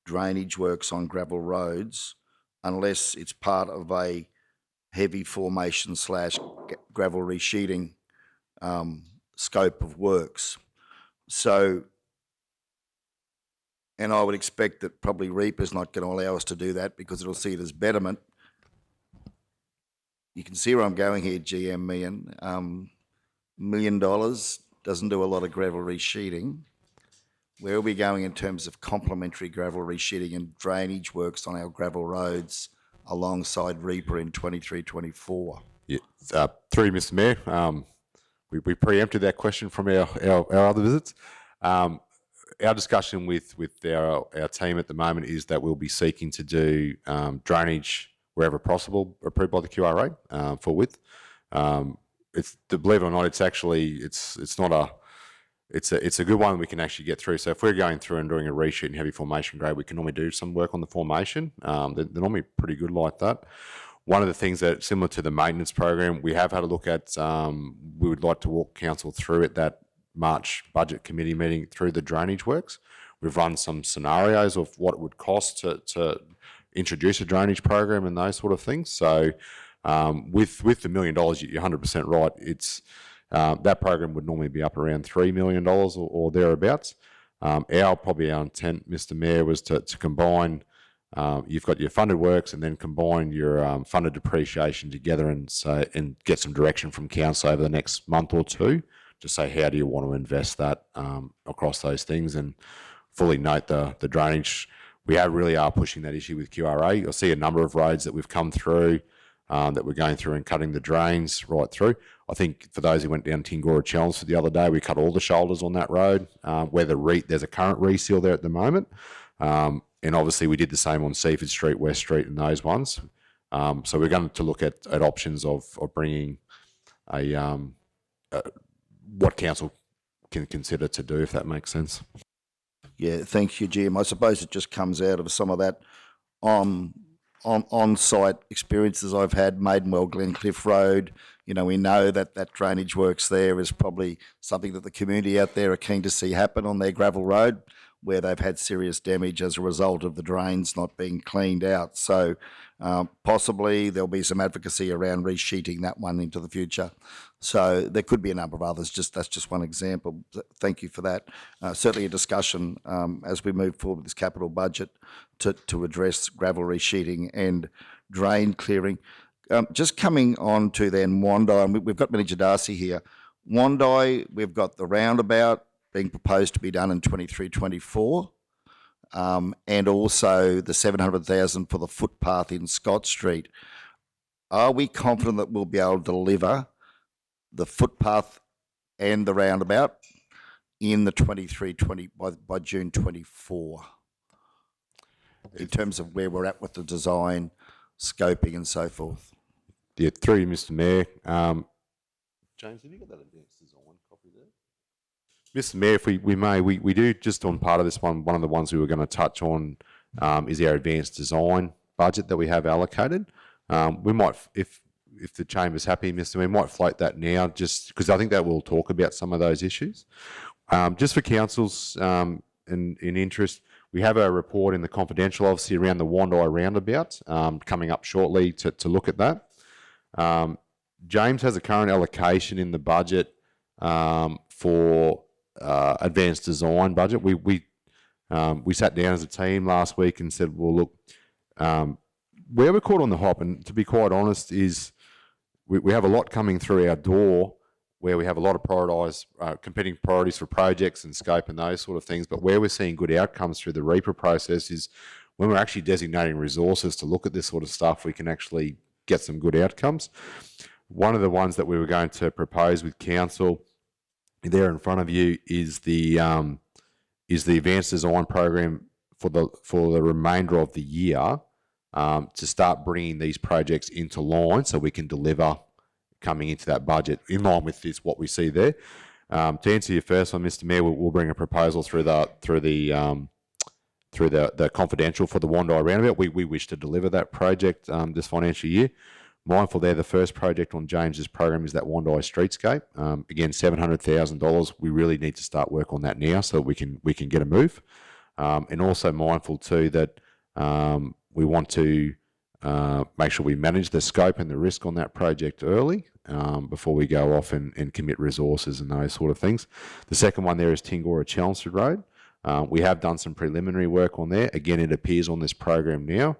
[SPEAKER 1] drainage works on gravel roads unless it's part of a heavy formation / gravel resheeting scope of works. So, and I would expect that probably Reaper's not going to allow us to do that because it'll see it as betterment. You can see where I'm going here, GM Meehan. $1 million doesn't do a lot of gravel resheeting. Where are we going in terms of complementary gravel resheeting and drainage works on our gravel roads alongside Reaper in 23-24?
[SPEAKER 4] Yeah, through you, Mr. Mayor, we preempted that question from our other visits. Our discussion with our team at the moment is that we'll be seeking to do drainage wherever possible, approved by the QRA for width. It's, to believe it or not, it's actually it's not a it's a good one we can actually get through. So if we're going through and doing a reshoot in heavy formation grade, we can normally do some work on the formation. They're normally pretty good like that. One of the things that, similar to the maintenance program, we have had a look at, we would like to walk council through at that March budget committee meeting through the drainage works. We've run some scenarios of what it would cost to introduce a drainage program and those sort of things. So with the $1 million, you're 100% right. It's that program would normally be up around $3 million or thereabouts. Our intent, Mr. Mayor, was to combine. You've got your funded works and then combine your funded depreciation together and get some direction from council over the next month or two to say how do you want to invest that across those things, and fully note the drainage. We really are pushing that issue with QRA. You'll see a number of roads that we've come through that we're going through and cutting the drains right through. I think for those who went down Tingora Chelmsford the other day, we cut all the shoulders on that road where there's a current reseal there at the moment. And obviously we did the same on Seaford Street, West Street and those ones. So we're going to look at options of bringing what council can consider to do, if that makes sense.
[SPEAKER 1] Yeah, thank you, Jim. I suppose it just comes out of some of that on-site experiences I've had. Maidenwell Glencliff Road, you know, we know that drainage works there is probably something that the community out there are keen to see happen on their gravel road, where they've had serious damage as a result of the drains not being cleaned out. So possibly there'll be some advocacy around resheeting that one into the future. So there could be a number of others. That's just one example. Thank you for that. Certainly a discussion as we move forward with this capital budget to address gravel resheeting and drain clearing. Just coming on to then Wandai, we've got Manager Darcy here. Wandai, we've got the roundabout being proposed to be done in 23-24, and also the $700,000 for the footpath in Scott Street. Are we confident that we'll be able to deliver the footpath and the roundabout in the 23-20 by June 24, in terms of where we're at with the design, scoping, and so forth?
[SPEAKER 4] Yeah, through you, Mr. Mayor. James, have you got that advanced design copy there? Mr. Mayor, if we may, we do, just on part of this one of the ones we were going to touch on is our advanced design budget that we have allocated. We might, if the Chamber's happy, Mr. Mayor, we might float that now, just because I think that will talk about some of those issues. Just for council's in interest, we have a report in the confidential, obviously, around the Wandai roundabout coming up shortly to look at that. James has a current allocation in the budget for advanced design budget. We sat down as a team last week and said, well, look, where we're caught on the hop, and to be quite honest, is we have a lot coming through our door where we have a lot of competing priorities for projects and scope and those sort of things, but where we're seeing good outcomes through the Reaper process is when we're actually designating resources to look at this sort of stuff, we can actually get some good outcomes. One of the ones that we were going to propose with council there in front of you is the advanced design program for the remainder of the year, to start bringing these projects into line so we can deliver coming into that budget in line with what we see there. To answer your first one, Mr. Mayor, we'll bring a proposal through the confidential for the Wandai roundabout. We wish to deliver that project this financial year. Mindful there, the first project on James's program is that Wandai streetscape. Again, $700,000. We really need to start work on that now so we can get a move. And also mindful too that we want to make sure we manage the scope and the risk on that project early, before we go off and commit resources and those sort of things. The second one there is Tingora Chelmsford Road. We have done some preliminary work on there. Again, it appears on this program now.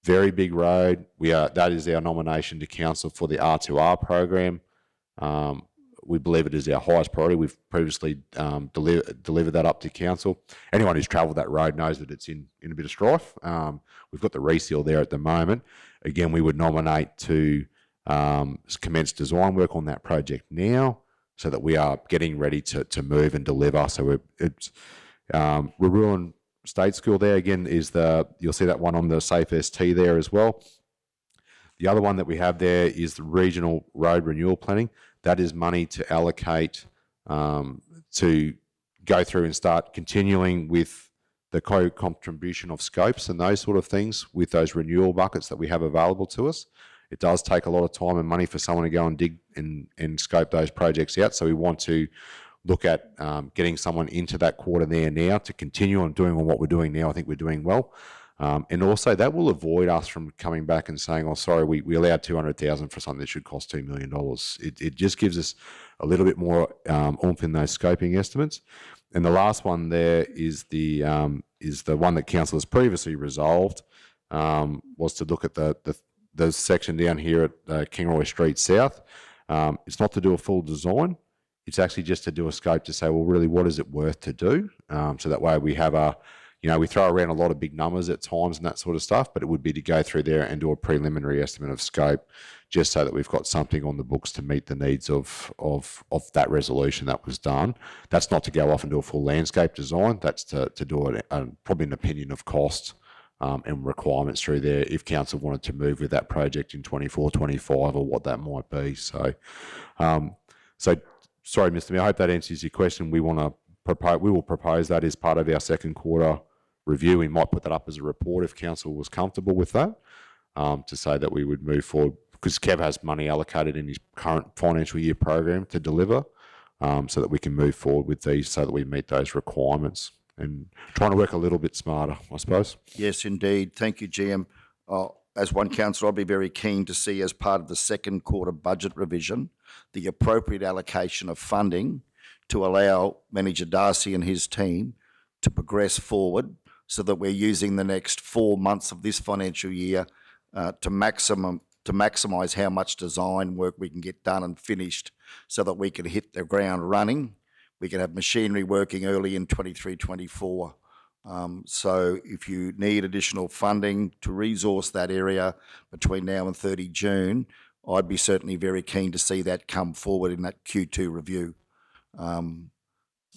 [SPEAKER 4] Very big road. That is our nomination to council for the R2R program. We believe it is our highest priority. We've previously delivered that up to council. Anyone who's travelled that road knows that it's in a bit of strife. We've got the reseal there at the moment. Again, we would nominate to commence design work on that project now, so that we are getting ready to move and deliver. So it's Ruruan State School there again you'll see that one on the Safe ST there as well. The other one that we have there is the regional road renewal planning. That is money to allocate to go through and start continuing with the co-contribution of scopes and those sort of things with those renewal buckets that we have available to us. It does take a lot of time and money for someone to go and dig and scope those projects out. So we want to look at getting someone into that quarter there now to continue on doing what we're doing now. I think we're doing well. And also that will avoid us from coming back and saying, oh, sorry, we allowed 200,000 for something that should cost $2 million. It just gives us a little bit more oomph in those scoping estimates. And the last one there is the one that council has previously resolved, was to look at the section down here at Kingroy Street South. It's not to do a full design. It's actually just to do a scope to say, well, really, what is it worth to do? So that way we have we throw around a lot of big numbers at times and that sort of stuff, but it would be to go through there and do a preliminary estimate of scope, just so that we've got something on the books to meet the needs of that resolution that was done. That's not to go off and do a full landscape design. That's to do probably an opinion of cost and requirements through there if council wanted to move with that project in 24, 25 or what that might be. So, sorry, Mr. Mayor, I hope that answers your question. We will propose that as part of our second quarter review. We might put that up as a report if council was comfortable with that, to say that we would move forward, because Kev has money allocated in his current financial year program to deliver, so that we can move forward with these so that we meet those requirements, and trying to work a little bit smarter, I suppose.
[SPEAKER 1] Yes, indeed. Thank you, GM. As one councillor, I'll be very keen to see, as part of the second quarter budget revision, the appropriate allocation of funding to allow Manager Darcy and his team to progress forward, so that we're using the next 4 months of this financial year to maximise how much design work we can get done and finished, so that we can hit the ground running. We can have machinery working early in 23-24. So if you need additional funding to resource that area between now and 30 June, I'd be certainly very keen to see that come forward in that Q2 review.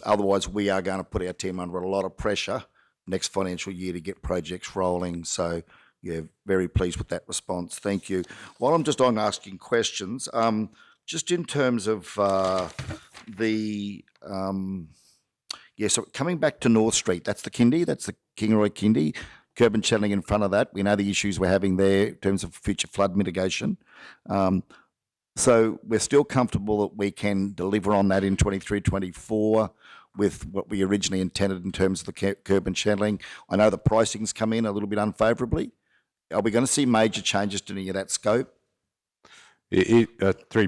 [SPEAKER 1] Otherwise, we are going to put our team under a lot of pressure next financial year to get projects rolling. So, yeah, very pleased with that response. Thank you. While I'm just on asking questions, just in terms of so coming back to North Street, that's the Kindy, that's the Kingroy Kindy, curb and channeling in front of that. We know the issues we're having there in terms of future flood mitigation. So we're still comfortable that we can deliver on that in 23-24 with what we originally intended in terms of the curb and channeling. I know the pricing's come in a little bit unfavourably. Are we going to see major changes to any of that scope?
[SPEAKER 4] Through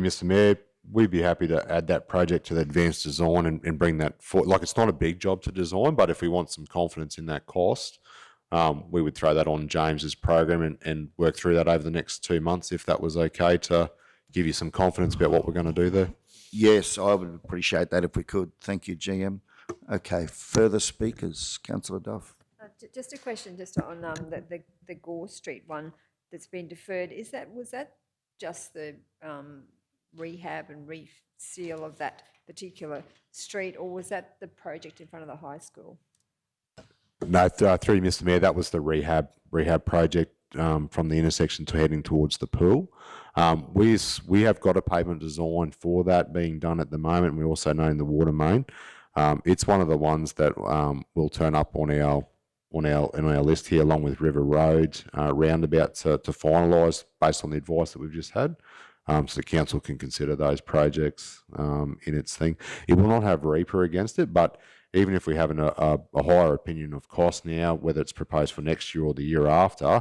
[SPEAKER 4] Mr. Mayor, we'd be happy to add that project to the advanced design and bring that forward. Like, it's not a big job to design, but if we want some confidence in that cost, we would throw that on James's program and work through that over the next 2 months, if that was okay, to give you some confidence about what we're going to do there. Yes,
[SPEAKER 1] I would appreciate that if we could. Thank you, GM. Okay, further speakers? Councillor Duff.
[SPEAKER 2] Just a question, just on the Gore Street one that's been deferred. Was that just the rehab and reseal of that particular street, or was that the project in front of the high school?
[SPEAKER 4] No, through Mr. Mayor, that was the rehab project from the intersection to heading towards the pool. We have got a pavement design for that being done at the moment. We also know in the water main. It's one of the ones that will turn up on our list here, along with River Road roundabout to finalise based on the advice that we've just had. So the council can consider those projects in its thing. It will not have Reaper against it, but even if we have a higher opinion of cost now, whether it's proposed for next year or the year after,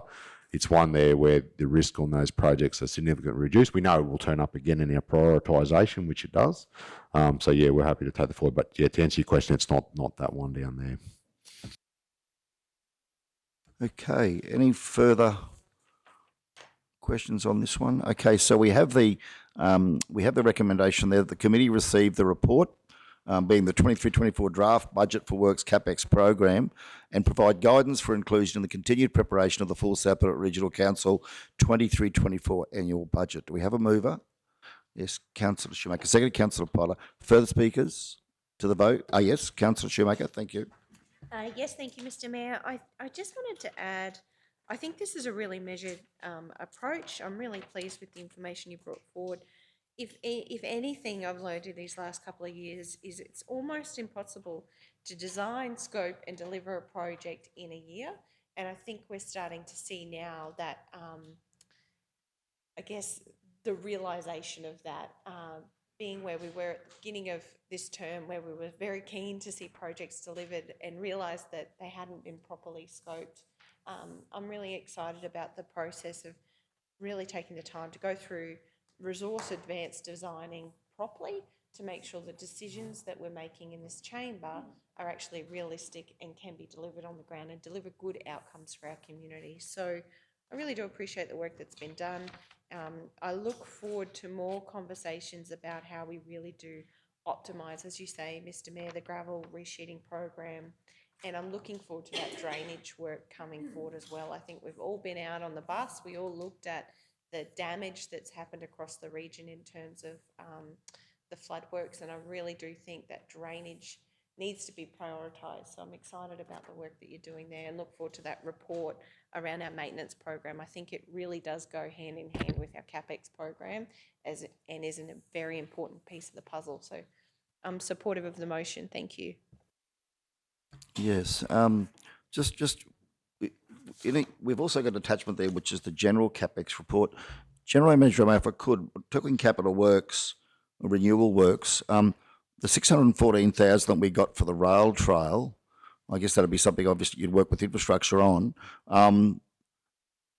[SPEAKER 4] it's one there where the risk on those projects are significantly reduced. We know it will turn up again in our prioritisation, which it does. So yeah, we're happy to take the forward. But yeah, to answer your question, it's not that one down there.
[SPEAKER 1] Okay, any further questions on this one? Okay, so we have the recommendation there that the committee receive the report, being the 23-24 draft budget for Works CapEx program, and provide guidance for inclusion in the continued preparation of the full South Belt Regional Council 23-24 annual budget. Do we have a mover? Yes, Councillor Shoemaker. Second, Councillor Potter. Further speakers to the vote? Yes, Councillor Shoemaker. Thank you.
[SPEAKER 8] Yes, thank you, Mr. Mayor. I just wanted to add, I think this is a really measured approach. I'm really pleased with the information you brought forward. If anything I've learned in these last couple of years is it's almost impossible to design, scope and deliver a project in a year. And I think we're starting to see now that, I guess, the realisation of that, being where we were at the beginning of this term, where we were very keen to see projects delivered and realised that they hadn't been properly scoped. I'm really excited about the process of really taking the time to go through resource advanced designing properly to make sure the decisions that we're making in this chamber are actually realistic and can be delivered on the ground and deliver good outcomes for our community. So I really do appreciate the work that's been done. I look forward to more conversations about how we really do optimise, as you say, Mr. Mayor, the gravel resheeting program. And I'm looking forward to that drainage work coming forward as well. I think we've all been out on the bus. We all looked at the damage that's happened across the region in terms of the flood works. And I really do think that drainage needs to be prioritised. So I'm excited about the work that you're doing there and look forward to that report around our maintenance program. I think it really does go hand in hand with our CapEx program and is a very important piece of the puzzle. So I'm supportive of the motion. Thank you.
[SPEAKER 1] Yes, we've also got an attachment there, which is the general CapEx report. General Manager, if I could, talking capital works, renewal works, the 614,000 that we got for the rail trail, I guess that'd be something obviously you'd work with infrastructure on.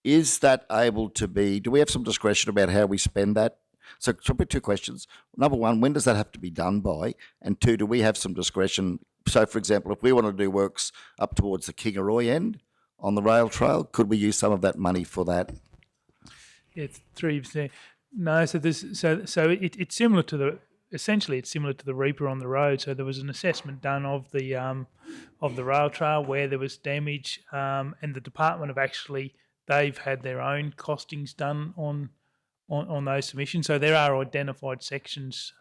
[SPEAKER 1] Is that able to be, do we have some discretion about how we spend that? So probably two questions. Number one, when does that have to be done by? And two, do we have some discretion? So for example, if we want to do works up towards the Kingaroy end on the rail trail, could we use some of that money for that?
[SPEAKER 9] It's 3%. No, so it's similar to the. Essentially, it's similar to the Reaper on the road. So there was an assessment done of the rail trail where there was damage, and the department they've had their own costings done on those submissions. So there are identified sections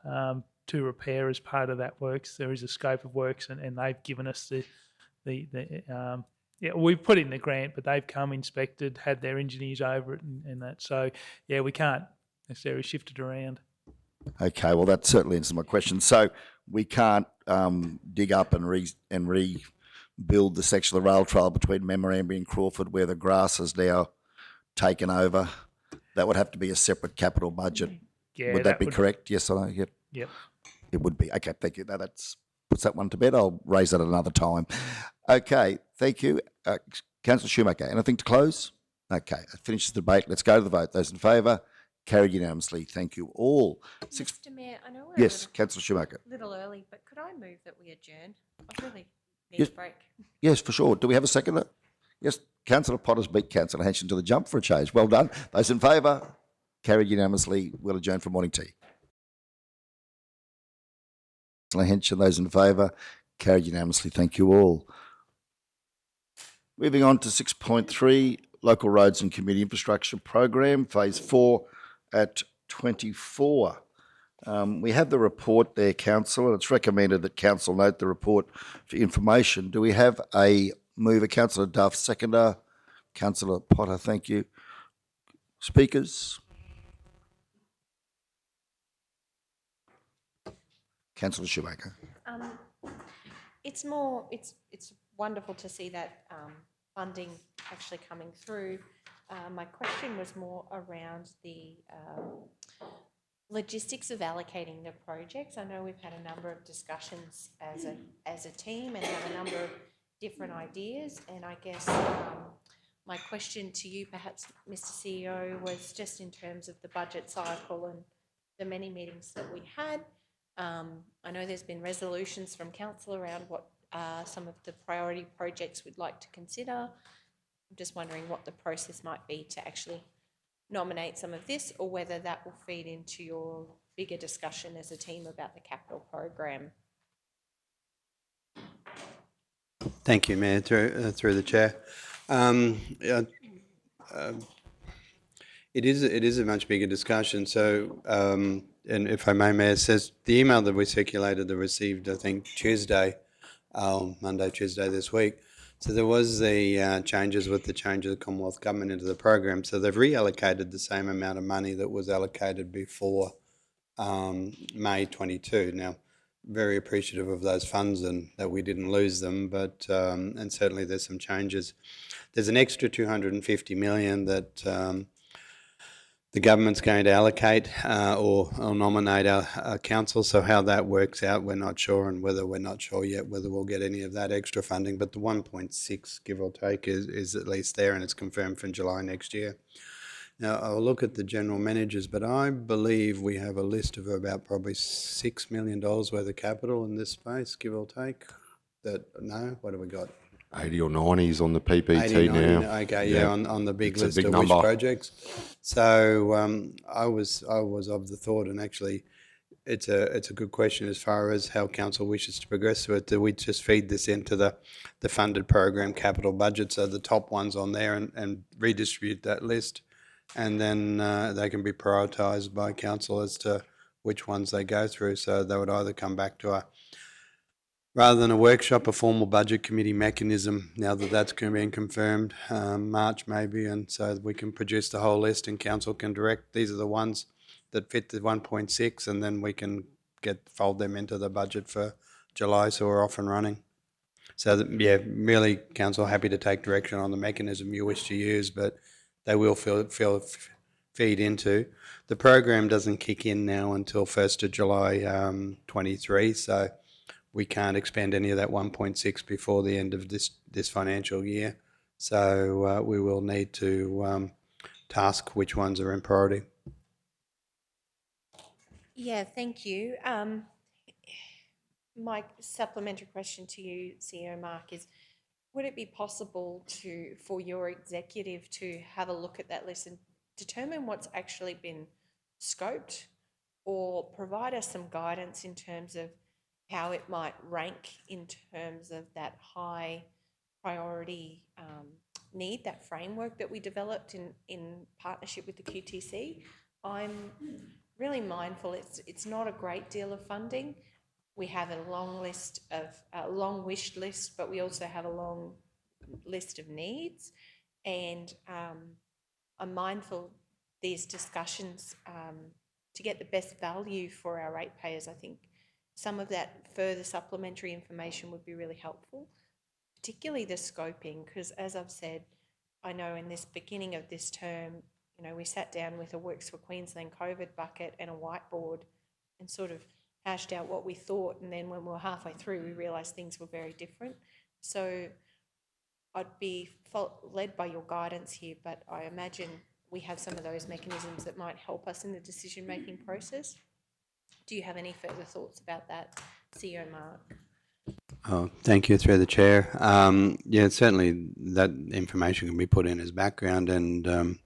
[SPEAKER 9] to repair as part of that works. There is a scope of works, and they've given us we've put in the grant, but they've come, inspected, had their engineers over it, and that. So yeah, we can't necessarily shift it around.
[SPEAKER 1] Okay, well, that certainly answers my question. So we can't dig up and rebuild the section of the rail trail between Memorandum and Crawford where the grass is now taken over. That would have to be a separate capital budget.
[SPEAKER 9] Yeah,
[SPEAKER 1] would that be correct? Yes or no? Yep.
[SPEAKER 9] Yep.
[SPEAKER 1] It would be. Okay, thank you. That puts that one to bed. I'll raise that at another time. Okay, thank you. Councillor Shoemaker, anything to close? Okay, that finishes the debate. Let's go to the vote. Those in favour? Carried unanimously. Thank you all.
[SPEAKER 8] Mr. Mayor, I know we're
[SPEAKER 1] yes, Councillor Schumacher.
[SPEAKER 8] a little early, but could I move that we adjourn? I really need a break.
[SPEAKER 1] Yes, for sure. Do we have a seconder? Yes, Councillor Potter's beat Councillor Henson to the jump for a change. Well done. Those in favour? Carried unanimously. We'll adjourn for morning tea. Councillor Henson, those in favour? Carried unanimously. Thank you all. Moving on to 6.3, Local Roads and Community Infrastructure Program, Phase 4 at 24. We have the report there, Council, and it's recommended that Council note the report for information. Do we have a mover? Councillor Duff, seconder. Councillor Potter, thank you. Speakers? Councillor Shoemaker.
[SPEAKER 8] It's wonderful to see that funding actually coming through. My question was more around the logistics of allocating the projects. I know we've had a number of discussions as a team and have a number of different ideas, and I guess my question to you, perhaps, Mr. CEO, was just in terms of the budget cycle and the many meetings that we had. I know there's been resolutions from council around what are some of the priority projects we'd like to consider. I'm just wondering what the process might be to actually nominate some of this, or whether that will feed into your bigger discussion as a team about the capital program.
[SPEAKER 10] Thank you, Mayor, through the chair. Yeah, it is a much bigger discussion. So, and if I may, Mayor, says the email that we circulated, that received, I think, Monday, Tuesday this week. So there was the changes with the change of the Commonwealth Government into the program. So they've reallocated the same amount of money that was allocated before May 22. Now, very appreciative of those funds and that we didn't lose them, but and certainly there's some changes. There's an extra 250 million that the government's going to allocate or nominate our council. So how that works out, we're not sure, and we're not sure yet whether we'll get any of that extra funding. But the 1.6, give or take, is at least there, and it's confirmed for July next year. Now, I'll look at the general managers, but I believe we have a list of about probably $6 million worth of capital in this space, give or take. No, what have we got?
[SPEAKER 4] 80 or 90 is on the PPT
[SPEAKER 10] 80, 90,
[SPEAKER 4] now.
[SPEAKER 10] okay, yeah, on the big
[SPEAKER 4] It's a
[SPEAKER 10] list
[SPEAKER 4] big
[SPEAKER 10] of
[SPEAKER 4] number.
[SPEAKER 10] which projects. So I was of the thought, and actually, it's a good question as far as how council wishes to progress with it. Do we just feed this into the funded program capital budget, so the top ones on there, and redistribute that list, and then they can be prioritised by council as to which ones they go through. So they would either come back to rather than a workshop, a formal budget committee mechanism, now that that's been confirmed, March maybe, and so we can produce the whole list and council can direct, these are the ones that fit the 1.6, and then we can fold them into the budget for July, so we're off and running. So that, yeah, really, council, happy to take direction on the mechanism you wish to use, but they will feed into. The program doesn't kick in now until 1st of July 23, so we can't expend any of that 1.6 before the end of this financial year. So we will need to task which ones are in priority.
[SPEAKER 8] Yeah, thank you. My supplementary question to you, CEO Mark, is would it be possible for your executive to have a look at that list and determine what's actually been scoped, or provide us some guidance in terms of how it might rank in terms of that high priority need, that framework that we developed in partnership with the QTC? I'm really mindful it's not a great deal of funding. We have a long wish list, but we also have a long list of needs. And I'm mindful these discussions to get the best value for our ratepayers. I think some of that further supplementary information would be really helpful, particularly the scoping, because as I've said, I know in this beginning of this term, we sat down with a Works for Queensland COVID bucket and a whiteboard and sort of hashed out what we thought, and then when we were halfway through, we realised things were very different. So I'd be led by your guidance here, but I imagine we have some of those mechanisms that might help us in the decision-making process. Do you have any further thoughts about that, CEO Mark?
[SPEAKER 10] Oh, thank you, through the chair. Yeah, certainly that information can be put in as background, and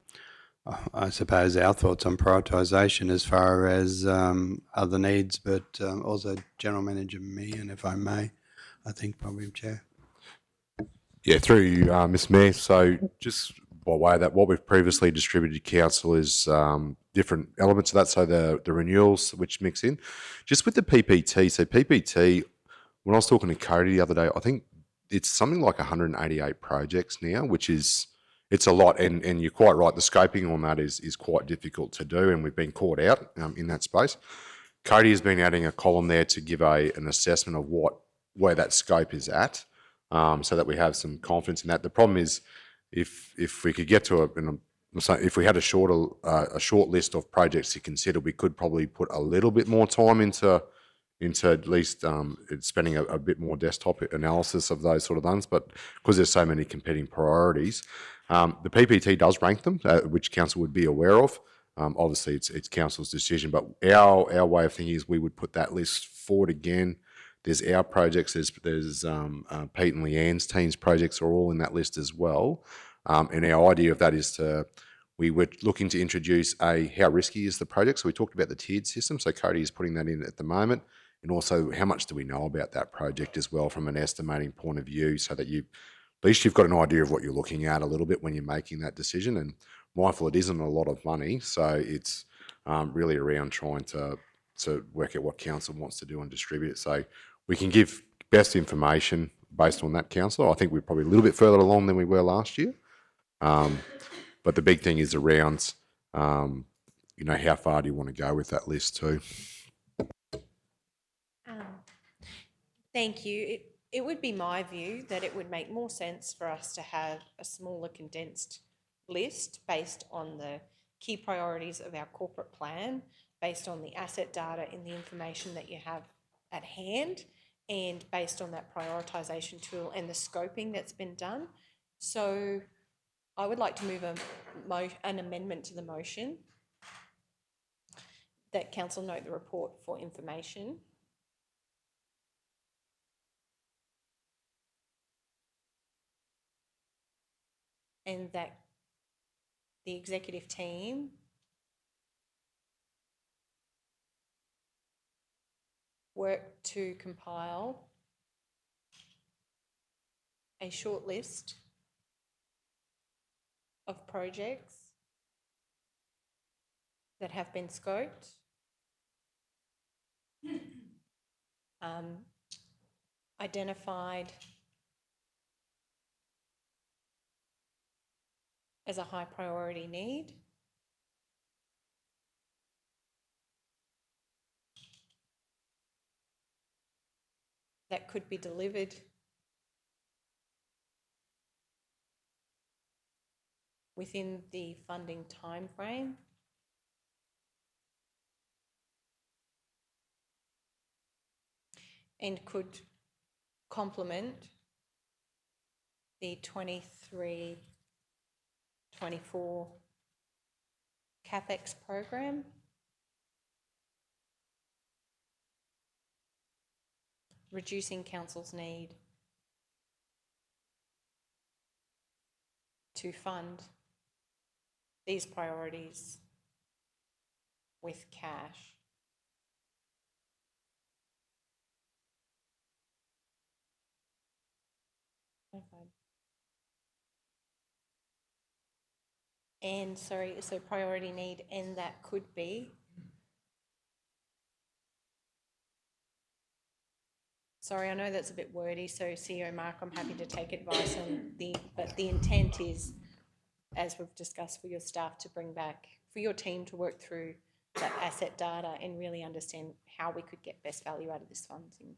[SPEAKER 10] I suppose our thoughts on prioritisation as far as other needs, but also General Manager Meehan, if I may, I think probably, Chair.
[SPEAKER 4] Yeah, through you, Ms Mayor. So just by way of that, what we've previously distributed to council is different elements of that. So the renewals which mix in. Just with the PPT, so PPT, when I was talking to Cody the other day, I think it's something like 188 projects now, which is, it's a lot. And you're quite right, the scoping on that is quite difficult to do, and we've been caught out in that space. Cody has been adding a column there to give an assessment of where that scope is at, so that we have some confidence in that. The problem is, if we could get to if we had a short list of projects to consider, we could probably put a little bit more time into into at least spending a bit more desktop analysis of those sort of ones. But because there's so many competing priorities, the PPT does rank them, which council would be aware of. Obviously, it's council's decision, but our way of thinking is we would put that list forward again. There's our projects. There's Pete and Leanne's team's projects are all in that list as well. And our idea of that is we were looking to introduce how risky is the project. So we talked about the tiered system. So Cody is putting that in at the moment, and also how much do we know about that project as well from an estimating point of view, so that at least you've got an idea of what you're looking at a little bit when you're making that decision. And mindful, it isn't a lot of money, so it's really around trying to work out what council wants to do and distribute it. So we can give best information based on that, council. I think we're probably a little bit further along than we were last year. But the big thing is around, how far do you want to go with that list too?
[SPEAKER 8] Thank you. It would be my view that it would make more sense for us to have a smaller condensed list based on the key priorities of our corporate plan, based on the asset data in the information that you have at hand, and based on that prioritisation tool and the scoping that's been done. So I would like to move an amendment to the motion that council note the report for information. And that the executive team work to compile a short list of projects that have been scoped, identified as a high priority need, that could be delivered within the funding timeframe, and could complement the 23-24 CapEx program, reducing council's need to fund these priorities with cash. And sorry, so priority need, and that could be. Sorry, I know that's a bit wordy, so CEO Mark, I'm happy to take advice on but the intent is, as we've discussed, for your staff to bring back, for your team to work through that asset data and really understand how we could get best value out of this funding.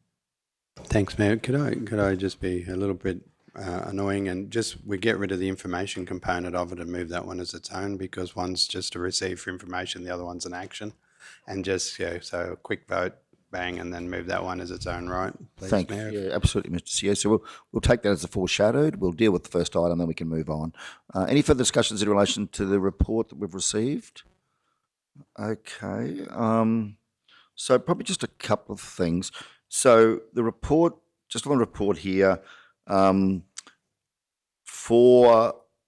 [SPEAKER 10] Thanks, Mayor. Could I just be a little bit annoying and we get rid of the information component of it and move that one as its own, because one's just a receive for information, the other one's an action, and just so a quick vote, bang, and then move that one as its own right. Please,
[SPEAKER 1] Thank
[SPEAKER 10] Mayor.
[SPEAKER 1] you. Yeah, absolutely, Mr. CEO. So we'll take that as a foreshadowed. We'll deal with the first item, then we can move on. Any further discussions in relation to the report that we've received? Okay. So probably just a couple of things. So the report, just on the report here, and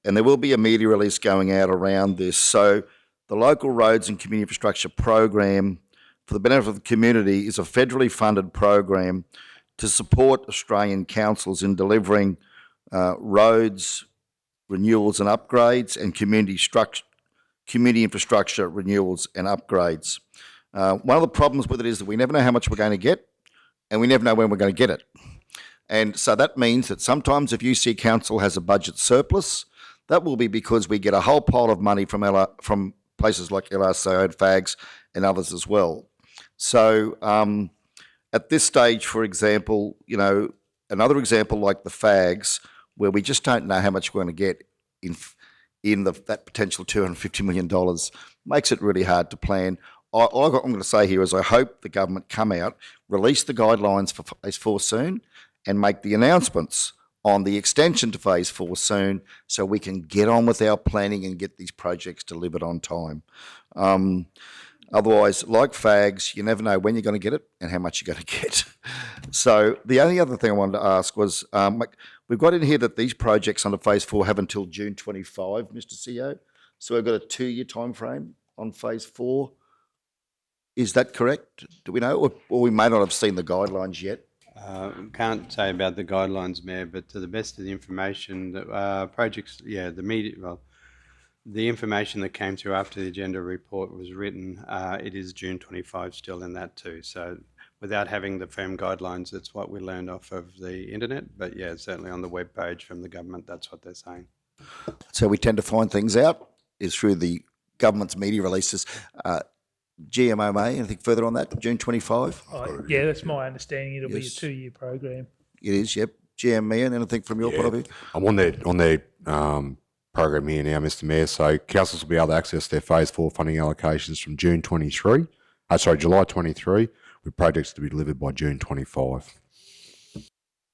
[SPEAKER 1] there will be a media release going out around this. So the Local Roads and Community Infrastructure Program for the benefit of the community is a federally funded program to support Australian councils in delivering roads, renewals and upgrades, and community infrastructure renewals and upgrades. One of the problems with it is that we never know how much we're going to get, and we never know when we're going to get it. And so that means that sometimes if UC Council has a budget surplus, that will be because we get a whole pile of money from places like LRCO and FAGs and others as well. So at this stage, for example, another example like the FAGs, where we just don't know how much we're going to get in that potential $250 million, makes it really hard to plan. I'm going to say here is I hope the government come out, release the guidelines for phase 4 soon, and make the announcements on the extension to phase 4 soon, so we can get on with our planning and get these projects delivered on time. Otherwise, like fags, you never know when you're going to get it and how much you're going to get. So the only other thing I wanted to ask was, we've got in here that these projects under phase 4 have until June 25, Mr. CEO. So we've got a 2-year time frame on phase 4. Is that correct? Do we know? Or we may not have seen the guidelines yet.
[SPEAKER 10] Can't say about the guidelines, Mayor, but to the best of the information, that projects, the information that came through after the agenda report was written, it is June 25 still in that too. So without having the firm guidelines, that's what we learned off of the internet. But yeah, certainly on the webpage from the government, that's what they're saying.
[SPEAKER 1] So we tend to find things out is through the government's media releases. GMOMA, anything further on that? June 25?
[SPEAKER 9] Yeah, that's my understanding. It'll
[SPEAKER 1] Yes.
[SPEAKER 9] be a 2-year program.
[SPEAKER 1] It is, yep. GM Ian, anything from your point of view?
[SPEAKER 4] I'm on their program here now, Mr. Mayor. So councils will be able to access their phase 4 funding allocations from July 23, with projects to be delivered by June 25.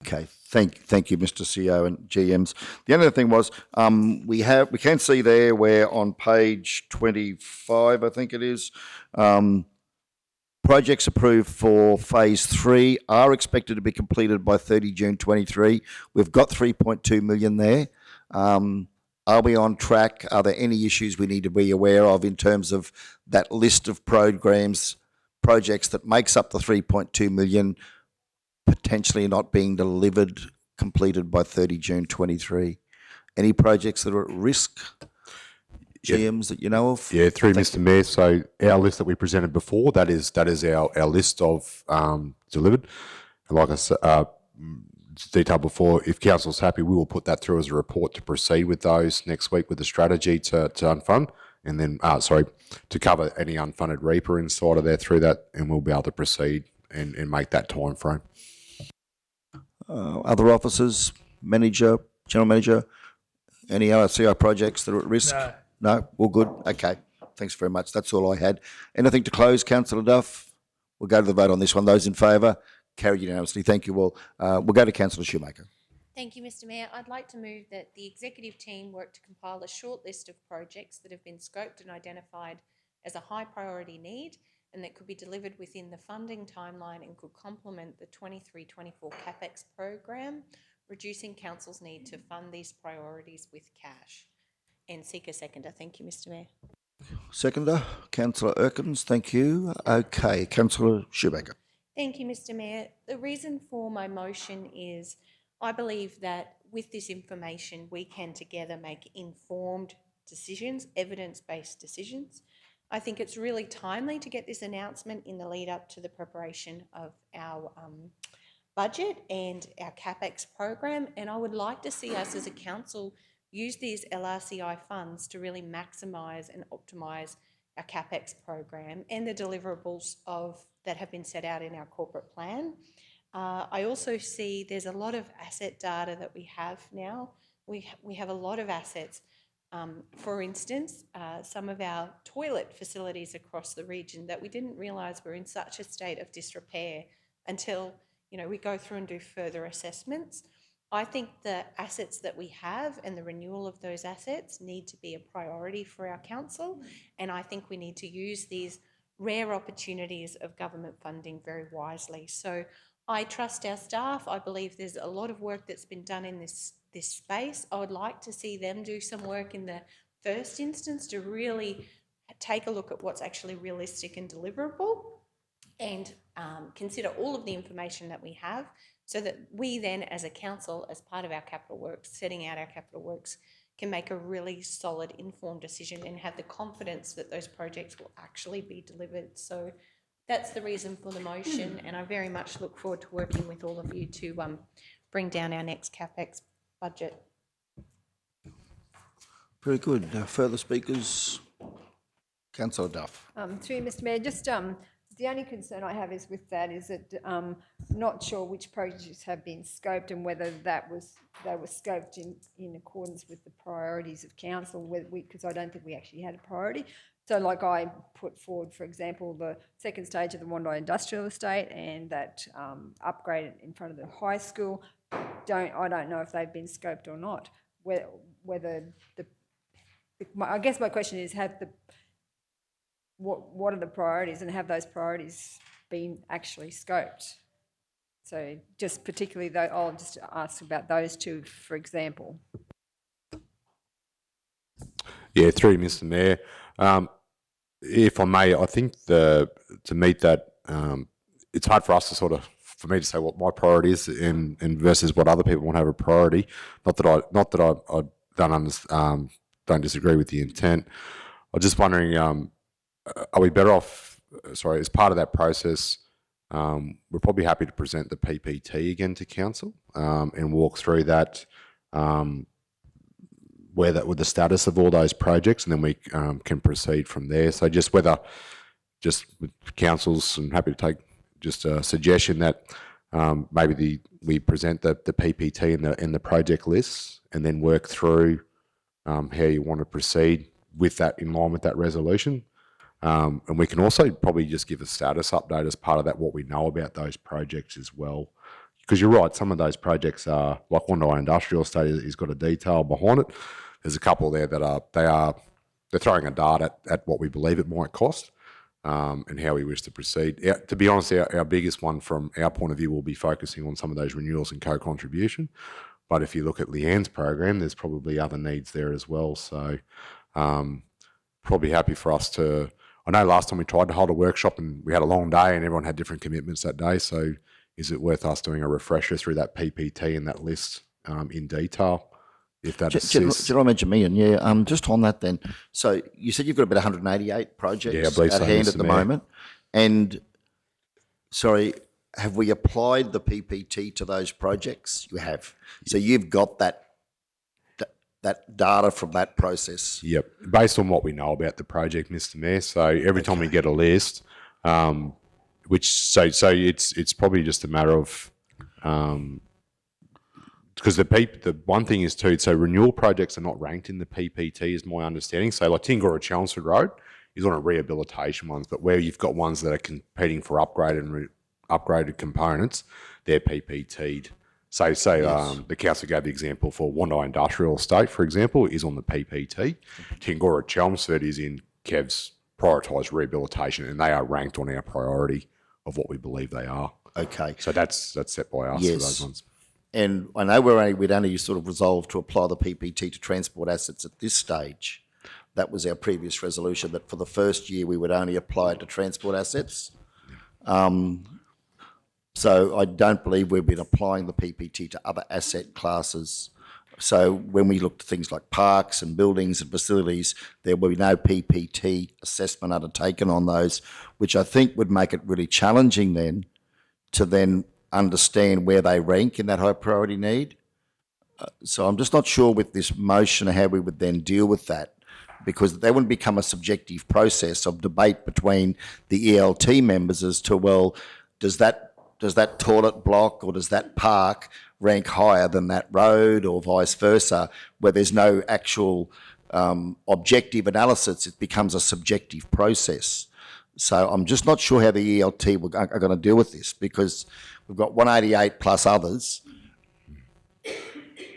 [SPEAKER 1] Okay, thank you, Mr. CEO and GMs. The other thing was, we can see there where on page 25, I think it is, projects approved for phase 3 are expected to be completed by 30 June 23. We've got 3.2 million there. Are we on track? Are there any issues we need to be aware of in terms of that list of projects that makes up the 3.2 million potentially not being completed by 30 June 23? Any projects that are at risk, GMs, that you know of?
[SPEAKER 4] Yeah, through Mr. Mayor. So our list that we presented before, that is our list of delivered. And like I said, detailed before, if council's happy, we will put that through as a report to proceed with those next week with the strategy to unfund, and then to cover any unfunded REAPER inside of there through that, and we'll be able to proceed and make that time frame.
[SPEAKER 1] Other officers, general manager, any LRCI projects that are at risk? No, all good? Okay, thanks very much. That's all I had. Anything to close, Councillor Duff? We'll go to the vote on this one. Those in favour? Carried unanimously. Thank you all. We'll go to Councillor Shoemaker.
[SPEAKER 8] Thank you, Mr. Mayor. I'd like to move that the executive team work to compile a short list of projects that have been scoped and identified as a high priority need and that could be delivered within the funding timeline and could complement the 23-24 CapEx program, reducing council's need to fund these priorities with cash. And seek a seconder. Thank you, Mr. Mayor.
[SPEAKER 1] Seconder, Councillor Erkins, thank you. Okay, Councillor Shoemaker.
[SPEAKER 8] Thank you, Mr. Mayor. The reason for my motion is I believe that with this information, we can together make informed decisions, evidence-based decisions. I think it's really timely to get this announcement in the lead up to the preparation of our budget and our CapEx program. And I would like to see us as a council use these LRCI funds to really maximise and optimise our CapEx program and the deliverables that have been set out in our corporate plan. I also see there's a lot of asset data that we have now. We have a lot of assets. For instance, some of our toilet facilities across the region that we didn't realise were in such a state of disrepair until we go through and do further assessments. I think the assets that we have and the renewal of those assets need to be a priority for our council, and I think we need to use these rare opportunities of government funding very wisely. So I trust our staff. I believe there's a lot of work that's been done in this space. I would like to see them do some work in the first instance to really take a look at what's actually realistic and deliverable and consider all of the information that we have so that we then as a council, as part of our capital works, setting out our capital works, can make a really solid, informed decision and have the confidence that those projects will actually be delivered. So that's the reason for the motion, and I very much look forward to working with all of you to bring down our next CapEx budget.
[SPEAKER 1] Very good. Further speakers? Councillor Duff.
[SPEAKER 2] Through you, Mr. Mayor, just the only concern I have is with that is that not sure which projects have been scoped and whether they were scoped in accordance with the priorities of council, because I don't think we actually had a priority. So like I put forward, for example, the second stage of the Wandai Industrial Estate and that upgrade in front of the high school. I don't know if they've been scoped or not. Whether I guess my question is, what are the priorities, and have those priorities been actually scoped? So just particularly though, I'll just ask about those two, for example.
[SPEAKER 4] Yeah, through you, Mr. Mayor. If I may, I think to meet that, it's hard for us to for me to say what my priority is and versus what other people want to have a priority. Not that I don't disagree with the intent. I'm just wondering, are we better off? Sorry, as part of that process, we're probably happy to present the PPT again to council and walk through that. With the status of all those projects, and then we can proceed from there. So just with councils, I'm happy to take just a suggestion that maybe we present the PPT and the project lists, and then work through how you want to proceed with that in line with that resolution. And we can also probably just give a status update as part of that, what we know about those projects as well. Because you're right, some of those projects are, like Wandai Industrial Estate has got a detail behind it. There's a couple there that they're throwing a dart at what we believe it might cost and how we wish to proceed. To be honest, our biggest one from our point of view will be focusing on some of those renewals and co-contribution. But if you look at Leanne's program, there's probably other needs there as well. So probably happy for us to, I know last time we tried to hold a workshop and we had a long day and everyone had different commitments that day. So is it worth us doing a refresher through that PPT and that list in detail? If that assists.
[SPEAKER 1] General Manager Meehan, yeah. Just on that then. So you said you've got about 188 projects at hand at the moment. And, sorry, have we applied the PPT to those projects? You have. So you've got that data from that process.
[SPEAKER 4] Yep. Based on what we know about the project, Mr. Mayor. So every time we get a list, so it's probably just a matter of because the one thing is too, so renewal projects are not ranked in the PPT is my understanding. So like Tingora Chelmsford Road is on a rehabilitation ones, but where you've got ones that are competing for upgraded components, they're PPT'd. So yes. The council gave the example for Wandai Industrial Estate, for example, is on the PPT. Tingora Chelmsford is in Kev's prioritised rehabilitation, and they are ranked on our priority of what we believe they are.
[SPEAKER 1] Okay.
[SPEAKER 4] So that's set by us for those ones.
[SPEAKER 1] And I know we'd only sort of resolved to apply the PPT to transport assets at this stage. That was our previous resolution, that for the first year we would only apply it to transport assets. So I don't believe we've been applying the PPT to other asset classes. So when we look at things like parks and buildings and facilities, there will be no PPT assessment undertaken on those, which I think would make it really challenging then to then understand where they rank in that high priority need. So I'm just not sure with this motion how we would then deal with that, because they wouldn't become a subjective process of debate between the ELT members as to, well, does that toilet block or does that park rank higher than that road, or vice versa, where there's no actual objective analysis. It becomes a subjective process. So I'm just not sure how the ELT are going to deal with this, because we've got 188 plus others. I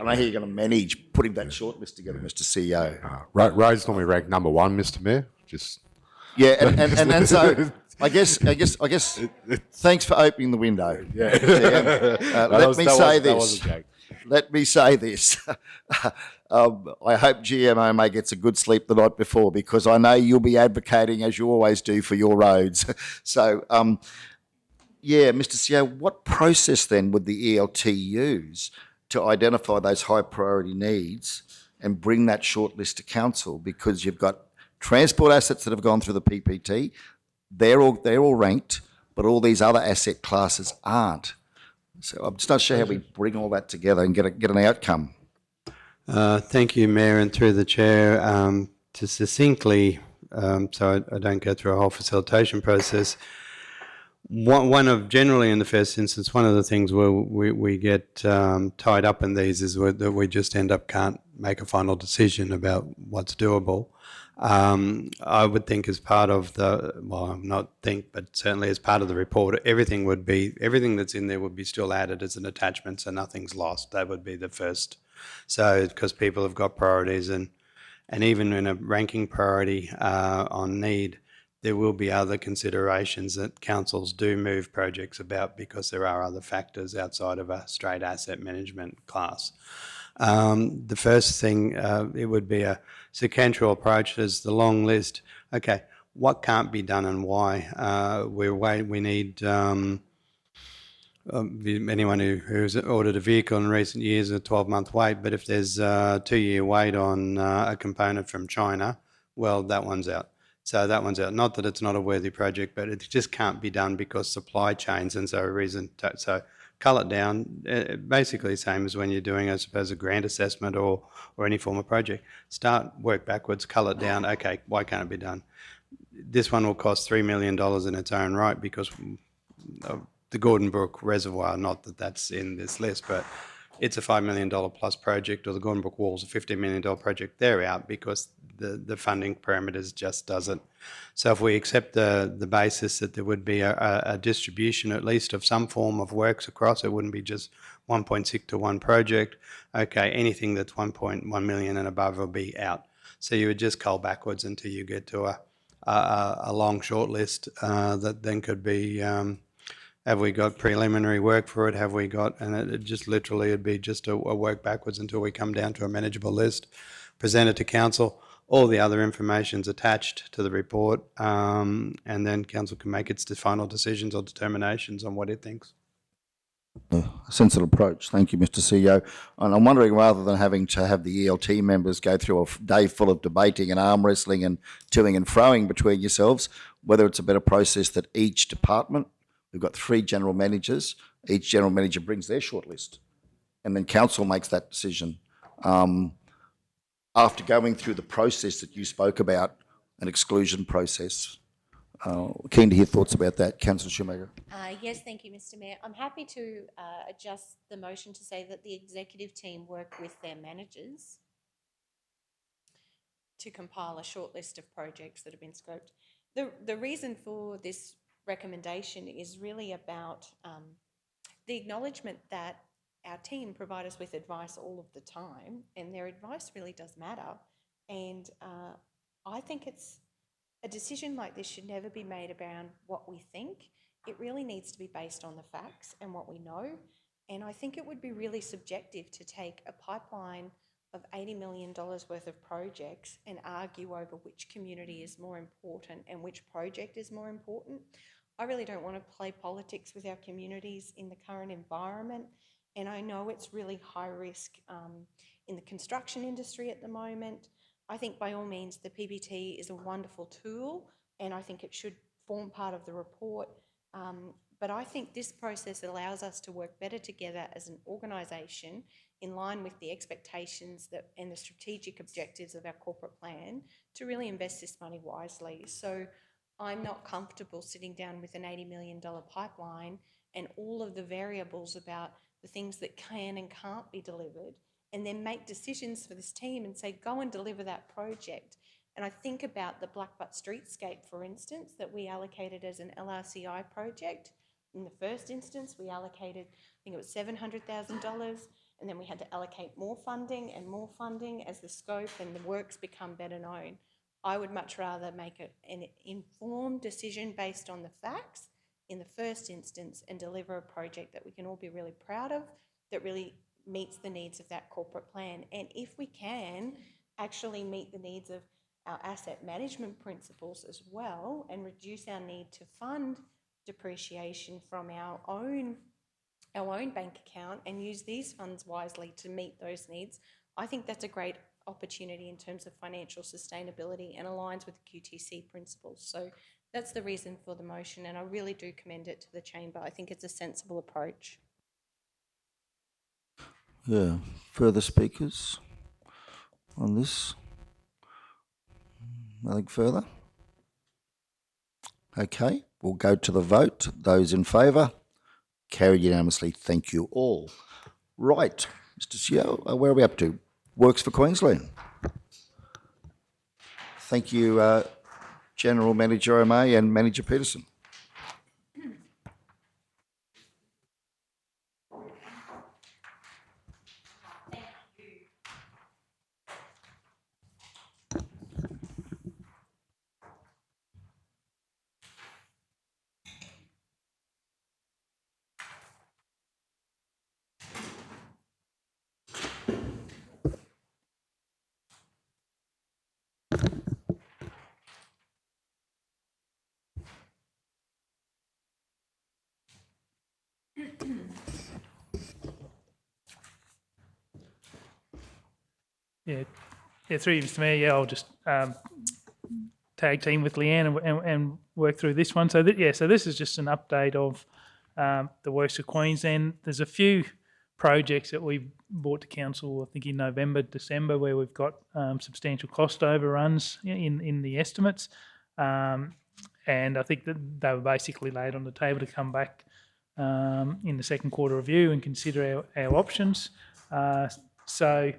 [SPEAKER 1] know how you're going to manage putting that shortlist together, Mr. CEO.
[SPEAKER 4] Roads normally rank number one, Mr. Mayor.
[SPEAKER 1] Yeah, and so I guess. Thanks for opening the window.
[SPEAKER 4] Yeah.
[SPEAKER 1] Let me say this. I hope GMO gets a good sleep the night before, because I know you'll be advocating, as you always do, for your roads. So, Mr. CEO, what process then would the ELT use to identify those high priority needs and bring that short list to council? Because you've got transport assets that have gone through the PPT, they're all ranked, but all these other asset classes aren't. So I'm just not sure how we bring all that together and get an outcome.
[SPEAKER 10] Thank you, Mayor, and through the Chair. To succinctly, so I don't go through a whole facilitation process, generally in the first instance, one of the things where we get tied up in these is that we just can't make a final decision about what's doable. I would think as part of not think, but certainly as part of the report, everything that's in there would be still added as an attachment, so nothing's lost. That would be the first. So, because people have got priorities, and even in a ranking priority on need, there will be other considerations that councils do move projects about because there are other factors outside of a straight asset management class. The first thing, it would be a sequential approach as the long list. Okay, what can't be done and why? We need anyone who's ordered a vehicle in recent years a 12-month wait, but if there's a 2-year wait on a component from China, well, that one's out. So that one's out. Not that it's not a worthy project, but it just can't be done because supply chains, and so cull it down. Basically, same as when you're doing, I suppose, a grant assessment or any form of project. Work backwards, cull it down. Okay, why can't it be done? This one will cost $3 million in its own right because of the Gordon Brook Reservoir. Not that that's in this list, but it's a $5 million plus project, or the Gordon Brook Wall's a $15 million project. They're out because the funding parameters just doesn't. So if we accept the basis that there would be a distribution at least of some form of works across, it wouldn't be just 1.6 to one project. Okay, anything that's 1.1 million and above will be out. So you would just cull backwards until you get to a long short list that then could be, have we got preliminary work for it? Have we got, and it just literally it'd be just a work backwards until we come down to a manageable list, present it to council. All the other information's attached to the report, and then council can make its final decisions or determinations on what it thinks.
[SPEAKER 1] A sensible approach. Thank you, Mr. CEO. And I'm wondering, rather than having to have the ELT members go through a day full of debating and arm wrestling and toing and froing between yourselves, whether it's a better process that each department, we've got 3 general managers, each general manager brings their shortlist, and then council makes that decision. After going through the process that you spoke about, an exclusion process. Keen to hear thoughts about that. Councillor Schumacher.
[SPEAKER 8] Yes, thank you, Mr. Mayor. I'm happy to adjust the motion to say that the executive team work with their managers to compile a short list of projects that have been scoped. The reason for this recommendation is really about the acknowledgement that our team provide us with advice all of the time, and their advice really does matter. And I think a decision like this should never be made around what we think. It really needs to be based on the facts and what we know. And I think it would be really subjective to take a pipeline of $80 million worth of projects and argue over which community is more important and which project is more important. I really don't want to play politics with our communities in the current environment. And I know it's really high risk in the construction industry at the moment. I think by all means the PBT is a wonderful tool, and I think it should form part of the report. But I think this process allows us to work better together as an organisation in line with the expectations and the strategic objectives of our corporate plan to really invest this money wisely. So I'm not comfortable sitting down with an $80 million pipeline and all of the variables about the things that can and can't be delivered, and then make decisions for this team and say, go and deliver that project. And I think about the Blackbutt Streetscape, for instance, that we allocated as an LRCI project. In the first instance, we allocated, I think it was $700,000, and then we had to allocate more funding as the scope and the works become better known. I would much rather make an informed decision based on the facts in the first instance and deliver a project that we can all be really proud of, that really meets the needs of that corporate plan. And if we can actually meet the needs of our asset management principles as well and reduce our need to fund depreciation from our own bank account and use these funds wisely to meet those needs, I think that's a great opportunity in terms of financial sustainability and aligns with the QTC principles. So that's the reason for the motion, and I really do commend it to the chamber. I think it's a sensible approach.
[SPEAKER 1] Yeah. Further speakers on this? Nothing further? Okay, we'll go to the vote. Those in favour? Carried unanimously. Thank you all. Right, Mr. CEO, where are we up to? Works for Queensland. Thank you, General Manager O'May and Manager Peterson.
[SPEAKER 9] Yeah, through you, Mr. Mayor. Yeah, I'll just tag team with Leanne and work through this one. So so this is just an update of the works of Queensland. There's a few projects that we brought to council, I think in November, December, where we've got substantial cost overruns in the estimates, and I think that they were basically laid on the table to come back in the second quarter review and consider our options. So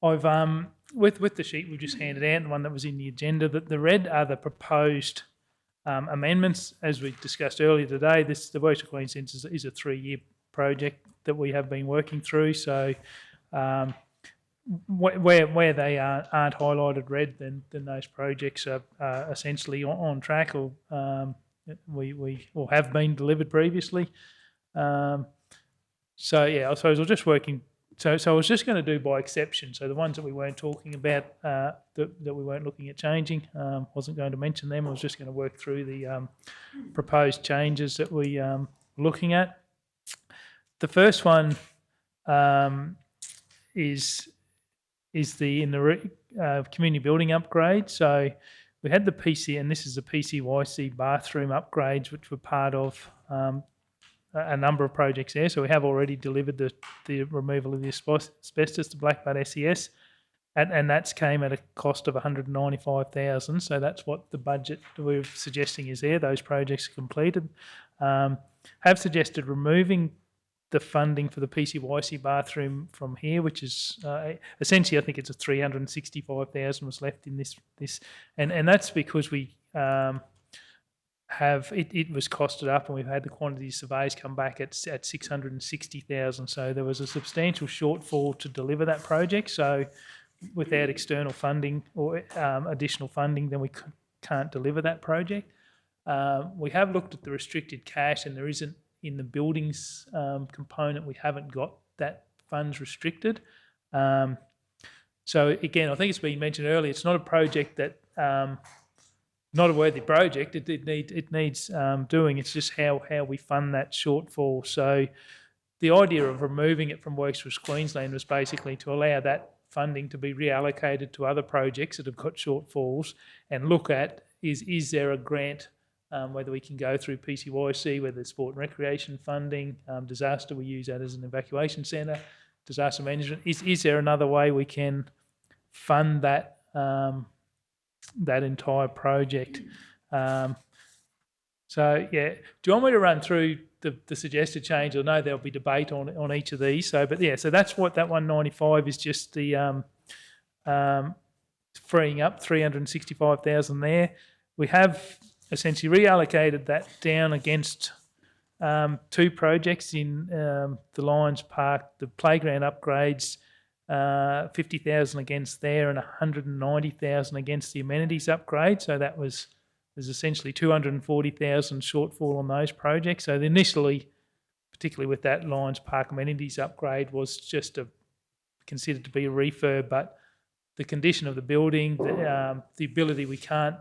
[SPEAKER 9] I've with the sheet we just handed out, the one that was in the agenda, that the red are the proposed amendments. As we discussed earlier today, the Works of Queensland is a 3-year project that we have been working through. So where they aren't highlighted red, then those projects are essentially on track, or we have been delivered previously. So yeah, I suppose we're just working. So I was just going to do by exception. So the ones that we weren't talking about, that we weren't looking at changing, wasn't going to mention them. I was just going to work through the proposed changes that we looking at. The first one is the community building upgrade. So we had the PC, and this is the PCYC bathroom upgrades, which were part of a number of projects there. So we have already delivered the removal of the asbestos to Blackbutt SES, and that's came at a cost of $195,000. So that's what the budget we're suggesting is there. Those projects are completed. Have suggested removing the funding for the PCYC bathroom from here, which is essentially, I think it's a $365,000 was left in this, and that's because we it was costed up, and we've had the quantity surveys come back at $660,000. So there was a substantial shortfall to deliver that project. So without external funding or additional funding, then we can't deliver that project. We have looked at the restricted cash, and there isn't in the buildings component. We haven't got that funds restricted. So again, I think it's been mentioned earlier. It's not a project that. Not a worthy project. It needs doing. It's just how we fund that shortfall. So the idea of removing it from Works with Queensland was basically to allow that funding to be reallocated to other projects that have got shortfalls, and look at is there a grant, whether we can go through PCYC, whether it's sport and recreation funding, disaster, we use that as an evacuation centre, disaster management. Is there another way we can fund that that entire project? So yeah, do you want me to run through the suggested change? I know there'll be debate on each of these. So, but yeah, so that's what that 195 is, just the freeing up 365,000 there. We have essentially reallocated that down against two projects in the Lions Park, the playground upgrades. 50,000 against there, and 190,000 against the amenities upgrade. So there's essentially 240,000 shortfall on those projects. So initially, particularly with that Lions Park amenities upgrade, was just considered to be a refurb, but the condition of the building, the ability, we can't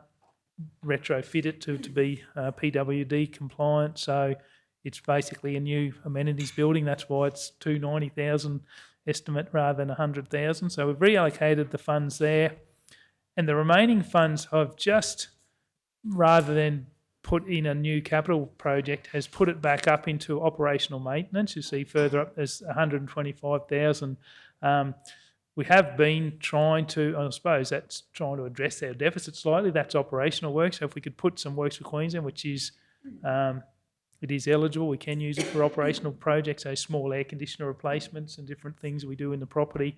[SPEAKER 9] retrofit it to be PWD compliant. So it's basically a new amenities building. That's why it's 290,000 estimate rather than 100,000. So we've reallocated the funds there, and the remaining funds have just, rather than put in a new capital project, has put it back up into operational maintenance. You see further up there's 125,000. We have been trying to, I suppose that's trying to address our deficit slightly. That's operational work. So if we could put some Works for Queensland, which is it is eligible, we can use it for operational projects, so small air conditioner replacements and different things we do in the property.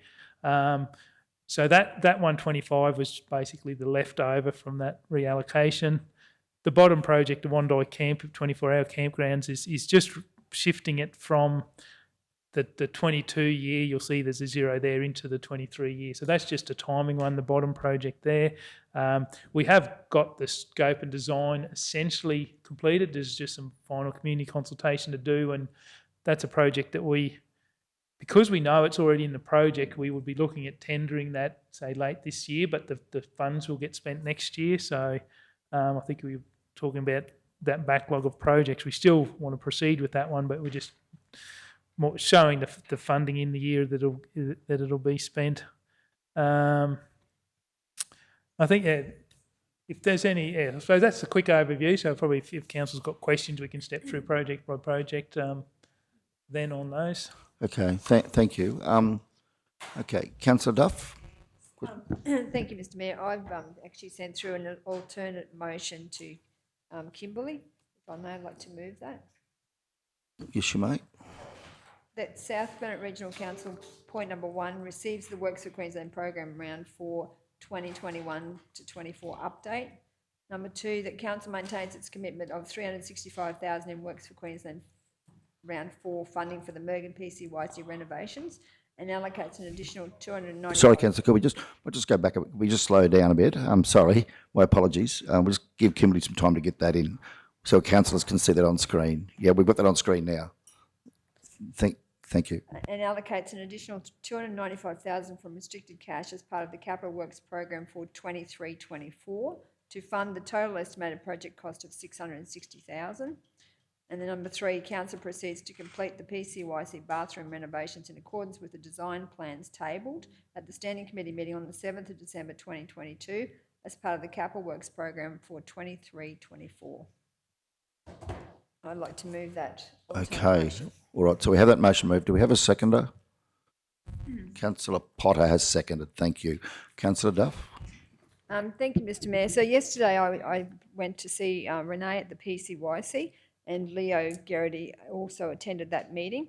[SPEAKER 9] So that 125 was basically the leftover from that reallocation. The bottom project, the Wondai Camp, 24-hour campgrounds, is just shifting it from the 22 year, you'll see there's a zero there, into the 23 year. So that's just a timing one, the bottom project there. We have got the scope and design essentially completed. There's just some final community consultation to do, and that's a project that because we know it's already in the project, we would be looking at tendering that, say, late this year, but the funds will get spent next year. So I think we were talking about that backlog of projects. We still want to proceed with that one, but we're just more showing the funding in the year that it'll be spent. I think if there's any, I suppose that's a quick overview. So probably if council's got questions, we can step through project by project then on those.
[SPEAKER 1] Okay, thank you. Okay, Councillor Duff?
[SPEAKER 2] Thank you, Mr Mayor. I've actually sent through an alternate motion to Kimberley. If I may, I'd like to move that.
[SPEAKER 1] Yes, you may.
[SPEAKER 2] That South Bennett Regional Council, point number 1, receives the Works for Queensland Program Round 4 2021 to 24 update. Number 2, that Council maintains its commitment of $365,000 in Works for Queensland Round 4 funding for the Mergen PCYC renovations and allocates an additional $290.
[SPEAKER 1] Sorry, Councillor, could we'll just go back a bit. We just slow down a bit. I'm sorry, my apologies. We'll just give Kimberley some time to get that in so councillors can see that on screen. Yeah, we've got that on screen now. Thank you.
[SPEAKER 2] And allocates an additional $295,000 from restricted cash as part of the Capital Works program for 23-24 to fund the total estimated project cost of $660,000. And then number 3, Council proceeds to complete the PCYC bathroom renovations in accordance with the design plans tabled at the Standing Committee meeting on the 7th of December 2022 as part of the Capital Works program for 23-24. I'd like to move that.
[SPEAKER 1] Okay,
[SPEAKER 2] motion.
[SPEAKER 1] all right, so we have that motion moved. Do we have a seconder? Councillor Potter has seconded. Thank you. Councillor Duff?
[SPEAKER 2] Thank you, Mr Mayor. So yesterday I went to see Renee at the PCYC, and Leo Garrity also attended that meeting.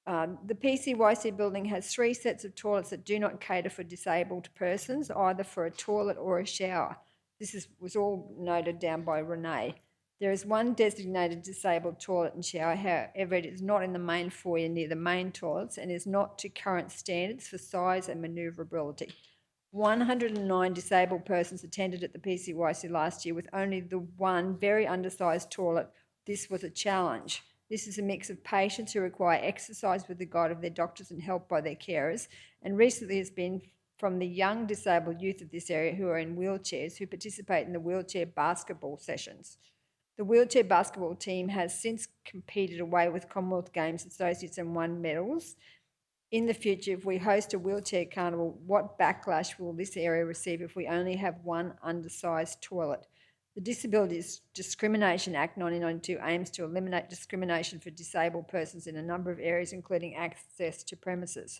[SPEAKER 2] The PCYC building has 3 sets of toilets that do not cater for disabled persons, either for a toilet or a shower. This was all noted down by Renee. There is 1 designated disabled toilet and shower, however it is not in the main foyer near the main toilets and is not to current standards for size and manoeuvrability. 109 disabled persons attended at the PCYC last year with only the 1 very undersized toilet. This was a challenge. This is a mix of patients who require exercise with the guide of their doctors and help by their carers, and recently has been from the young disabled youth of this area who are in wheelchairs who participate in the wheelchair basketball sessions. The wheelchair basketball team has since competed away with Commonwealth Games associates and won medals. In the future, if we host a wheelchair carnival, what backlash will this area receive if we only have 1 undersized toilet? The Disabilities Discrimination Act 1992 aims to eliminate discrimination for disabled persons in a number of areas, including access to premises.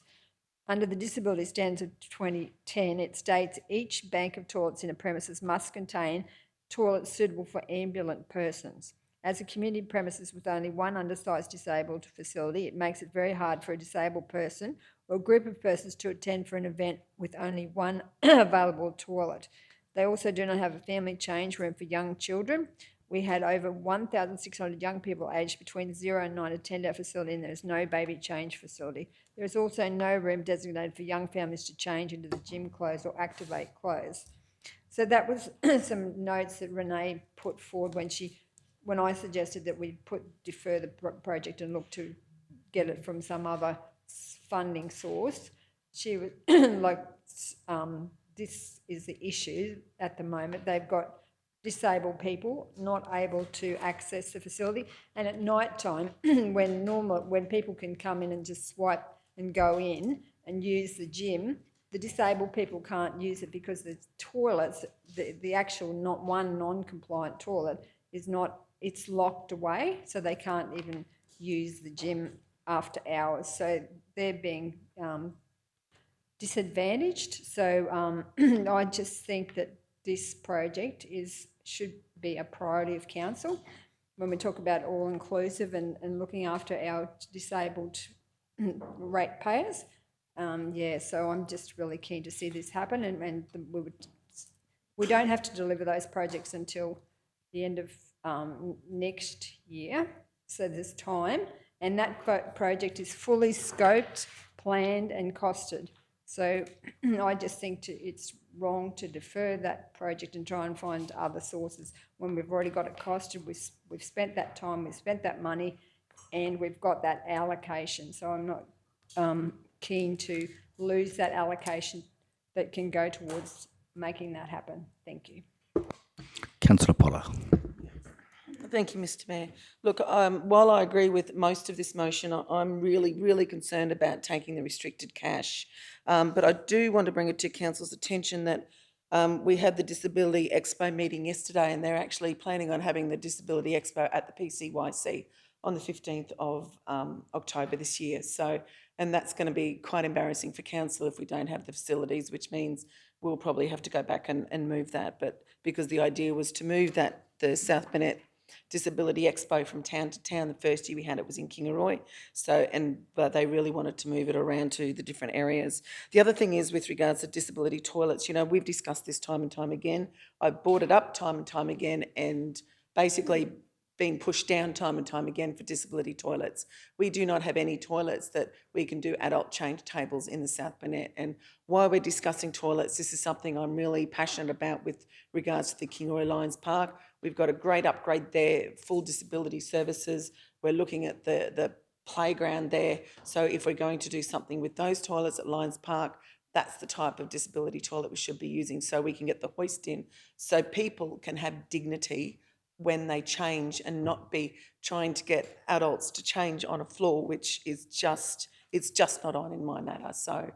[SPEAKER 2] Under the Disability Standards of 2010, it states each bank of toilets in a premises must contain toilets suitable for ambulant persons. As a community premises with only 1 undersized disabled facility, it makes it very hard for a disabled person or a group of persons to attend for an event with only 1 available toilet. They also do not have a family change room for young children. We had over 1,600 young people aged between 0 and 9 attend our facility, and there is no baby change facility. There is also no room designated for young families to change into the gym clothes or activate clothes. So that was some notes that Renee put forward when I suggested that we defer the project and look to get it from some other funding source. She was like, this is the issue at the moment. They've got disabled people not able to access the facility, and at night time when people can come in and just swipe and go in and use the gym, the disabled people can't use it because the toilets, the actual non-compliant toilet it's locked away, so they can't even use the gym after hours. So they're being disadvantaged. So I just think that this project should be a priority of council when we talk about all-inclusive and looking after our disabled ratepayers. Yeah, so I'm just really keen to see this happen, and we don't have to deliver those projects until the end of next year, so there's time, and that project is fully scoped, planned and costed. So I just think it's wrong to defer that project and try and find other sources when we've already got it costed, we've spent that time, we've spent that money, and we've got that allocation. So I'm not keen to lose that allocation that can go towards making that happen. Thank you.
[SPEAKER 1] Councillor Potter.
[SPEAKER 7] Thank you, Mr Mayor. Look, while I agree with most of this motion, I'm really, really concerned about taking the restricted cash. But I do want to bring it to Council's attention that we had the Disability Expo meeting yesterday, and they're actually planning on having the Disability Expo at the PCYC on the 15th of October this year. So, and that's going to be quite embarrassing for council if we don't have the facilities, which means we'll probably have to go back and move that. But because the idea was to move that, the South Burnett Disability Expo from town to town. The first year we had it was in Kingaroy, but they really wanted to move it around to the different areas. The other thing is with regards to disability toilets, we've discussed this time and time again. I've brought it up time and time again, and basically been pushed down time and time again for disability toilets. We do not have any toilets that we can do adult change tables in the South Burnett. And while we're discussing toilets, this is something I'm really passionate about with regards to the Kingaroy Lions Park. We've got a great upgrade there, full disability services. We're looking at the playground there. So if we're going to do something with those toilets at Lions Park, that's the type of disability toilet we should be using, so we can get the hoist in, so people can have dignity when they change and not be trying to get adults to change on a floor, which is just, it's just not on in my matter. So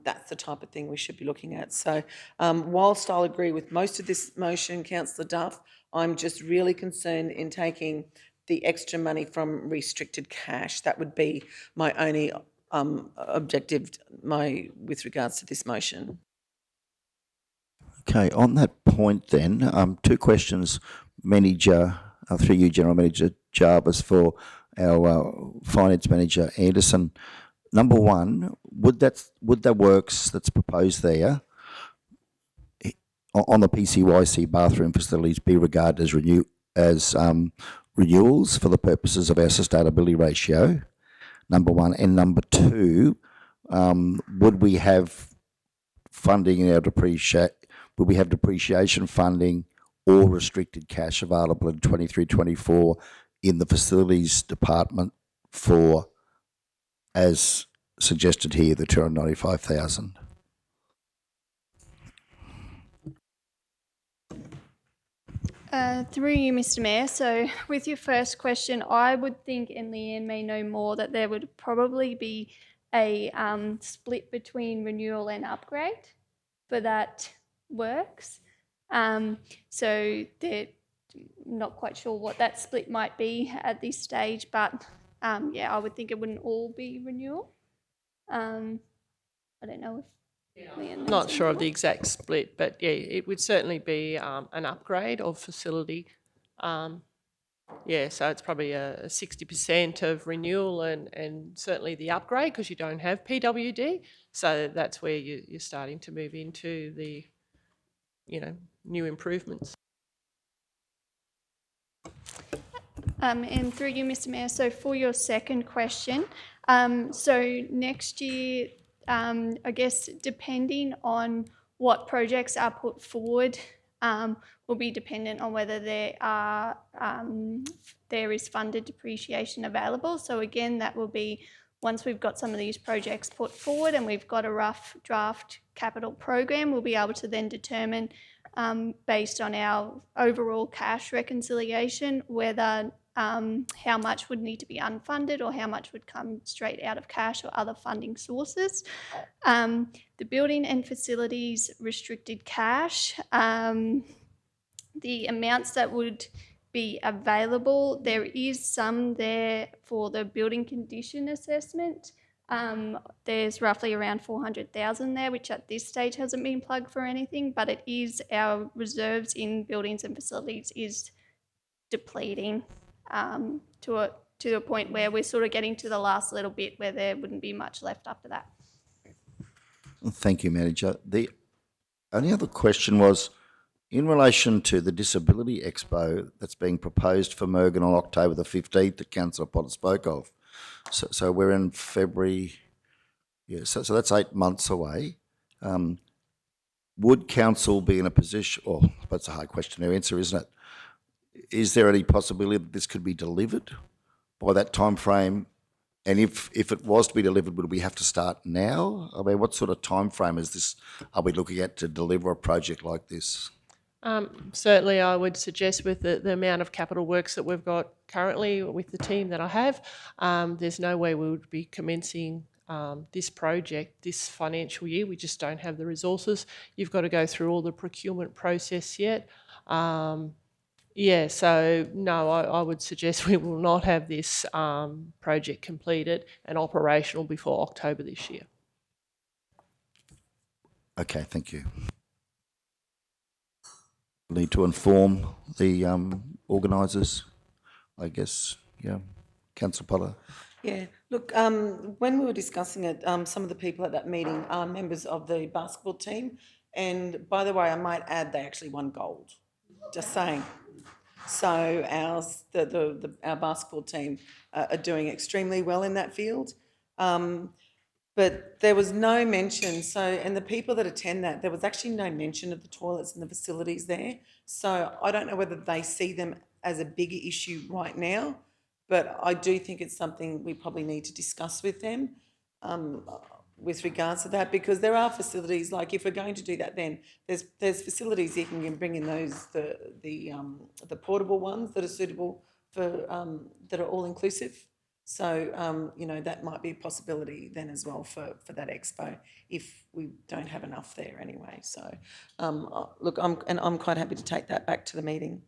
[SPEAKER 7] that's the type of thing we should be looking at. So whilst I'll agree with most of this motion, Councillor Duff, I'm just really concerned in taking the extra money from restricted cash. That would be my only objective with regards to this motion.
[SPEAKER 1] Okay, on that point then, two questions, Manager, through you, General Manager Jarvis, for our Finance Manager Anderson. Number one, would the works that's proposed there on the PCYC bathroom facilities be regarded as renewals for the purposes of our sustainability ratio? Number one, and number two, would we have funding in our would we have depreciation funding or restricted cash available in 23-24 in the facilities department for, as suggested here, the 295,000?
[SPEAKER 3] Through you, Mr Mayor. So with your first question, I would think, and Leanne may know more, that there would probably be a split between renewal and upgrade for that works. So they're not quite sure what that split might be at this stage, but yeah, I would think it wouldn't all be renewal. I don't know if Leanne knows
[SPEAKER 11] Not sure of
[SPEAKER 3] more.
[SPEAKER 11] the exact split, but yeah, it would certainly be an upgrade of facility. Yeah, so it's probably a 60% of renewal and certainly the upgrade, because you don't have PWD. So that's where you're starting to move into the, new improvements.
[SPEAKER 3] And through you, Mr Mayor, so for your second question, so next year, I guess depending on what projects are put forward, will be dependent on whether there is funded depreciation available. So again, that will be once we've got some of these projects put forward and we've got a rough draft capital program, we'll be able to then determine, based on our overall cash reconciliation, whether how much would need to be unfunded or how much would come straight out of cash or other funding sources. The building and facilities restricted cash, the amounts that would be available, there is some there for the building condition assessment. There's roughly around 400,000 there, which at this stage hasn't been plugged for anything, but it is, our reserves in buildings and facilities is depleting to a point where we're sort of getting to the last little bit where there wouldn't be much left after that.
[SPEAKER 1] Thank you, Manager. The only other question was, in relation to the Disability Expo that's being proposed for Mergen on October the 15th that Councillor Potter spoke of. So we're in February, yeah, so that's 8 months away. Would council be in a position, or that's a hard question to answer, isn't it? Is there any possibility that this could be delivered by that time frame? And if it was to be delivered, would we have to start now? I mean, what sort of time frame are we looking at to deliver a project like this?
[SPEAKER 11] Certainly, I would suggest with the amount of capital works that we've got currently with the team that I have, there's no way we would be commencing this project this financial year. We just don't have the resources. You've got to go through all the procurement process yet. Yeah, so no, I would suggest we will not have this project completed and operational before October this year.
[SPEAKER 1] Okay, thank you. Need to inform the organisers, I guess. Yeah, Councillor Potter.
[SPEAKER 7] Yeah, look, when we were discussing it, some of the people at that meeting are members of the basketball team. And by the way, I might add, they actually won gold. Just saying. So our basketball team are doing extremely well in that field. But there was no mention, and the people that attend that, there was actually no mention of the toilets and the facilities there. So I don't know whether they see them as a bigger issue right now, but I do think it's something we probably need to discuss with them with regards to that, because there are facilities, like if we're going to do that, then there's facilities you can bring in those, the portable ones that are suitable for, that are all inclusive. So, you know, that might be a possibility then as well for that expo if we don't have enough there anyway. So, look, I'm quite happy to take that back to the meeting.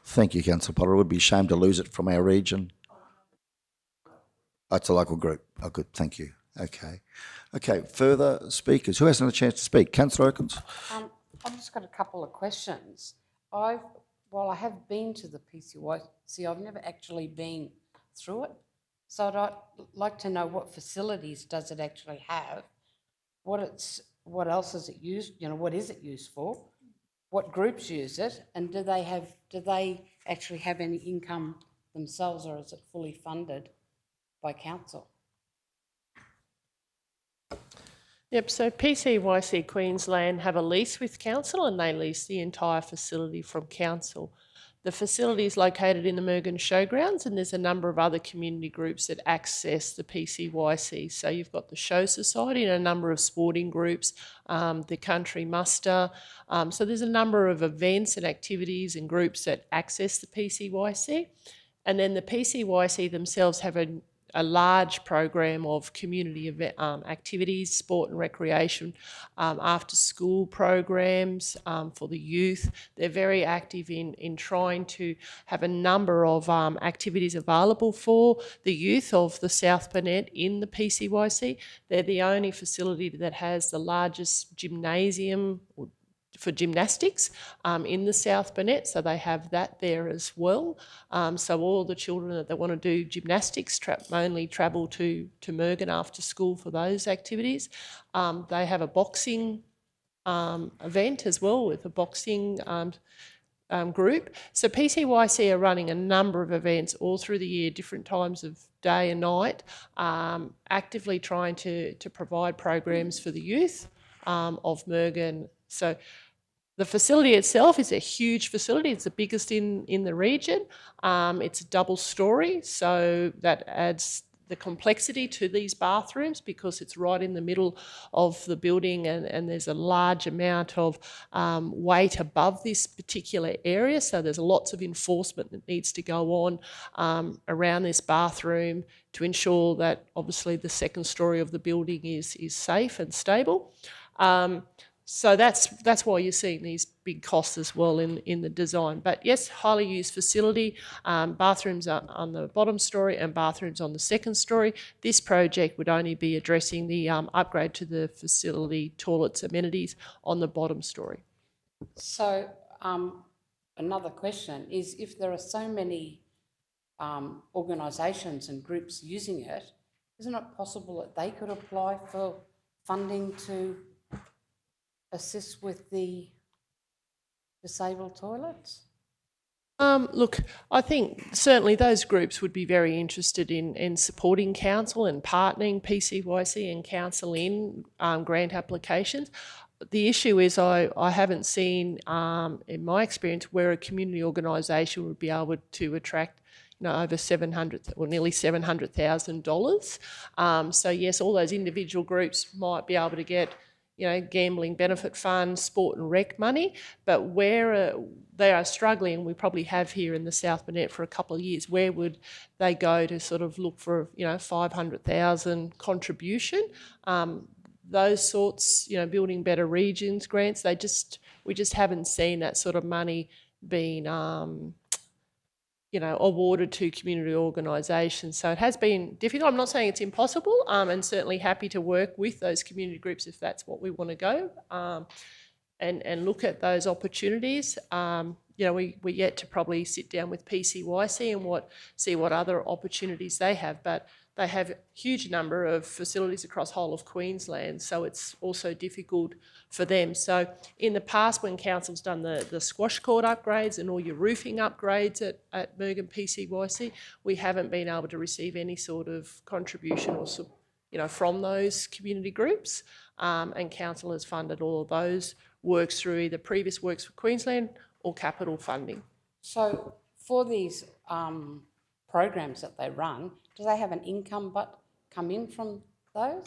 [SPEAKER 1] Thank you, Councillor Potter. It would be a shame to lose it from our region. Oh, it's a local group. Oh, good. Thank you. Okay. Okay, further speakers. Who hasn't had a chance to speak? Councillor Oakins.
[SPEAKER 5] I've just got a couple of questions. While I have been to the PCYC, I've never actually been through it. So I'd like to know what facilities does it actually have? What else is it used? You know, what is it used for? What groups use it? And do they actually have any income themselves, or is it fully funded by council?
[SPEAKER 11] Yep, so PCYC Queensland have a lease with council and they lease the entire facility from council. The facility is located in the Mergen Showgrounds, and there's a number of other community groups that access the PCYC. So you've got the Show Society and a number of sporting groups, the Country Muster. So there's a number of events and activities and groups that access the PCYC. And then the PCYC themselves have a large program of community event, activities, sport and recreation, after school programs for the youth. They're very active in trying to have a number of activities available for the youth of the South Burnett in the PCYC. They're the only facility that has the largest gymnasium for gymnastics in the South Burnett, so they have that there as well. So all the children that want to do gymnastics only travel to Mergen after school for those activities. They have a boxing event as well with a boxing group. So PCYC are running a number of events all through the year, different times of day and night, actively trying to provide programs for the youth of Mergen. So the facility itself is a huge facility. It's the biggest in the region. It's a double story, so that adds the complexity to these bathrooms because it's right in the middle of the building and there's a large amount of weight above this particular area. So there's lots of enforcement that needs to go on around this bathroom to ensure that obviously the second story of the building is safe and stable. So that's why you're seeing these big costs as well in the design. But yes, highly used facility, bathrooms are on the bottom story and bathrooms on the second story. This project would only be addressing the upgrade to the facility, toilets, amenities on the bottom story.
[SPEAKER 5] So another question is, if there are so many organisations and groups using it, isn't it possible that they could apply for funding to assist with the disabled toilets?
[SPEAKER 11] Look, I think certainly those groups would be very interested in supporting council and partnering PCYC and council in grant applications. The issue is I haven't seen, in my experience, where a community organisation would be able to attract over nearly $700,000. So yes, all those individual groups might be able to get gambling benefit fund, sport and rec money, but where they are struggling, we probably have here in the South Burnett for a couple of years, where would they go to sort of look for, 500,000 contribution? Those sorts, building better regions grants, we just haven't seen that sort of money being, awarded to community organisations. So it has been difficult. I'm not saying it's impossible, and certainly happy to work with those community groups if that's what we want to go, and look at those opportunities. We're yet to probably sit down with PCYC and see what other opportunities they have, but they have a huge number of facilities across whole of Queensland, so it's also difficult for them. So in the past, when council's done the squash court upgrades and all your roofing upgrades at Mergen PCYC, we haven't been able to receive any sort of contribution or from those community groups, and council has funded all of those works through either previous Works for Queensland or capital funding.
[SPEAKER 5] So for these programs that they run, do they have an income but come in from those?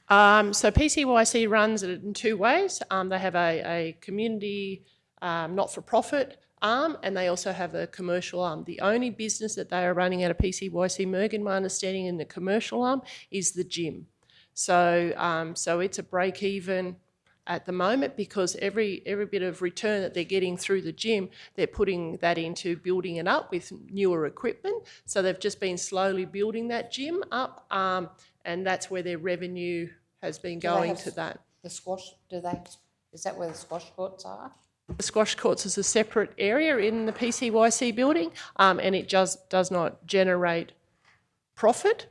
[SPEAKER 11] So PCYC runs it in two ways. They have a community not-for-profit arm, and they also have a commercial arm. The only business that they are running out of PCYC Mergen, my understanding, in the commercial arm is the gym. So it's a break-even at the moment, because every bit of return that they're getting through the gym, they're putting that into building it up with newer equipment. So they've just been slowly building that gym up, and that's where their revenue has been going to that.
[SPEAKER 5] The squash, is that where the squash courts are?
[SPEAKER 11] The squash courts is a separate area in the PCYC building, and it just does not generate profit.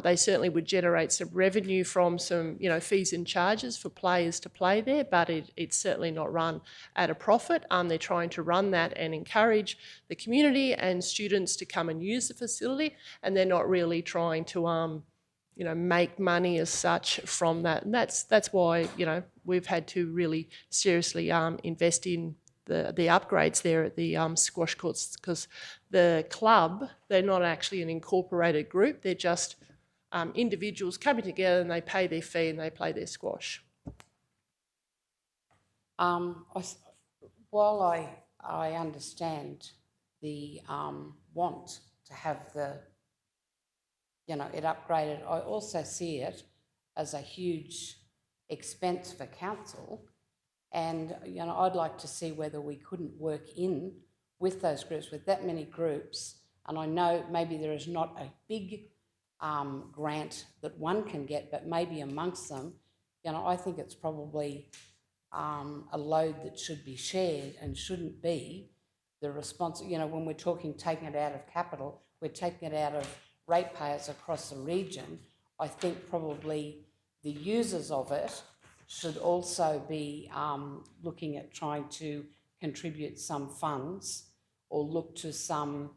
[SPEAKER 11] They certainly would generate some revenue from some, fees and charges for players to play there, but it's certainly not run at a profit. They're trying to run that and encourage the community and students to come and use the facility, and they're not really trying to, make money as such from that. And that's why, we've had to really seriously invest in the upgrades there at the squash courts, because the club, they're not actually an incorporated group, they're just individuals coming together and they pay their fee and they play their squash.
[SPEAKER 5] While I understand the want to have it upgraded, I also see it as a huge expense for council. And, I'd like to see whether we couldn't work in with those groups, with that many groups. And I know maybe there is not a big grant that one can get, but maybe amongst them, I think it's probably a load that should be shared and shouldn't be the response. When we're talking taking it out of capital, we're taking it out of ratepayers across the region. I think probably the users of it should also be looking at trying to contribute some funds or look to some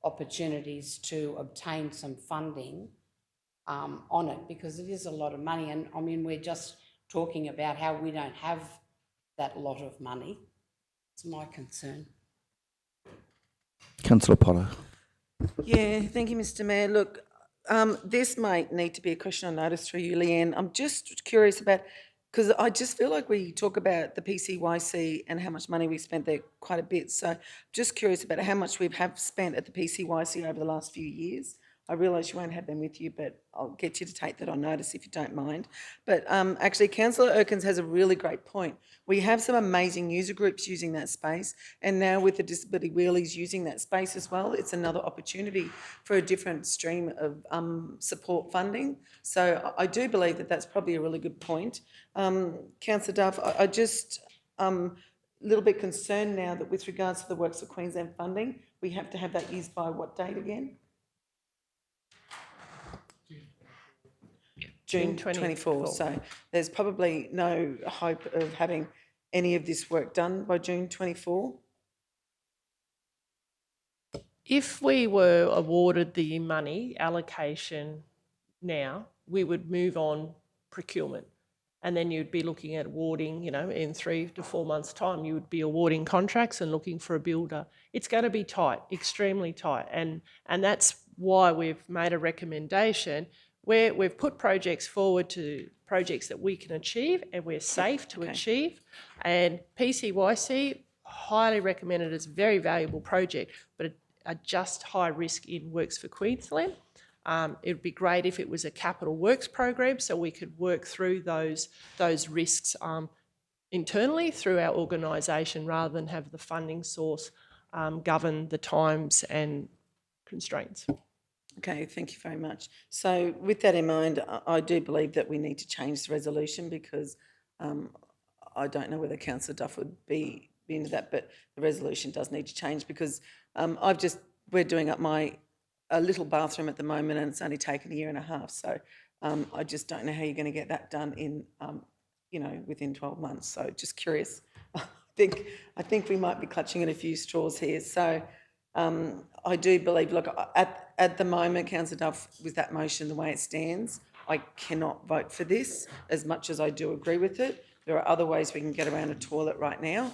[SPEAKER 5] opportunities to obtain some funding on it, because it is a lot of money. And I mean, we're just talking about how we don't have that lot of money. It's my concern.
[SPEAKER 1] Councillor Potter.
[SPEAKER 7] Yeah, thank you, Mr. Mayor. Look, this might need to be a question I noticed through you, Leanne. I'm just curious about, because I just feel like we talk about the PCYC and how much money we spent there quite a bit. So just curious about how much we have spent at the PCYC over the last few years. I realise you won't have them with you, but I'll get you to take that on notice if you don't mind. But actually, Councillor Erkins has a really great point. We have some amazing user groups using that space, and now with the disability wheelies using that space as well, it's another opportunity for a different stream of support funding. So I do believe that that's probably a really good point. Councillor Duff, I just a little bit concerned now that with regards to the Works for Queensland funding, we have to have that used by what date again? June
[SPEAKER 11] June
[SPEAKER 7] 24.
[SPEAKER 11] 24.
[SPEAKER 7] So there's probably no hope of having any of this work done by June 24.
[SPEAKER 11] If we were awarded the money allocation now, we would move on procurement. And then you'd be looking at awarding, in 3 to 4 months' time, you would be awarding contracts and looking for a builder. It's going to be tight, extremely tight. And that's why we've made a recommendation where we've put projects forward to projects that we can achieve and we're safe to achieve. And PCYC, highly recommended as a very valuable project, but a just high risk in Works for Queensland. It would be great if it was a capital works program so we could work through those risks internally through our organisation rather than have the funding source govern the times and constraints.
[SPEAKER 7] Okay, thank you very much. So with that in mind, I do believe that we need to change the resolution because I don't know whether Councillor Duff would be into that, but the resolution does need to change because we're doing up a little bathroom at the moment and it's only taken 1.5 years. So I just don't know how you're going to get that done in, within 12 months. So just curious. I think we might be clutching at a few straws here. So I do believe, look, at the moment, Councillor Duff, with that motion, the way it stands, I cannot vote for this as much as I do agree with it. There are other ways we can get around a toilet right now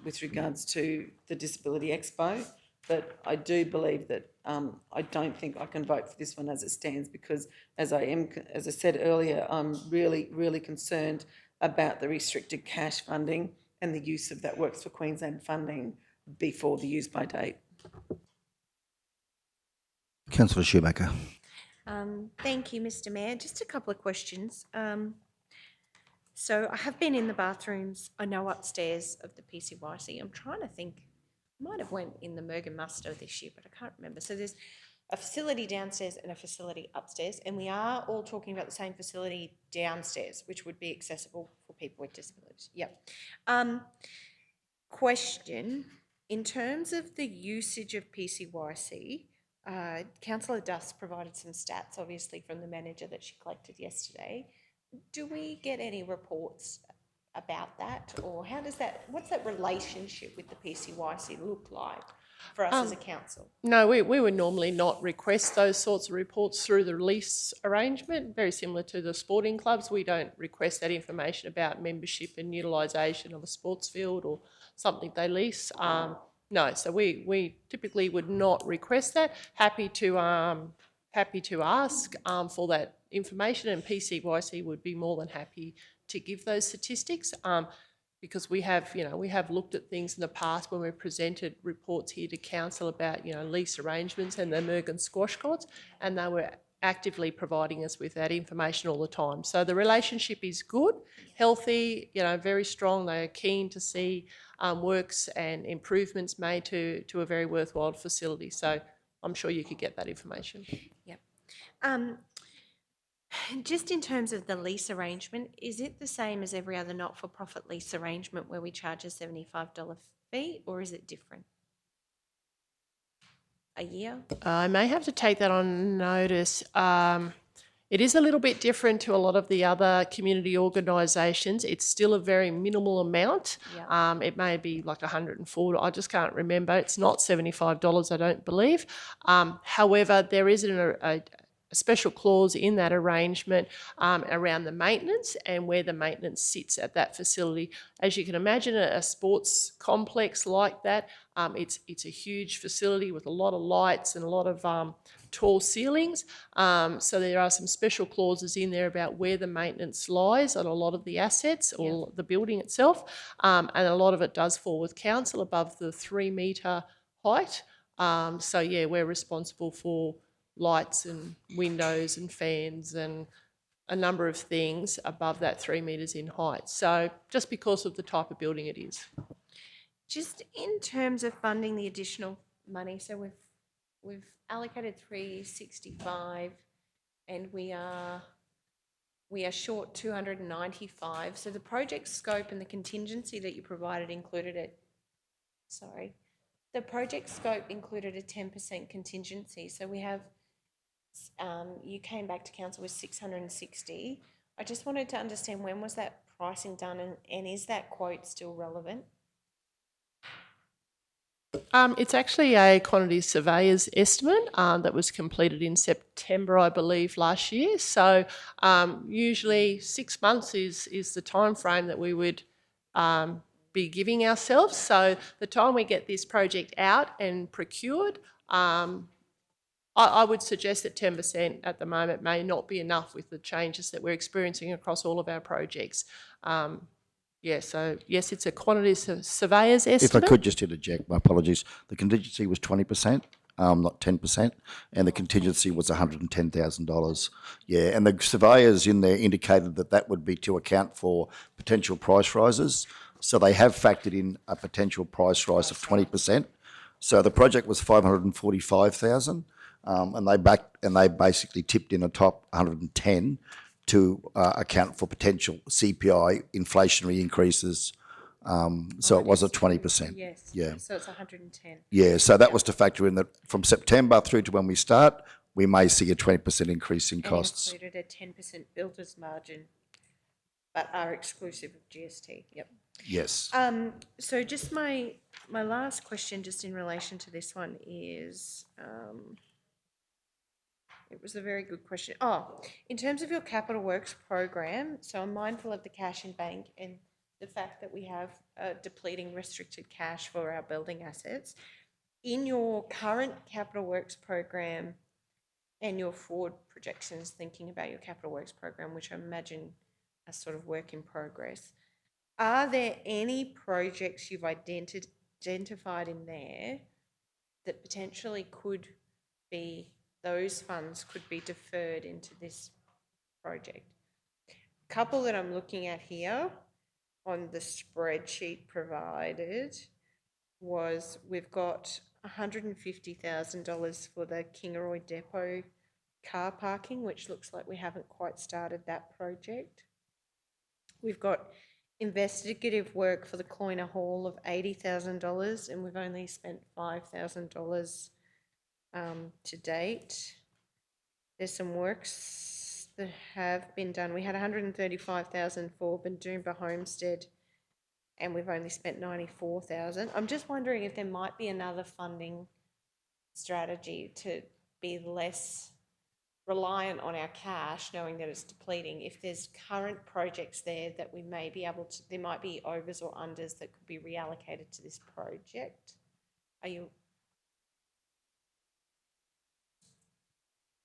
[SPEAKER 7] with regards to the Disability Expo. But I do believe that I don't think I can vote for this one as it stands because, as I said earlier, I'm really, really concerned about the restricted cash funding and the use of that Works for Queensland funding before the use by date.
[SPEAKER 1] Councillor Schumacher.
[SPEAKER 8] Thank you, Mr. Mayor. Just a couple of questions. So I have been in the bathrooms, I know upstairs of the PCYC. I'm trying to think, I might have went in the Mergen Muster this year, but I can't remember. So there's a facility downstairs and a facility upstairs, and we are all talking about the same facility downstairs, which would be accessible for people with disabilities. Yep. Question, in terms of the usage of PCYC, Councillor Duss provided some stats, obviously, from the manager that she collected yesterday. Do we get any reports about that, or what's that relationship with the PCYC look like for us as a council?
[SPEAKER 11] No, we would normally not request those sorts of reports through the lease arrangement, very similar to the sporting clubs. We don't request that information about membership and utilisation of a sports field or something they lease. No, so we typically would not request that. Happy to ask for that information, and PCYC would be more than happy to give those statistics because we have looked at things in the past when we've presented reports here to council about lease arrangements and the Mergen squash courts, and they were actively providing us with that information all the time. So the relationship is good, healthy, very strong. They are keen to see works and improvements made to a very worthwhile facility. So I'm sure you could get that information.
[SPEAKER 8] Yep. Just in terms of the lease arrangement, is it the same as every other not-for-profit lease arrangement where we charge a $75 fee, or is it different? A year?
[SPEAKER 11] I may have to take that on notice. It is a little bit different to a lot of the other community organisations. It's still a very minimal amount.
[SPEAKER 8] Yeah.
[SPEAKER 11] It may be like $104. I just can't remember. It's not $75, I don't believe. However, there is a special clause in that arrangement around the maintenance and where the maintenance sits at that facility. As you can imagine, a sports complex like that, it's a huge facility with a lot of lights and a lot of tall ceilings. So there are some special clauses in there about where the maintenance lies on a lot of the assets or the building itself. And a lot of it does fall with council above the 3 metre height. So yeah, we're responsible for lights and windows and fans and a number of things above that 3 metres in height. So just because of the type of building it is.
[SPEAKER 8] Just in terms of funding the additional money, so we've allocated 365 and we are short 295. So the project scope and the contingency that you provided included it. Sorry. The project scope included a 10% contingency. So we have You came back to council with 660. I just wanted to understand, when was that pricing done, and is that quote still relevant?
[SPEAKER 11] It's actually a quantity surveyor's estimate that was completed in September, I believe, last year. So usually 6 months is the time frame that we would be giving ourselves. So the time we get this project out and procured, I would suggest that 10% at the moment may not be enough with the changes that we're experiencing across all of our projects. So yes, it's a quantity surveyor's
[SPEAKER 1] If I
[SPEAKER 11] estimate.
[SPEAKER 1] could just interject, my apologies. The contingency was 20%, not 10%, and the contingency was $110,000. Yeah, and the surveyors in there indicated that that would be to account for potential price rises. So they have factored in a potential price rise of 20%. So the project was 545,000, and they basically tipped in a top 110 to account for potential CPI inflationary increases. So it was a 20%.
[SPEAKER 8] Yes.
[SPEAKER 1] Yeah.
[SPEAKER 8] So it's 110.
[SPEAKER 1] Yeah, so that was to factor in that from September through to when we start, we may see a 20% increase in costs.
[SPEAKER 8] And included a 10% builder's margin, but are exclusive of GST. Yep.
[SPEAKER 1] Yes.
[SPEAKER 8] So just my last question, just in relation to this one, is it was a very good question. In terms of your capital works program, so I'm mindful of the cash in bank and the fact that we have depleting restricted cash for our building assets. In your current capital works program and your forward projections, thinking about your capital works program, which I imagine are sort of work in progress, are there any projects you've identified in there that potentially could be, those funds could be deferred into this project? A couple that I'm looking at here on the spreadsheet provided was, we've got $150,000 for the Kingaroy Depot car parking, which looks like we haven't quite started that project. We've got investigative work for the Cloyner Hall of $80,000, and we've only spent $5,000 to date. There's some works that have been done. We had $135,000 for Bendoomba Homestead, and we've only spent $94,000. I'm just wondering if there might be another funding strategy to be less reliant on our cash, knowing that it's depleting. If there's current projects there that we may be able to, there might be overs or unders that could be reallocated to this project. Are you?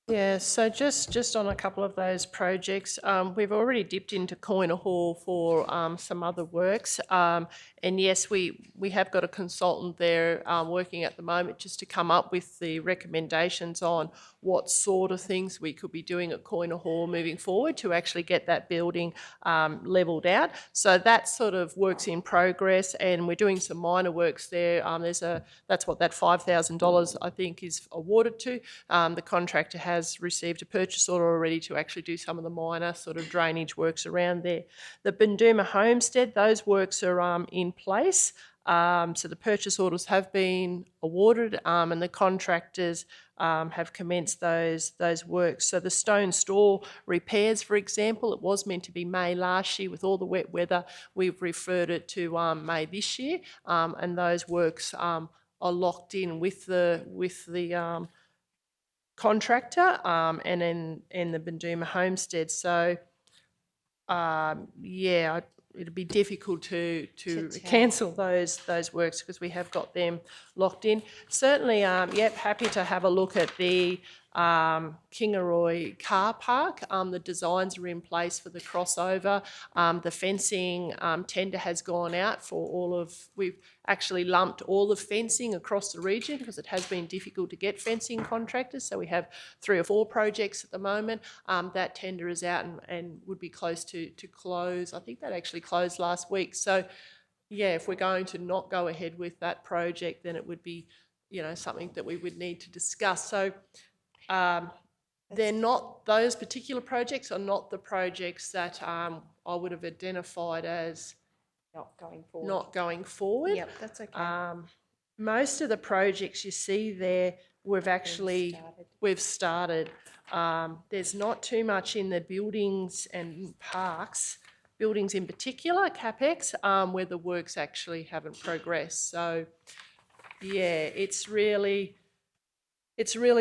[SPEAKER 11] Yeah, so just on a couple of those projects, we've already dipped into Cloyner Hall for some other works. And yes, we have got a consultant there working at the moment just to come up with the recommendations on what sort of things we could be doing at Cloyner Hall moving forward to actually get that building levelled out. So that sort of works in progress, and we're doing some minor works there. That's what that $5,000 I think is awarded to. The contractor has received a purchase order already to actually do some of the minor sort of drainage works around there. The Bendoomba Homestead, those works are in place. So the purchase orders have been awarded, and the contractors have commenced those works. So the stone store repairs, for example, it was meant to be May last year. With all the wet weather, we've referred it to May this year, and those works are locked in with the contractor and in the Bendoomba Homestead. So it'd be difficult to cancel those works because we have got them locked in. Certainly, happy to have a look at the Kingaroy car park. The designs are in place for the crossover. The fencing tender has gone out for all of, we've actually lumped all the fencing across the region because it has been difficult to get fencing contractors. So we have 3 or 4 projects at the moment. That tender is out and would be close to close. I think that actually closed last week. So yeah, if we're going to not go ahead with that project, then it would be, something that we would need to discuss. So they're not, those particular projects are not the projects that I would have identified as
[SPEAKER 8] Not going forward.
[SPEAKER 11] not going forward.
[SPEAKER 8] Yep, that's okay.
[SPEAKER 11] Most of the projects you see there, we've started. There's not too much in the buildings and parks, buildings in particular, CapEx, where the works actually haven't progressed. So, yeah, it's really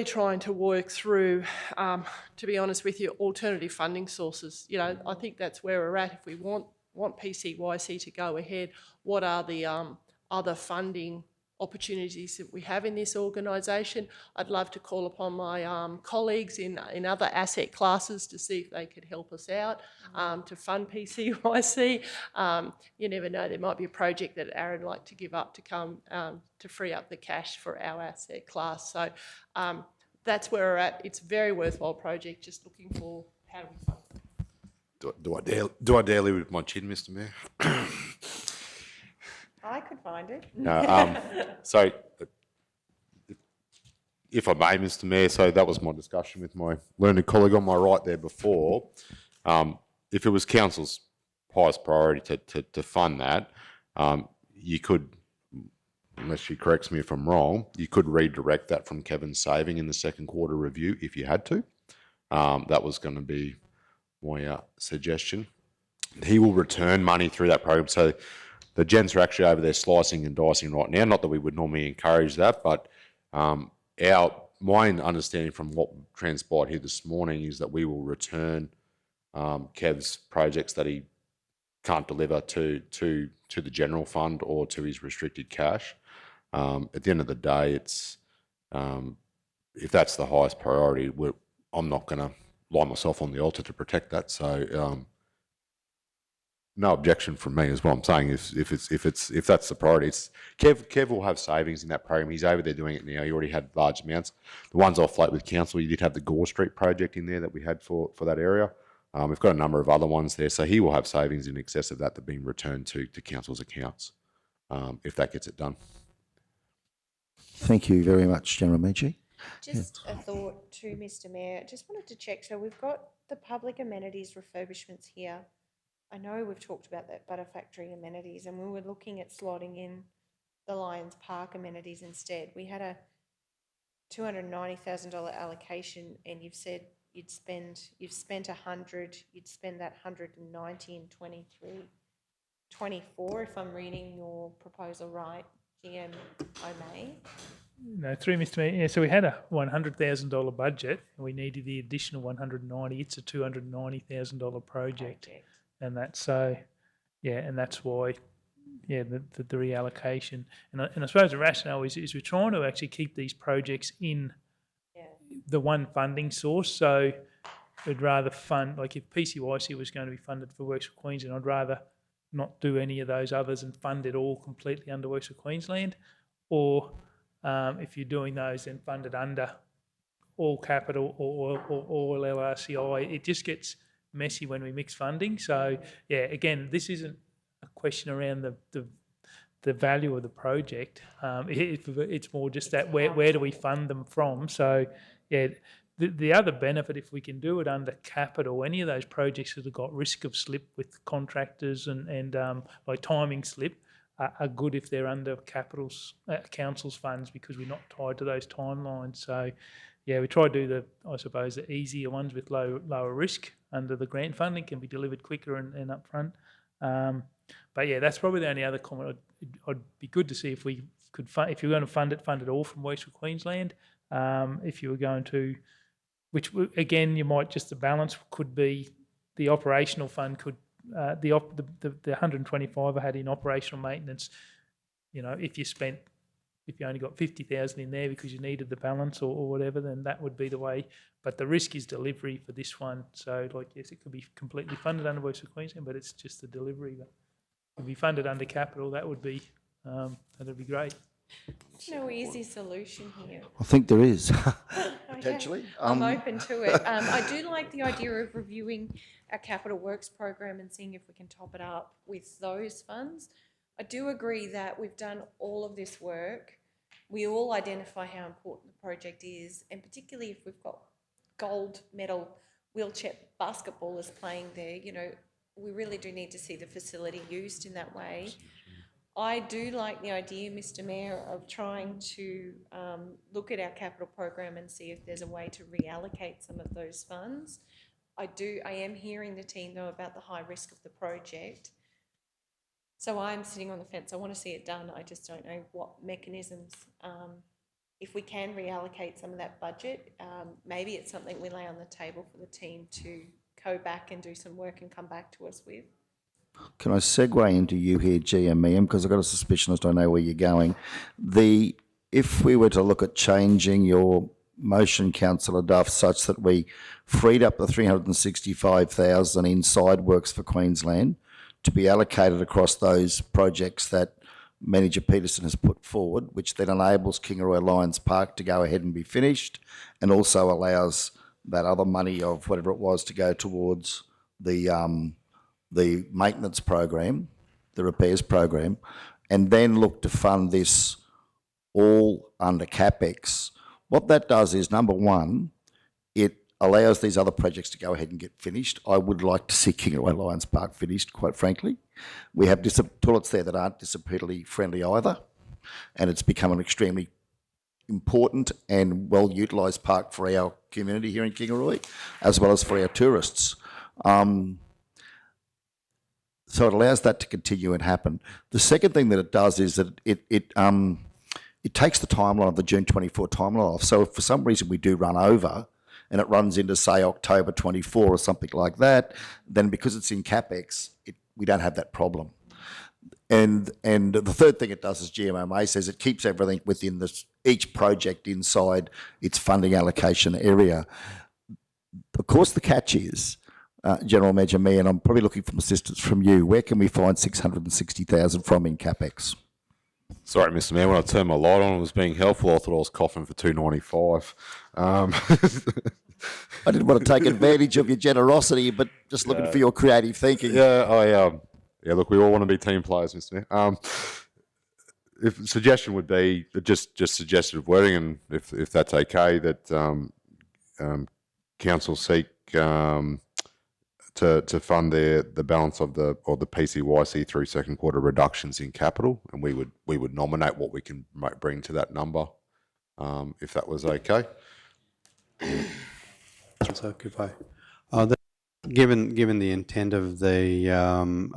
[SPEAKER 11] trying to work through, to be honest with you, alternative funding sources. You know, I think that's where we're at. If we want PCYC to go ahead, what are the other funding opportunities that we have in this organisation? I'd love to call upon my colleagues in other asset classes to see if they could help us out to fund PCYC. You never know, there might be a project that Aaron would like to give up to come to free up the cash for our asset class. So that's where we're at. It's a very worthwhile project, just looking for how do we fund it.
[SPEAKER 4] Do I dare leave with my chin, Mr. Mayor?
[SPEAKER 8] I could find it.
[SPEAKER 4] No, so, if I may, Mr. Mayor, so that was my discussion with my learned colleague on my right there before. If it was council's highest priority to fund that, you could, unless she corrects me if I'm wrong, you could redirect that from Kevin's saving in the second quarter review if you had to. That was going to be my suggestion. He will return money through that program. So the gents are actually over there slicing and dicing right now. Not that we would normally encourage that, but my understanding from what transpired here this morning is that we will return Kev's projects that he can't deliver to the general fund or to his restricted cash. At the end of the day, it's if that's the highest priority, I'm not going to lie myself on the altar to protect that. So no objection from me is what I'm saying. If that's the priority, Kev will have savings in that program. He's over there doing it now. He already had large amounts. The ones I float with council, you did have the Gore Street project in there that we had for that area. We've got a number of other ones there, so he will have savings in excess of that being returned to council's accounts if that gets it done.
[SPEAKER 1] Thank you very much, General Meachie.
[SPEAKER 8] Just a thought too, Mr. Mayor. Just wanted to check. So we've got the public amenities refurbishments here. I know we've talked about that Butter Factory amenities, and we were looking at slotting in the Lions Park amenities instead. We had a $290,000 allocation, and you've said you've spent 100. You'd spend that 190 in 24, if I'm reading your proposal right, GM O'May.
[SPEAKER 9] No, through Mr. Mayor. Yeah, so we had a $100,000 budget, and we needed the additional 190. It's a $290,000 project. And that's so, yeah, and that's why, yeah, the reallocation. And I suppose the rationale is we're trying to actually keep these projects in the one funding source. So we'd rather fund, like if PCYC was going to be funded for Works for Queensland, I'd rather not do any of those others and fund it all completely under Works for Queensland. Or if you're doing those, then fund it under all capital or all LRCI. It just gets messy when we mix funding. So yeah, again, this isn't a question around the value of the project. It's more just that where do we fund them from? So yeah, the other benefit, if we can do it under capital, any of those projects that have got risk of slip with contractors and like timing slip are good if they're under council's funds, because we're not tied to those timelines. So yeah, we try to do the easier ones with lower risk under the grant funding, can be delivered quicker and upfront. But yeah, that's probably the only other comment. I'd be good to see if we could if you're going to fund it all from Works for Queensland. If you were going to, which again, you might just, the balance could be the operational fund could, the 125 I had in operational maintenance, you know, if you only got 50,000 in there because you needed the balance or whatever, then that would be the way. But the risk is delivery for this one. So, like, yes, it could be completely funded under Works for Queensland, but it's just the delivery. But if we funded under capital, that would be that'd be great.
[SPEAKER 8] No easy solution here.
[SPEAKER 1] I think there is, potentially.
[SPEAKER 8] I'm open to it. I do like the idea of reviewing our capital works program and seeing if we can top it up with those funds. I do agree that we've done all of this work. We all identify how important the project is, and particularly if we've got gold medal wheelchair basketballers playing there, you know, we really do need to see the facility used in that way. I do like the idea, Mr Mayor, of trying to look at our capital program and see if there's a way to reallocate some of those funds. I am hearing the team though about the high risk of the project. So I'm sitting on the fence. I want to see it done. I just don't know what mechanisms. If we can reallocate some of that budget, maybe it's something we lay on the table for the team to go back and do some work and come back to us with.
[SPEAKER 1] Can I segue into you here, GMEM, because I've got a suspicion as to I know where you're going. If we were to look at changing your motion, Councillor Duff, such that we freed up the 365,000 inside works for Queensland to be allocated across those projects that Manager Peterson has put forward, which then enables Kingaroy Lions Park to go ahead and be finished, and also allows that other money of whatever it was to go towards the maintenance program, the repairs program, and then look to fund this all under CapEx. What that does is, number one, it allows these other projects to go ahead and get finished. I would like to see Kingaroy Lions Park finished, quite frankly. We have toilets there that aren't disability friendly either, and it's become an extremely important and well utilised park for our community here in Kingaroy, as well as for our tourists. So it allows that to continue and happen. The second thing that it does is that it takes the timeline of the June 24 timeline off. So if for some reason we do run over and it runs into, say, October 24 or something like that, then because it's in CapEx, we don't have that problem. And the third thing it does, as GMMA says, it keeps everything within each project inside its funding allocation area. Of course, the catch is, General Manager, me, and I'm probably looking for assistance from you. Where can we find 660,000 from in CapEx?
[SPEAKER 4] Sorry, Mr Mayor, when I turned my light on and was being helpful, I thought I was coughing for 295.
[SPEAKER 1] I didn't want to take advantage of your generosity, but just looking for your creative thinking.
[SPEAKER 4] Yeah, look, we all want to be team players, Mr Mayor. If suggestion would be just suggested wording, and if that's okay, that council seek to fund the balance of the PCYC through second quarter reductions in capital, and we would nominate what we can bring to that number, if that was okay.
[SPEAKER 10] That's okay. Given the intent of the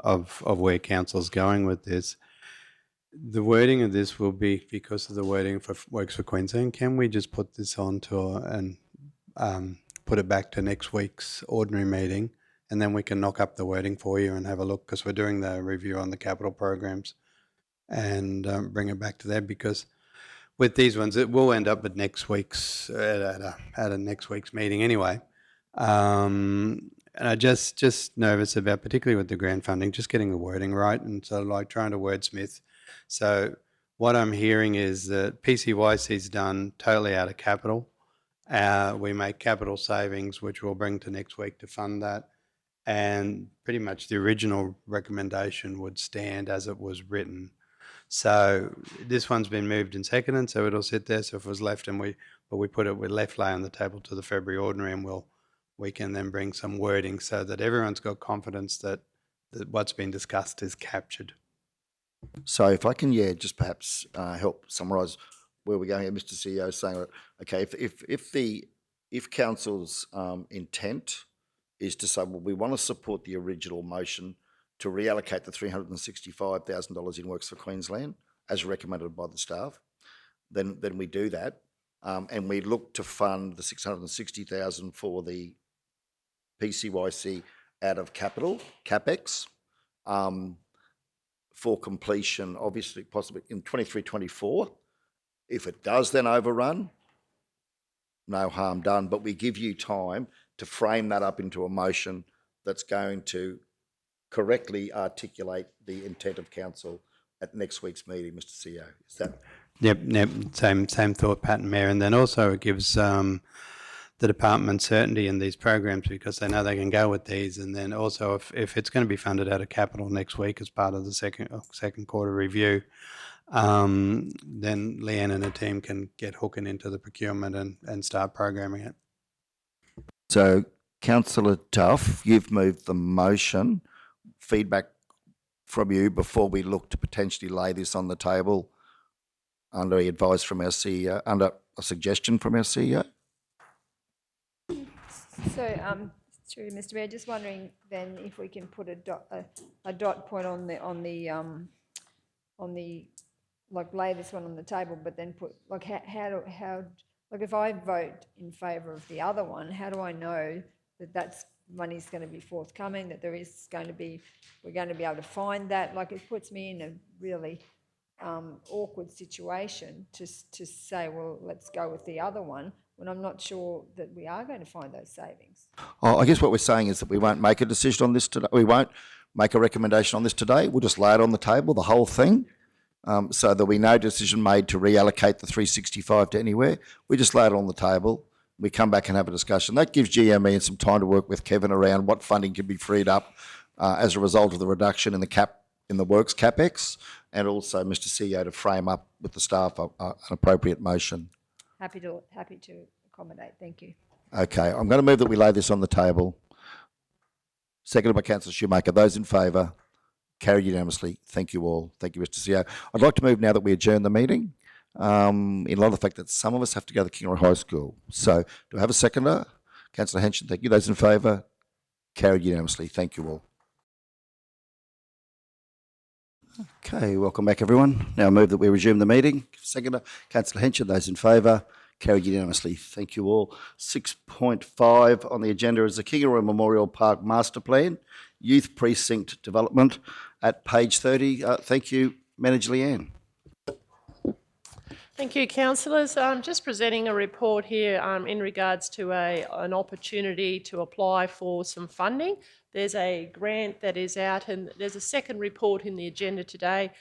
[SPEAKER 10] of where council's going with this, the wording of this will be because of the wording for Works for Queensland. Can we just put this on to and put it back to next week's ordinary meeting, and then we can knock up the wording for you and have a look, because we're doing the review on the capital programs, and bring it back to there, because with these ones it will end up at next week's at a next week's meeting anyway. And I just nervous about, particularly with the grant funding, just getting the wording right, and so like trying to wordsmith. So what I'm hearing is that PCYC's done totally out of capital. We make capital savings, which we'll bring to next week to fund that. And pretty much the original recommendation would stand as it was written. So this one's been moved and seconded, so it'll sit there. So if it was left and we left lay on the table to the February ordinary, and we can then bring some wording so that everyone's got confidence that what's been discussed is captured.
[SPEAKER 1] So if I can, just perhaps help summarise where we're going here, Mr. CEO, saying, okay, if council's intent is to say, well, we want to support the original motion to reallocate the $365,000 in Works for Queensland as recommended by the staff, then we do that, and we look to fund the $660,000 for the PCYC out of CapEx, for completion, obviously, possibly in 23-24. If it does then overrun, no harm done, but we give you time to frame that up into a motion that's going to correctly articulate the intent of council at next week's meeting, Mr. CEO. Is that?
[SPEAKER 10] Yep, same thought pattern, Mayor. And then also it gives the department certainty in these programs, because they know they can go with these. And then also if it's going to be funded out of capital next week as part of the second quarter review, then Leanne and her team can get hooking into the procurement and start programming it.
[SPEAKER 1] So, Councillor Duff, you've moved the motion. Feedback from you before we look to potentially lay this on the table under advice from our CEO, under a suggestion from our CEO?
[SPEAKER 2] So, through Mr. Mayor, just wondering then if we can put a dot point on the, like, lay this one on the table, but then put, like, like, if I vote in favour of the other one, how do I know that money's going to be forthcoming, that we're going to be able to find that? Like, it puts me in a really awkward situation to say, well, let's go with the other one, when I'm not sure that we are going to find those savings.
[SPEAKER 1] Oh, I guess what we're saying is that we won't make a decision on this today. We won't make a recommendation on this today. We'll just lay it on the table, the whole thing, so there'll be no decision made to reallocate the 365 to anywhere. We just lay it on the table. We come back and have a discussion. That gives GME some time to work with Kevin around what funding can be freed up as a result of the reduction in the works capex, and also Mr. CEO to frame up with the staff an appropriate motion.
[SPEAKER 2] Happy to accommodate. Thank you.
[SPEAKER 1] Okay, I'm going to move that we lay this on the table. Seconded by Councillor Shoemaker. Those in favour? Carried unanimously. Thank you all. Thank you, Mr. CEO. I'd like to move now that we adjourn the meeting, in light of the fact that some of us have to go to Kingaroy High School. So, do I have a seconder? Councillor Henson, thank you. Those in favour? Carried unanimously. Thank you all. Okay, welcome back, everyone. Now I move that we resume the meeting. Seconder, Councillor Henson. Those in favour? Carried unanimously. Thank you all. 6.5 on the agenda is the Kingaroy Memorial Park Master Plan, Youth Precinct Development at page 30. Thank you, Manager Leanne.
[SPEAKER 11] Thank you, councillors. I'm just presenting a report here in regards to an opportunity to apply for some funding. There's a grant that is out, and there's a second report in the agenda today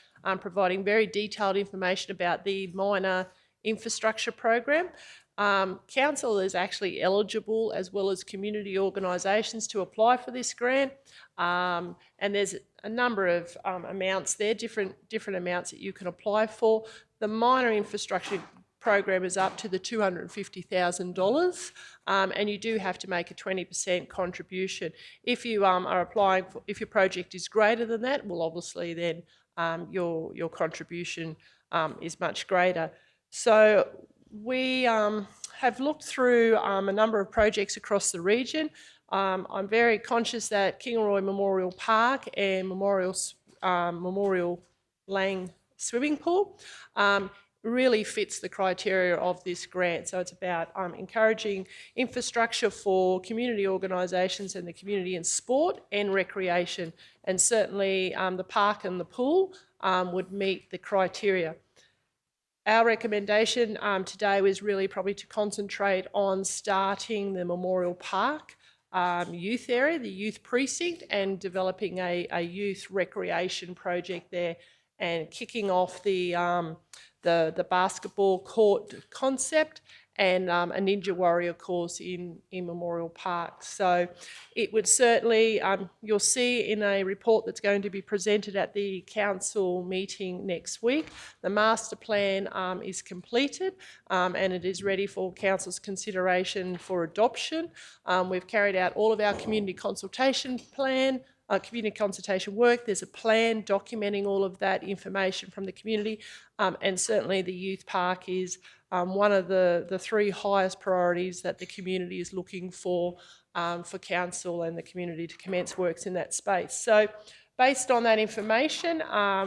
[SPEAKER 11] providing very detailed information about the minor infrastructure program. Council is actually eligible, as well as community organisations, to apply for this grant, and there's a number of amounts there, different amounts that you can apply for. The minor infrastructure program is up to the $250,000, and you do have to make a 20% contribution. If you are applying for, if your project is greater than that, well, obviously then your contribution is much greater. So we have looked through a number of projects across the region. I'm very conscious that Kingaroy Memorial Park and Memorial Lang Swimming Pool really fits the criteria of this grant. So it's about encouraging infrastructure for community organisations and the community in sport and recreation. And certainly the park and the pool would meet the criteria. Our recommendation today was really probably to concentrate on starting the Memorial Park youth area, the youth precinct, and developing a youth recreation project there, and kicking off the basketball court concept and a Ninja Warrior course in Memorial Park. So it would certainly, you'll see in a report that's going to be presented at the council meeting next week, the master plan is completed and it is ready for council's consideration for adoption. We've carried out all of our community consultation work. There's a plan documenting all of that information from the community, and certainly the youth park is one of the three highest priorities that the community is looking for council and the community to commence works in that space. So based on that information,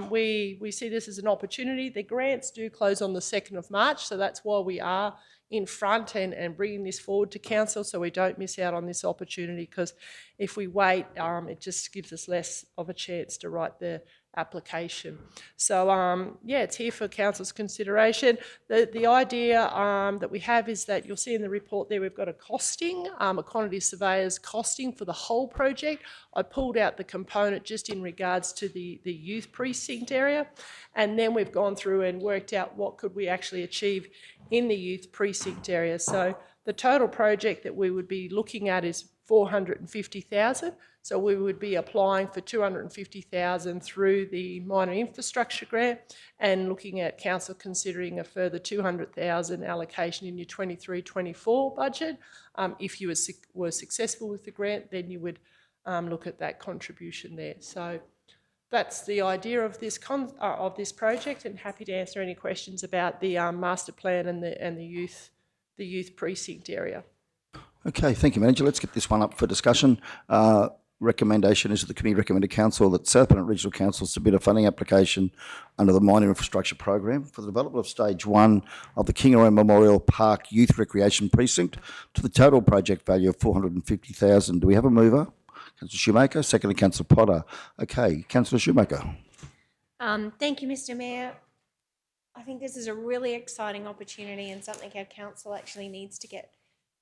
[SPEAKER 11] we see this as an opportunity. The grants do close on the 2nd of March, so that's why we are in front and bringing this forward to council, so we don't miss out on this opportunity, because if we wait, it just gives us less of a chance to write the application. So yeah, it's here for council's consideration. The idea that we have is that you'll see in the report there we've got a costing, a quantity surveyor's costing for the whole project. I pulled out the component just in regards to the youth precinct area, and then we've gone through and worked out what could we actually achieve in the youth precinct area. So the total project that we would be looking at is $450,000. So we would be applying for $250,000 through the minor infrastructure grant, and looking at council considering a further $200,000 allocation in your 23-24 budget. If you were successful with the grant, then you would look at that contribution there. So that's the idea of this project, and happy to answer any questions about the master plan and the youth precinct area.
[SPEAKER 1] Okay, thank you, Manager. Let's get this one up for discussion. Recommendation is that the committee recommend to Council that South Bennett Regional Council submit a funding application under the Minor Infrastructure Program for the development of Stage 1 of the Kingaroy Memorial Park Youth Recreation Precinct to the total project value of $450,000. Do we have a mover? Councillor Shoemaker, seconded Councillor Potter. Okay, Councillor Shoemaker.
[SPEAKER 8] Thank you, Mr. Mayor. I think this is a really exciting opportunity and something our council actually needs to get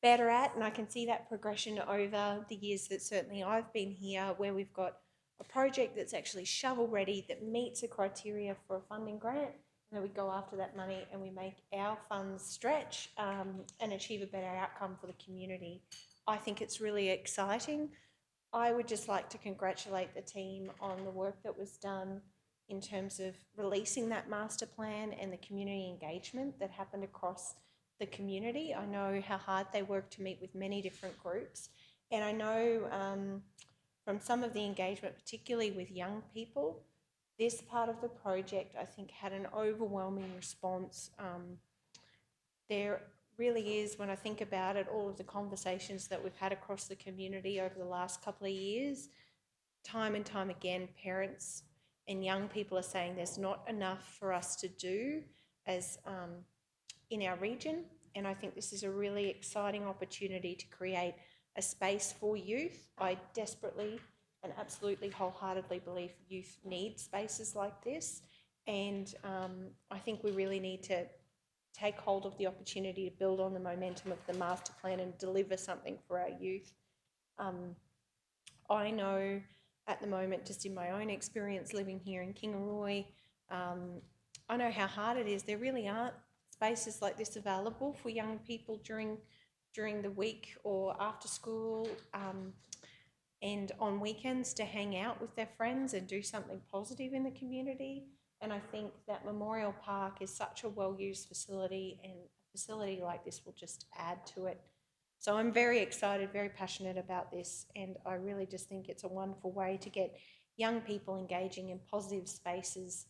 [SPEAKER 8] better at, and I can see that progression over the years that certainly I've been here, where we've got a project that's actually shovel ready, that meets the criteria for a funding grant, and then we go after that money and we make our funds stretch and achieve a better outcome for the community. I think it's really exciting. I would just like to congratulate the team on the work that was done in terms of releasing that master plan and the community engagement that happened across the community. I know how hard they work to meet with many different groups, and I know from some of the engagement, particularly with young people, this part of the project I think had an overwhelming response. There really is, when I think about it, all of the conversations that we've had across the community over the last couple of years, time and time again, parents and young people are saying there's not enough for us to do as in our region, and I think this is a really exciting opportunity to create a space for youth. I desperately and absolutely wholeheartedly believe youth need spaces like this, and I think we really need to take hold of the opportunity to build on the momentum of the master plan and deliver something for our youth. I know at the moment, just in my own experience living here in Kingaroy, I know how hard it is. There really aren't spaces like this available for young people during the week or after school and on weekends to hang out with their friends and do something positive in the community. And I think that Memorial Park is such a well-used facility, and a facility like this will just add to it. So I'm very excited, very passionate about this, and I really just think it's a wonderful way to get young people engaging in positive spaces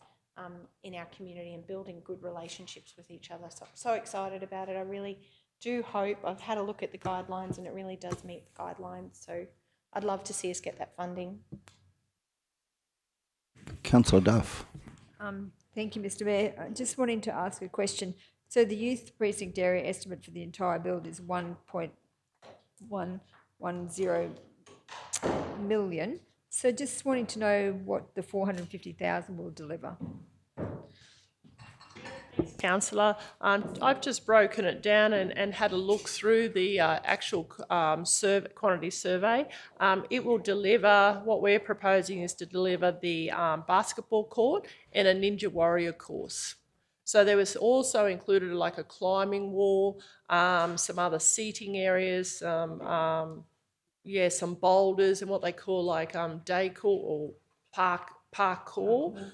[SPEAKER 8] in our community and building good relationships with each other. So I'm so excited about it. I really do hope, I've had a look at the guidelines and it really does meet the guidelines. So I'd love to see us get that funding.
[SPEAKER 1] Councillor Duff.
[SPEAKER 2] Thank you, Mr. Mayor. I just wanting to ask a question. So the youth precinct area estimate for the entire build is 1.110 million. So just wanting to know what the 450,000 will deliver.
[SPEAKER 11] Councillor, I've just broken it down and had a look through the actual quantity survey. It will deliver, what we're proposing is to deliver the basketball court and a Ninja Warrior course. So there was also included like a climbing wall, some other seating areas, some boulders and what they call like decor or parkour.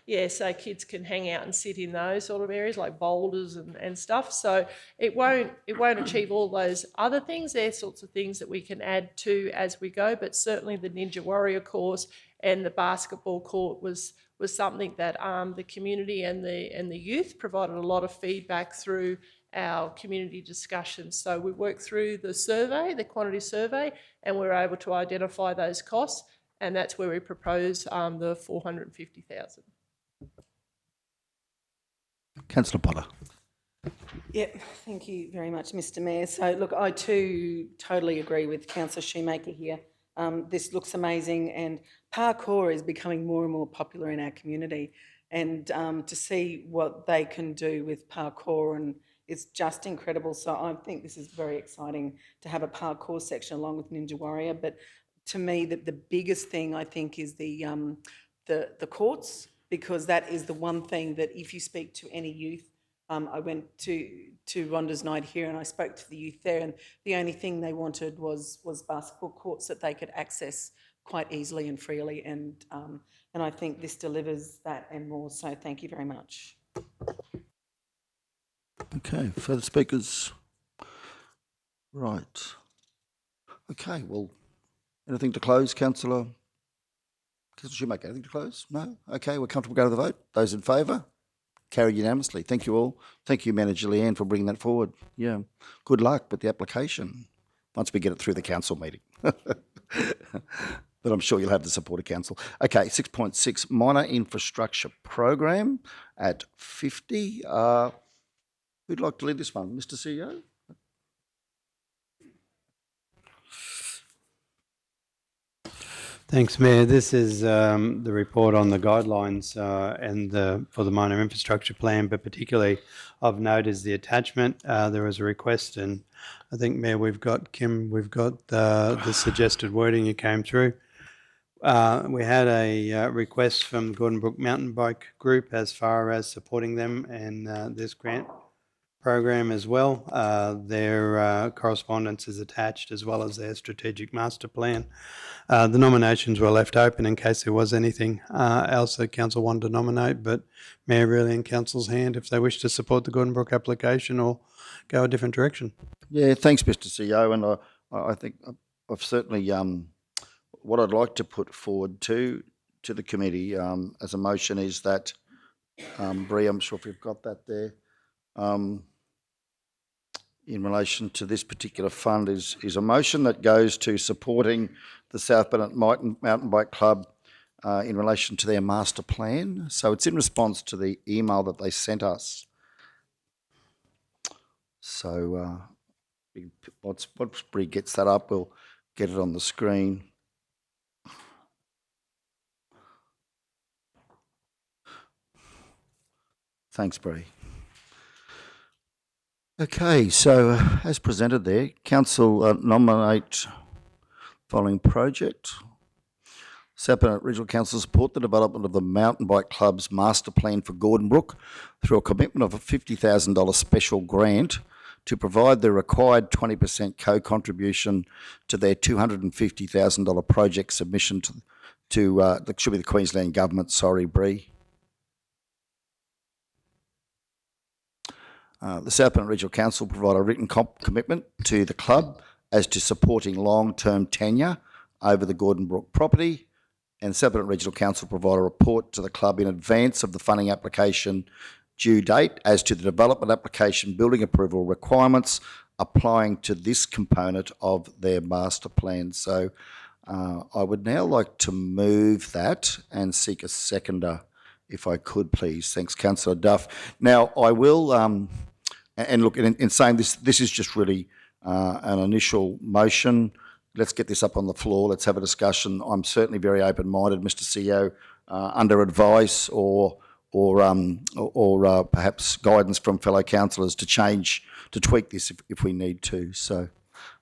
[SPEAKER 11] Yeah, so kids can hang out and sit in those sort of areas like boulders and stuff. So it won't achieve all those other things. They're sorts of things that we can add to as we go, but certainly the Ninja Warrior course and the basketball court was something that the community and the youth provided a lot of feedback through our community discussions. So we worked through the survey, the quantity survey, and we were able to identify those costs, and that's where we propose the 450,000.
[SPEAKER 1] Councillor Potter.
[SPEAKER 7] Yep, thank you very much, Mr. Mayor. So look, I too totally agree with Councillor Shoemaker here. This looks amazing, and parkour is becoming more and more popular in our community, and to see what they can do with parkour and it's just incredible. So I think this is very exciting to have a parkour section along with Ninja Warrior. But to me, the biggest thing I think is the courts, because that is the one thing that if you speak to any youth, I went to Rhonda's night here and I spoke to the youth there, and the only thing they wanted was basketball courts that they could access quite easily and freely, and I think this delivers that and more. So thank you very much.
[SPEAKER 1] Okay, further speakers? Right. Okay, well, anything to close, Councillor Councillor Shoemaker, anything to close? No? Okay, we're comfortable going to the vote. Those in favour? Carried unanimously. Thank you all. Thank you, Manager Leanne, for bringing that forward. Yeah, good luck with the application once we get it through the council meeting. But I'm sure you'll have the support of council. Okay, 6.6, minor infrastructure program at 50. Who'd like to lead this one? Mr. CEO?
[SPEAKER 10] Thanks, Mayor. This is the report on the guidelines for the minor infrastructure plan, but particularly of note is the attachment. There was a request, and I think, Mayor, we've got the suggested wording you came through. We had a request from the Gordon Brook Mountain Bike Group as far as supporting them and this grant program as well. Their correspondence is attached as well as their strategic master plan. The nominations were left open in case there was anything else that council wanted to nominate, but Mayor, really in council's hand if they wish to support the Gordon Brook application or go a different direction.
[SPEAKER 1] Yeah, thanks, Mr. CEO. And I think I've certainly, what I'd like to put forward to the committee as a motion is that, Bree, I'm sure if you've got that there, in relation to this particular fund is a motion that goes to supporting the South Bennett Mountain Bike Club in relation to their master plan. So it's in response to the email that they sent us. So once Bree gets that up, we'll get it on the screen. Thanks, Bree. Okay, so as presented there, council nominate following project. South Bennett Regional Council support the development of the Mountain Bike Club's master plan for Gordon Brook through a commitment of a $50,000 special grant to provide the required 20% co-contribution to their $250,000 project submission to that should be the Queensland Government. Sorry, Bree. The South Bennett Regional Council provide a written commitment to the club as to supporting long-term tenure over the Gordon Brook property, and South Bennett Regional Council provide a report to the club in advance of the funding application due date as to the development application building approval requirements applying to this component of their master plan. So I would now like to move that and seek a seconder, if I could, please. Thanks, Councillor Duff. Now, I will, and look, in saying this is just really an initial motion. Let's get this up on the floor. Let's have a discussion. I'm certainly very open-minded, Mr. CEO, under advice or perhaps guidance from fellow councillors to tweak this if we need to. So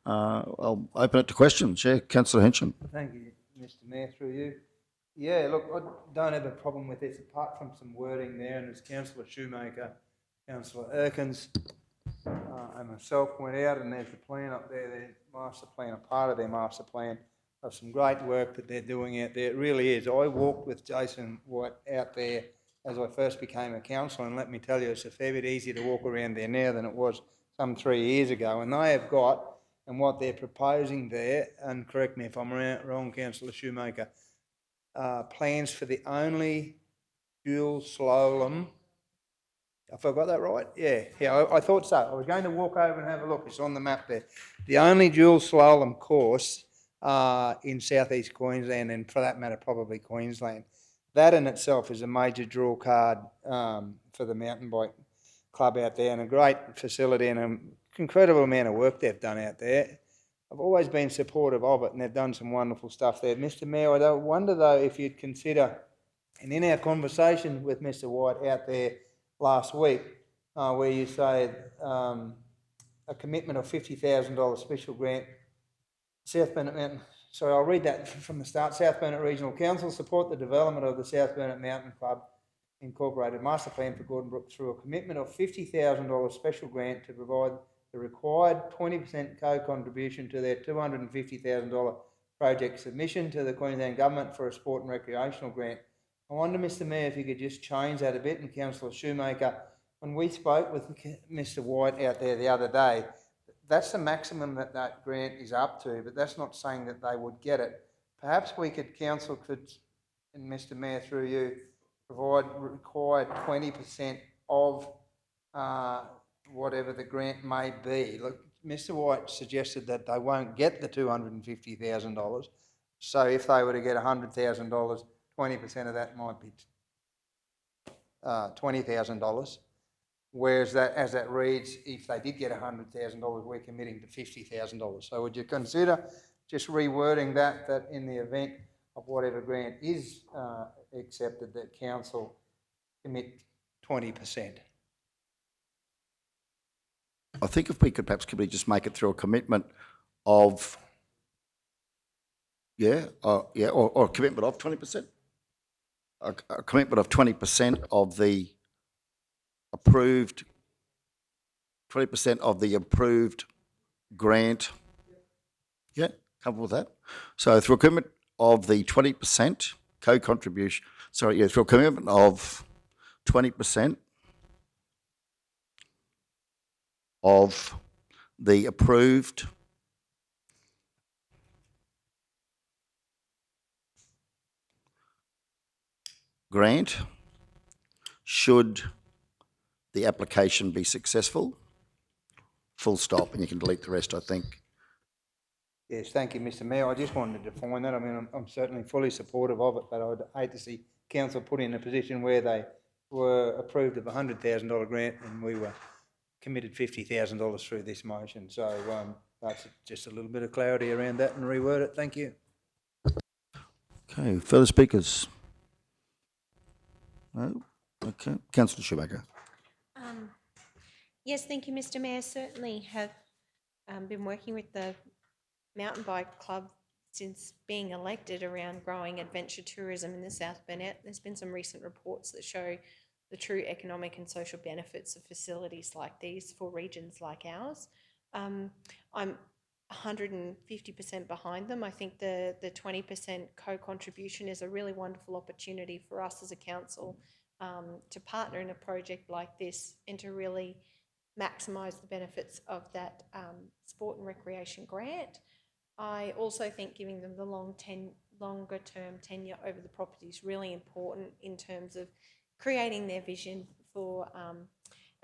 [SPEAKER 1] I'll open it to questions. Yeah, Councillor Henson.
[SPEAKER 12] Thank you, Mr. Mayor, through you. Yeah, look, I don't have a problem with this apart from some wording there, and as Councillor Shoemaker, Councillor Erkins and myself went out, and there's the plan up there, their master plan, a part of their master plan of some great work that they're doing out there. It really is. I walked with Jason White out there as I first became a councillor, and let me tell you, it's a fair bit easier to walk around there now than it was some 3 years ago. And they have got, and what they're proposing there, and correct me if I'm wrong, Councillor Shoemaker, plans for the only dual slalom. Have I got that right? Yeah, I thought so. I was going to walk over and have a look. It's on the map there. The only dual slalom course in southeast Queensland, and for that matter, probably Queensland. That in itself is a major draw card for the mountain bike club out there, and a great facility and an incredible amount of work they've done out there. I've always been supportive of it, and they've done some wonderful stuff there. Mr. Mayor, I wonder though if you'd consider, and in our conversation with Mr. White out there last week, where you say a commitment of $50,000 special grant, South Bennett Mountain. Sorry, I'll read that from the start. South Bennett Regional Council support the development of the South Bennett Mountain Club Incorporated Master Plan for Gordon Brook through a commitment of $50,000 special grant to provide the required 20% co-contribution to their $250,000 project submission to the Queensland Government for a sport and recreational grant. I wonder, Mr. Mayor, if you could just change that a bit. And Councillor Shoemaker, when we spoke with Mr. White out there the other day, that's the maximum that that grant is up to, but that's not saying that they would get it. Perhaps we could, council could and Mr Mayor, through you, required 20% of whatever the grant may be. Look, Mr White suggested that they won't get the $250,000. So if they were to get $100,000, 20% of that might be $20,000. Whereas that, as that reads, if they did get $100,000, we're committing to $50,000. So would you consider just rewording that in the event of whatever grant is accepted, that council commit 20%?
[SPEAKER 1] I think if we could perhaps just make it through a commitment of, or a commitment of 20%. A commitment of 20% of the approved, 20% of the approved grant. Yeah, comfortable with that. So through a commitment of the 20% co-contribution, through a commitment of 20% of the approved grant, should the application be successful, full stop, and you can delete the rest, I think.
[SPEAKER 12] Yes, thank you, Mr Mayor. I just wanted to define that. I mean, I'm certainly fully supportive of it, but I'd hate to see council put in a position where they were approved of a $100,000 grant and we were committed $50,000 through this motion. So that's just a little bit of clarity around that and reword it. Thank you.
[SPEAKER 1] Okay, further speakers? No? Okay, Councillor Shoemaker.
[SPEAKER 8] Yes, thank you, Mr Mayor. Certainly have been working with the Mountain Bike Club since being elected around growing adventure tourism in the South Burnett. There's been some recent reports that show the true economic and social benefits of facilities like these for regions like ours. I'm 150% behind them. I think the 20% co-contribution is a really wonderful opportunity for us as a council to partner in a project like this and to really maximise the benefits of that sport and recreation grant. I also think giving them the longer term tenure over the property is really important in terms of creating their vision for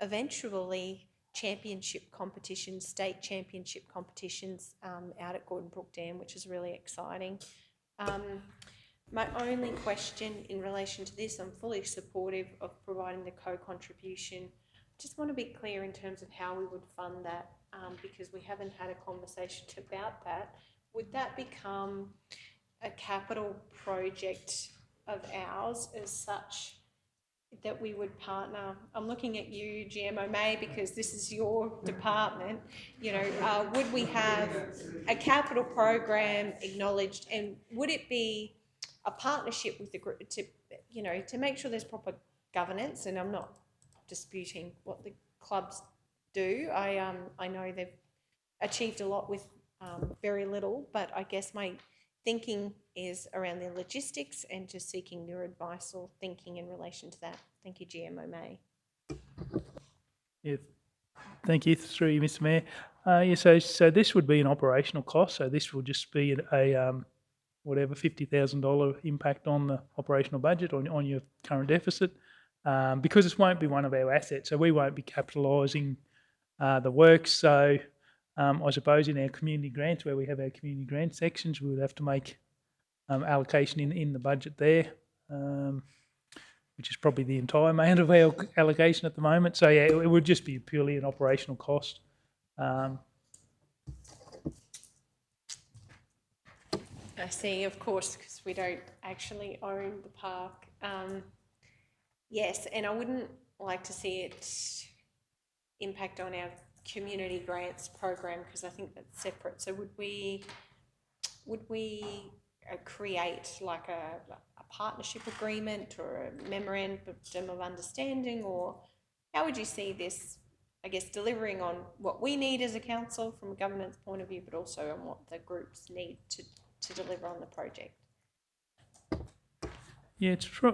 [SPEAKER 8] eventually championship competitions, state championship competitions out at Gordon Brook Dam, which is really exciting. My only question in relation to this, I'm fully supportive of providing the co-contribution. Just want to be clear in terms of how we would fund that because we haven't had a conversation about that. Would that become a capital project of ours as such that we would partner? I'm looking at you, GMO May, because this is your department. You know, would we have a capital program acknowledged, and would it be a partnership with the group to, you know, to make sure there's proper governance? And I'm not disputing what the clubs do. I know they've achieved a lot with very little, but I guess my thinking is around the logistics and just seeking your advice or thinking in relation to that. Thank you, GMO May.
[SPEAKER 9] Yeah, thank you, through you, Mr Mayor. So this would be an operational cost. So this will just be a whatever $50,000 impact on the operational budget on your current deficit, because this won't be one of our assets. So we won't be capitalising the work. So I suppose in our community grants, where we have our community grant sections, we would have to make allocation in the budget there, which is probably the entire amount of our allocation at the moment. So yeah, it would just be purely an operational cost.
[SPEAKER 8] I see, of course, because we don't actually own the park. Yes, and I wouldn't like to see it impact on our community grants program because I think that's separate. So would we create like a partnership agreement or a memorandum of understanding, or how would you see this, I guess, delivering on what we need as a council from a governance point of view, but also on what the groups need to deliver on the project?
[SPEAKER 9] Yeah, it's true.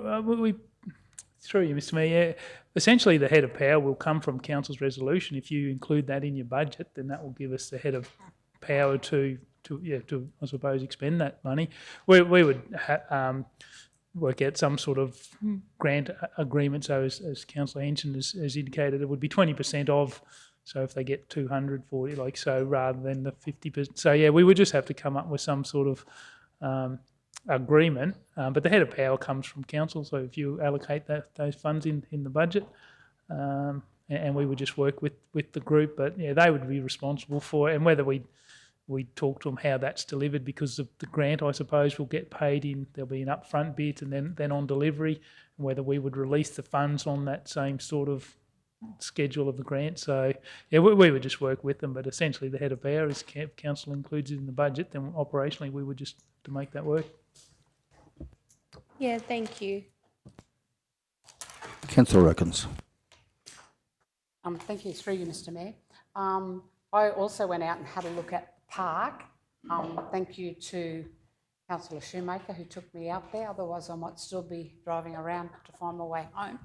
[SPEAKER 9] Through you, Mr Mayor. Essentially, the head of power will come from council's resolution. If you include that in your budget, then that will give us the head of power to I suppose expend that money. We would work out some sort of grant agreement. So as Councillor Henson has indicated, it would be 20% of. So if they get 240, like so, rather than the 50%. So yeah, we would just have to come up with some sort of agreement. But the head of power comes from council. So if you allocate those funds in the budget, and we would just work with the group. But yeah, they would be responsible for it. And whether we talk to them how that's delivered, because of the grant, I suppose, will get paid in. There'll be an upfront bit, and then on delivery, and whether we would release the funds on that same sort of schedule of the grant. So yeah, we would just work with them. But essentially, the head of power is council includes it in the budget. Then operationally, we would just to make that work.
[SPEAKER 5] Yeah, thank you.
[SPEAKER 1] Councillor Erkins.
[SPEAKER 5] Thank you, through you, Mr Mayor. I also went out and had a look at the park. Thank you to Councillor Shoemaker who took me out there, otherwise I might still be driving around to find my way home.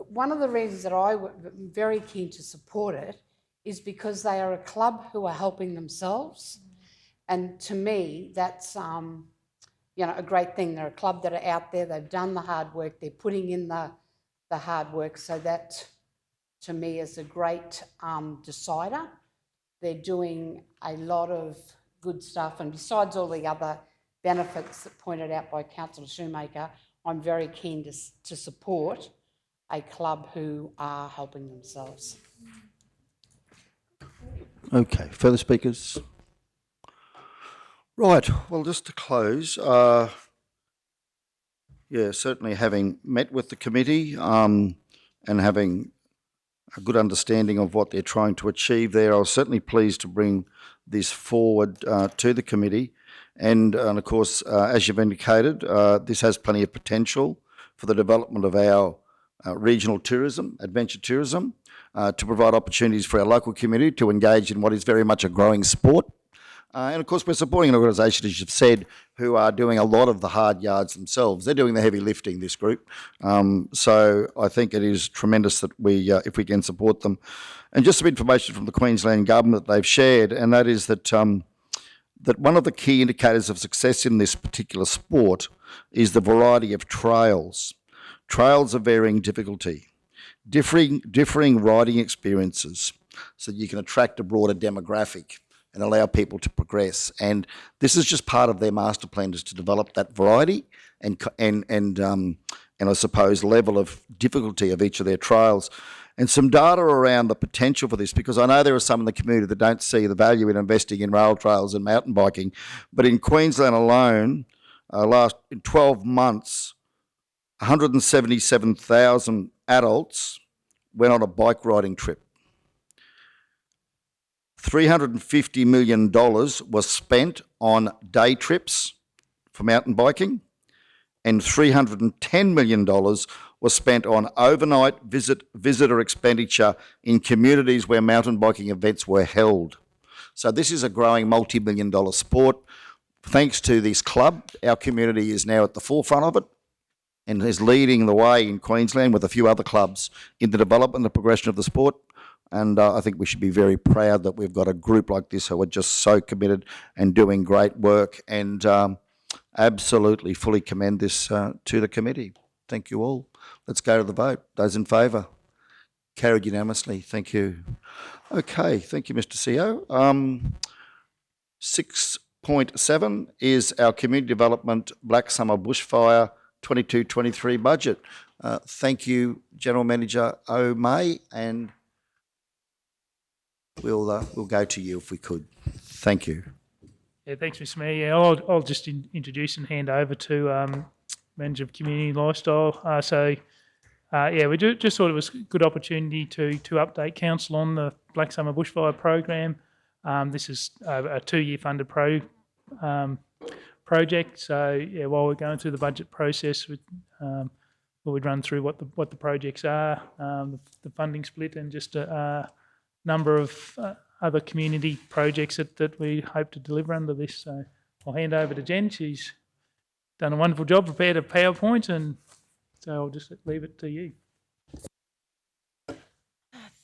[SPEAKER 5] One of the reasons that I'm very keen to support it is because they are a club who are helping themselves. And to me, that's a great thing. They're a club that are out there, they've done the hard work, they're putting in the hard work, so that to me is a great decider. They're doing a lot of good stuff, and besides all the other benefits that pointed out by Councillor Shoemaker, I'm very keen to support a club who are helping themselves.
[SPEAKER 1] Okay, further speakers? Right, well, just to close, certainly having met with the committee and having a good understanding of what they're trying to achieve there, I was certainly pleased to bring this forward to the committee. And of course, as you've indicated, this has plenty of potential for the development of our regional tourism, adventure tourism, to provide opportunities for our local community to engage in what is very much a growing sport. And of course, we're supporting an organisation, as you've said, who are doing a lot of the hard yards themselves. They're doing the heavy lifting, this group. So I think it is tremendous that if we can support them. And just some information from the Queensland government that they've shared, and that is that that one of the key indicators of success in this particular sport is the variety of trails. Trails of varying difficulty, differing riding experiences, so you can attract a broader demographic and allow people to progress. And this is just part of their master plan, is to develop that variety and I suppose level of difficulty of each of their trails. And some data around the potential for this, because I know there are some in the community that don't see the value in investing in rail trails and mountain biking, but in Queensland alone, in 12 months, 177,000 adults went on a bike riding trip. $350 million was spent on day trips for mountain biking, and $310 million was spent on overnight visitor expenditure in communities where mountain biking events were held. So this is a growing multi-million-dollar sport. Thanks to this club, our community is now at the forefront of it and is leading the way in Queensland with a few other clubs in the development and the progression of the sport. And I think we should be very proud that we've got a group like this who are just so committed and doing great work, and absolutely fully commend this to the committee. Thank you all. Let's go to the vote. Those in favour? Carried unanimously. Thank you. Okay, thank you, Mr. CEO. 6.7 is our Community Development Black Summer Bushfire 22-23 budget. Thank you, General Manager O'May, and we'll go to you if we could. Thank you.
[SPEAKER 9] Yeah, thanks, Mr. Mayor. Yeah, I'll just introduce and hand over to Manager of Community Lifestyle. We just thought it was a good opportunity to update Council on the Black Summer Bushfire program. This is a 2-year funded project. So yeah, while we're going through the budget process, we'll run through what the projects are, the funding split, and just a number of other community projects that we hope to deliver under this. So I'll hand over to Jen. She's done a wonderful job, prepared a PowerPoint, and so I'll just leave it to you.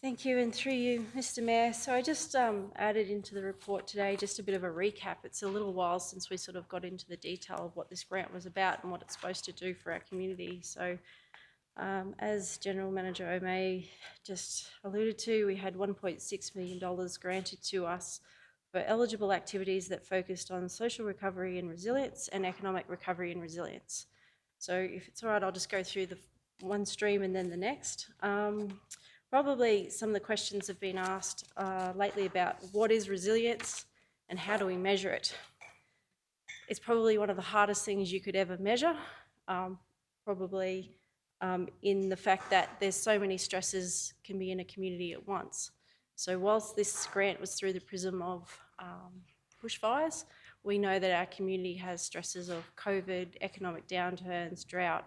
[SPEAKER 13] Thank you, and through you, Mr. Mayor. So I just added into the report today just a bit of a recap. It's a little while since we sort of got into the detail of what this grant was about and what it's supposed to do for our community. So as General Manager O'May just alluded to, we had $1.6 million granted to us for eligible activities that focused on social recovery and resilience and economic recovery and resilience. So if it's all right, I'll just go through the one stream and then the next. Probably some of the questions have been asked lately about what is resilience and how do we measure it? It's probably one of the hardest things you could ever measure, in the fact that there's so many stresses can be in a community at once. So whilst this grant was through the prism of bushfires, we know that our community has stresses of COVID, economic downturns, drought,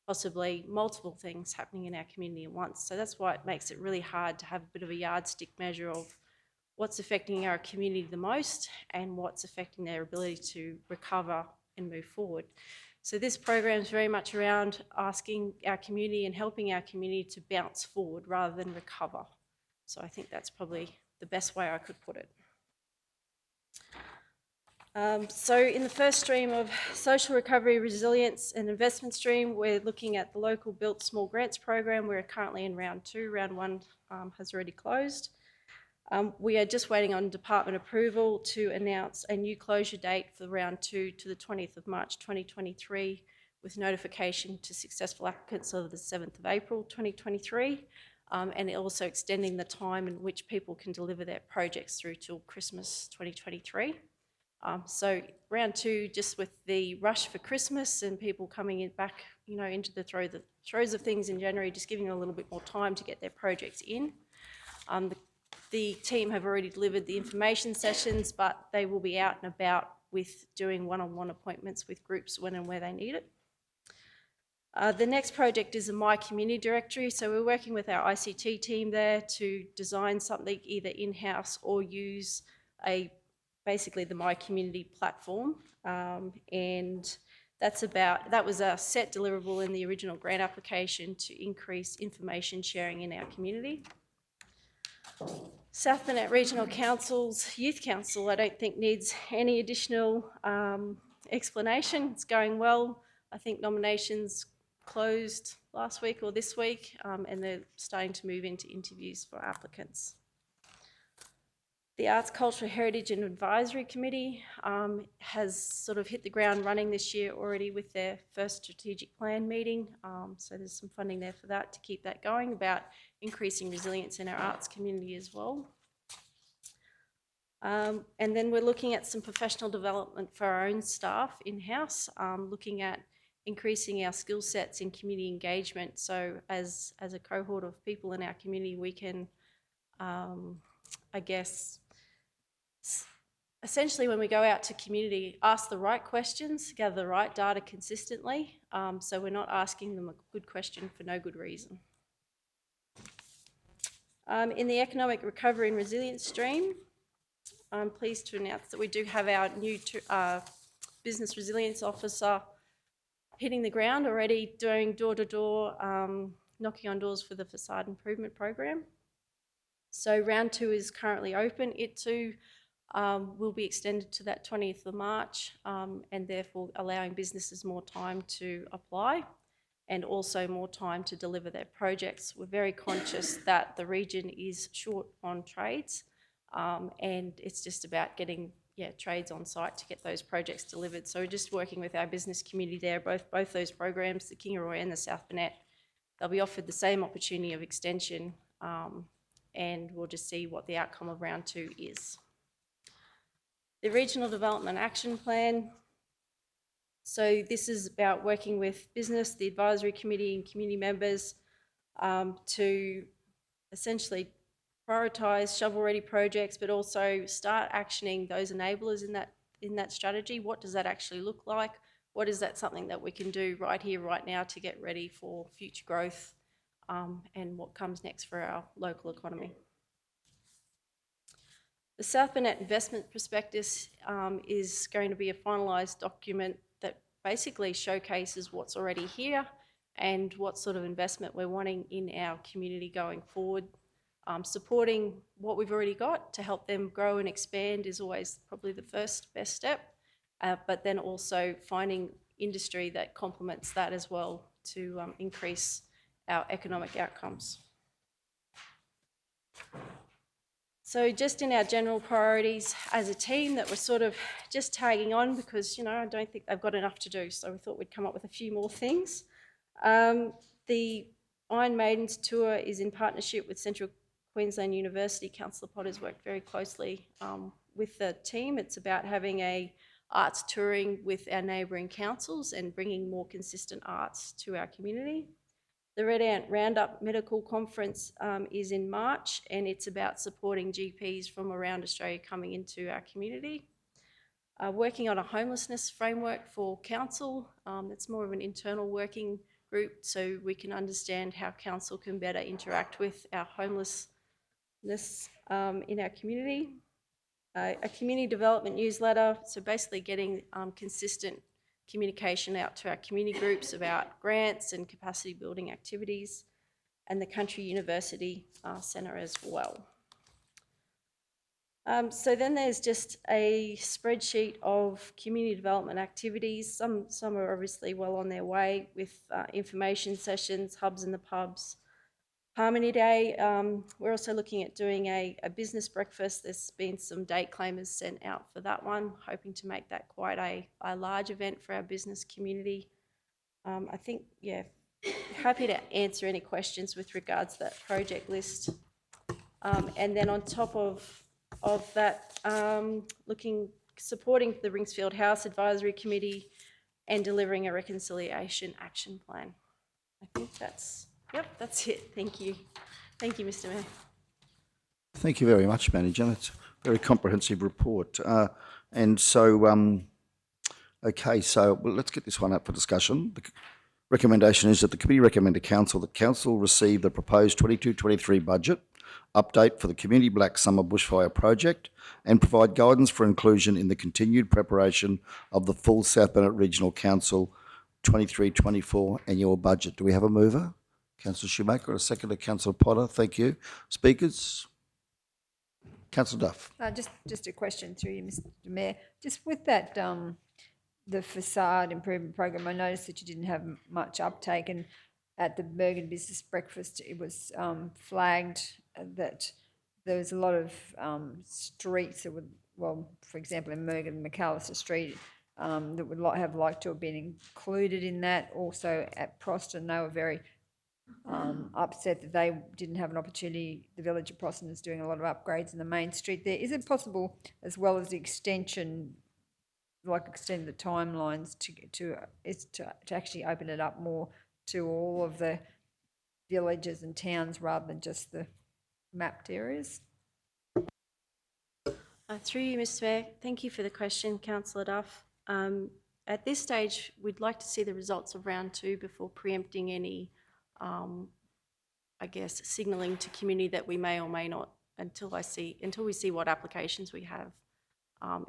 [SPEAKER 13] possibly multiple things happening in our community at once. So that's why it makes it really hard to have a bit of a yardstick measure of what's affecting our community the most and what's affecting their ability to recover and move forward. So this program is very much around asking our community and helping our community to bounce forward rather than recover. So I think that's probably the best way I could put it. So in the first stream of social recovery, resilience and investment stream, we're looking at the local built small grants program. We're currently in round 2. Round 1 has already closed. We are just waiting on department approval to announce a new closure date for round 2 to the 20th of March 2023, with notification to successful applicants of the 7th of April 2023, and also extending the time in which people can deliver their projects through till Christmas 2023. So round 2, just with the rush for Christmas and people coming in back, into the throes of things in January, just giving them a little bit more time to get their projects in. The team have already delivered the information sessions, but they will be out and about with doing one-on-one appointments with groups when and where they need it. The next project is a My Community Directory. So we're working with our ICT team there to design something either in-house or use basically the My Community platform. And that was a set deliverable in the original grant application to increase information sharing in our community. South Burnett Regional Council's Youth Council, I don't think needs any additional explanation. It's going well. I think nominations closed last week or this week, and they're starting to move into interviews for applicants. The Arts, Culture, Heritage and Advisory Committee has sort of hit the ground running this year already with their first strategic plan meeting. So there's some funding there for that to keep that going, about increasing resilience in our arts community as well. And then we're looking at some professional development for our own staff in-house, looking at increasing our skill sets in community engagement. So as a cohort of people in our community, we can, essentially when we go out to community, ask the right questions, gather the right data consistently, so we're not asking them a good question for no good reason. In the economic recovery and resilience stream, I'm pleased to announce that we do have our new business resilience officer hitting the ground already, doing door-to-door, knocking on doors for the facade improvement program. So round 2 is currently open. It too will be extended to that 20th of March, and therefore allowing businesses more time to apply and also more time to deliver their projects. We're very conscious that the region is short on trades, and it's just about getting trades on site to get those projects delivered. So we're just working with our business community there, both those programs, the Kingaroy and the South Burnett. They'll be offered the same opportunity of extension, and we'll just see what the outcome of round 2 is. The Regional Development Action Plan. So this is about working with business, the advisory committee and community members to essentially prioritise shovel-ready projects, but also start actioning those enablers in that strategy. What does that actually look like? What is that something that we can do right here, right now to get ready for future growth and what comes next for our local economy? The South Burnett Investment Prospectus is going to be a finalised document that basically showcases what's already here and what sort of investment we're wanting in our community going forward. supporting what we've already got to help them grow and expand is always probably the first best step, but then also finding industry that complements that as well to increase our economic outcomes. So just in our general priorities as a team that we're sort of just tagging on because, you know, I don't think they've got enough to do, so we thought we'd come up with a few more things. The Iron Maidens tour is in partnership with Central Queensland University. Councillor Potter's worked very closely with the team. It's about having a arts touring with our neighbouring councils and bringing more consistent arts to our community. The Red Ant Roundup Medical Conference is in March, and it's about supporting GPs from around Australia coming into our community. Working on a homelessness framework for council. It's more of an internal working group so we can understand how council can better interact with our homelessness in our community. A community development newsletter, so basically getting consistent communication out to our community groups about grants and capacity building activities, and the Country University Centre as well. So then there's just a spreadsheet of community development activities. Some are obviously well on their way with information sessions, hubs in the pubs. Harmony Day, we're also looking at doing a business breakfast. There's been some date claimers sent out for that one, hoping to make that quite a large event for our business community. I think, yeah, happy to answer any questions with regards to that project list. And then on top of that, supporting the Ringsfield House Advisory Committee and delivering a reconciliation action plan. I think that's it. Thank you. Thank you, Mr. Mayor.
[SPEAKER 1] Thank you very much, Manager. That's a very comprehensive report. And so, okay, so let's get this one up for discussion. The recommendation is that the committee recommend to council that council receive the proposed 22-23 budget update for the Community Black Summer Bushfire Project and provide guidance for inclusion in the continued preparation of the full South Burnett Regional Council 23-24 annual budget. Do we have a mover? Councillor Shoemaker, a seconder, Councillor Potter. Thank you. Speakers? Councillor Duff.
[SPEAKER 2] Just a question through you, Mr. Mayor. Just with that, the facade improvement program, I noticed that you didn't have much uptake, and at the Bergen Business Breakfast, it was flagged that there was a lot of streets that would, well, for example, in Bergen, McAllister Street, that would have liked to have been included in that. Also at Proston, they were very upset that they didn't have an opportunity. The village of Proston is doing a lot of upgrades in the main street there. Is it possible, as well as the extension, like extend the timelines to actually open it up more to all of the villages and towns rather than just the mapped areas?
[SPEAKER 13] Through you, Mr. Mayor, thank you for the question, Councillor Duff. At this stage, we'd like to see the results of round 2 before preempting any I guess, signalling to community that we may or may not, until we see what applications we have.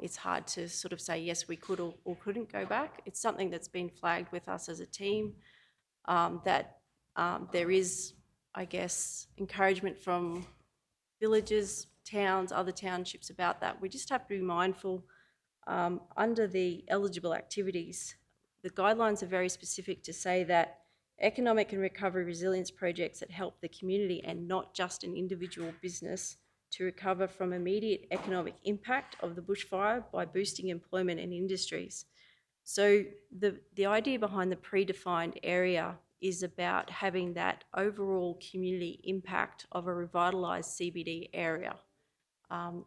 [SPEAKER 13] It's hard to sort of say, yes, we could or couldn't go back. It's something that's been flagged with us as a team, that there is, I guess, encouragement from villages, towns, other townships about that. We just have to be mindful. Under the eligible activities, the guidelines are very specific to say that economic and recovery resilience projects that help the community and not just an individual business to recover from immediate economic impact of the bushfire by boosting employment and industries. So the idea behind the predefined area is about having that overall community impact of a revitalised CBD area,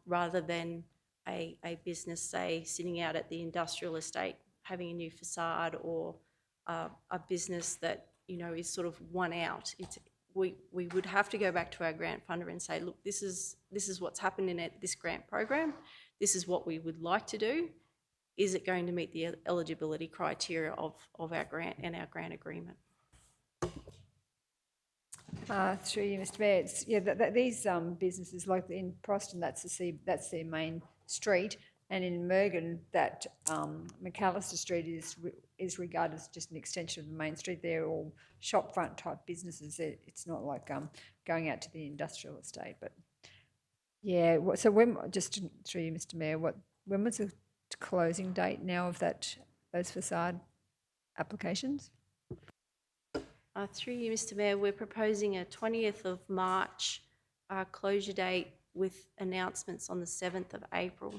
[SPEAKER 13] rather than a business, say, sitting out at the industrial estate having a new facade, or a business that, you know, is sort of one out. We would have to go back to our grant funder and say, look, this is what's happening at this grant program. This is what we would like to do. Is it going to meet the eligibility criteria of our grant and our grant agreement?
[SPEAKER 2] Through you, Mr. Mayor, these businesses, like in Proston, that's their main street. And in Mergen, that McAllister Street is regarded as just an extension of the main street. They're all shopfront type businesses. It's not like going out to the industrial estate. But yeah, so just through you, Mr. Mayor, when was the closing date now of those facade applications?
[SPEAKER 13] Through you, Mr. Mayor, we're proposing a 20th of March closure date with announcements on the 7th of April.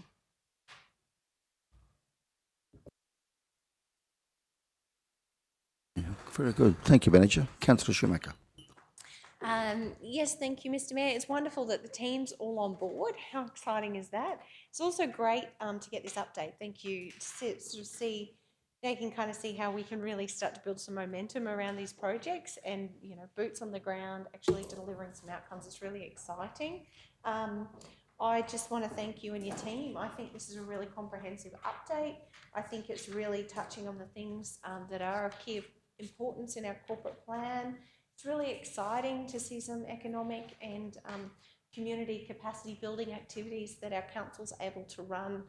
[SPEAKER 1] Very good. Thank you, Manager. Councillor Shoemaker.
[SPEAKER 8] Yes, thank you, Mr. Mayor. It's wonderful that the team's all on board. How exciting is that? It's also great to get this update. Thank you. To sort of see, they can kind of see how we can really start to build some momentum around these projects and, you know, boots on the ground, actually delivering some outcomes. It's really exciting. I just want to thank you and your team. I think this is a really comprehensive update. I think it's really touching on the things that are of key importance in our corporate plan. It's really exciting to see some economic and community capacity building activities that our council's able to run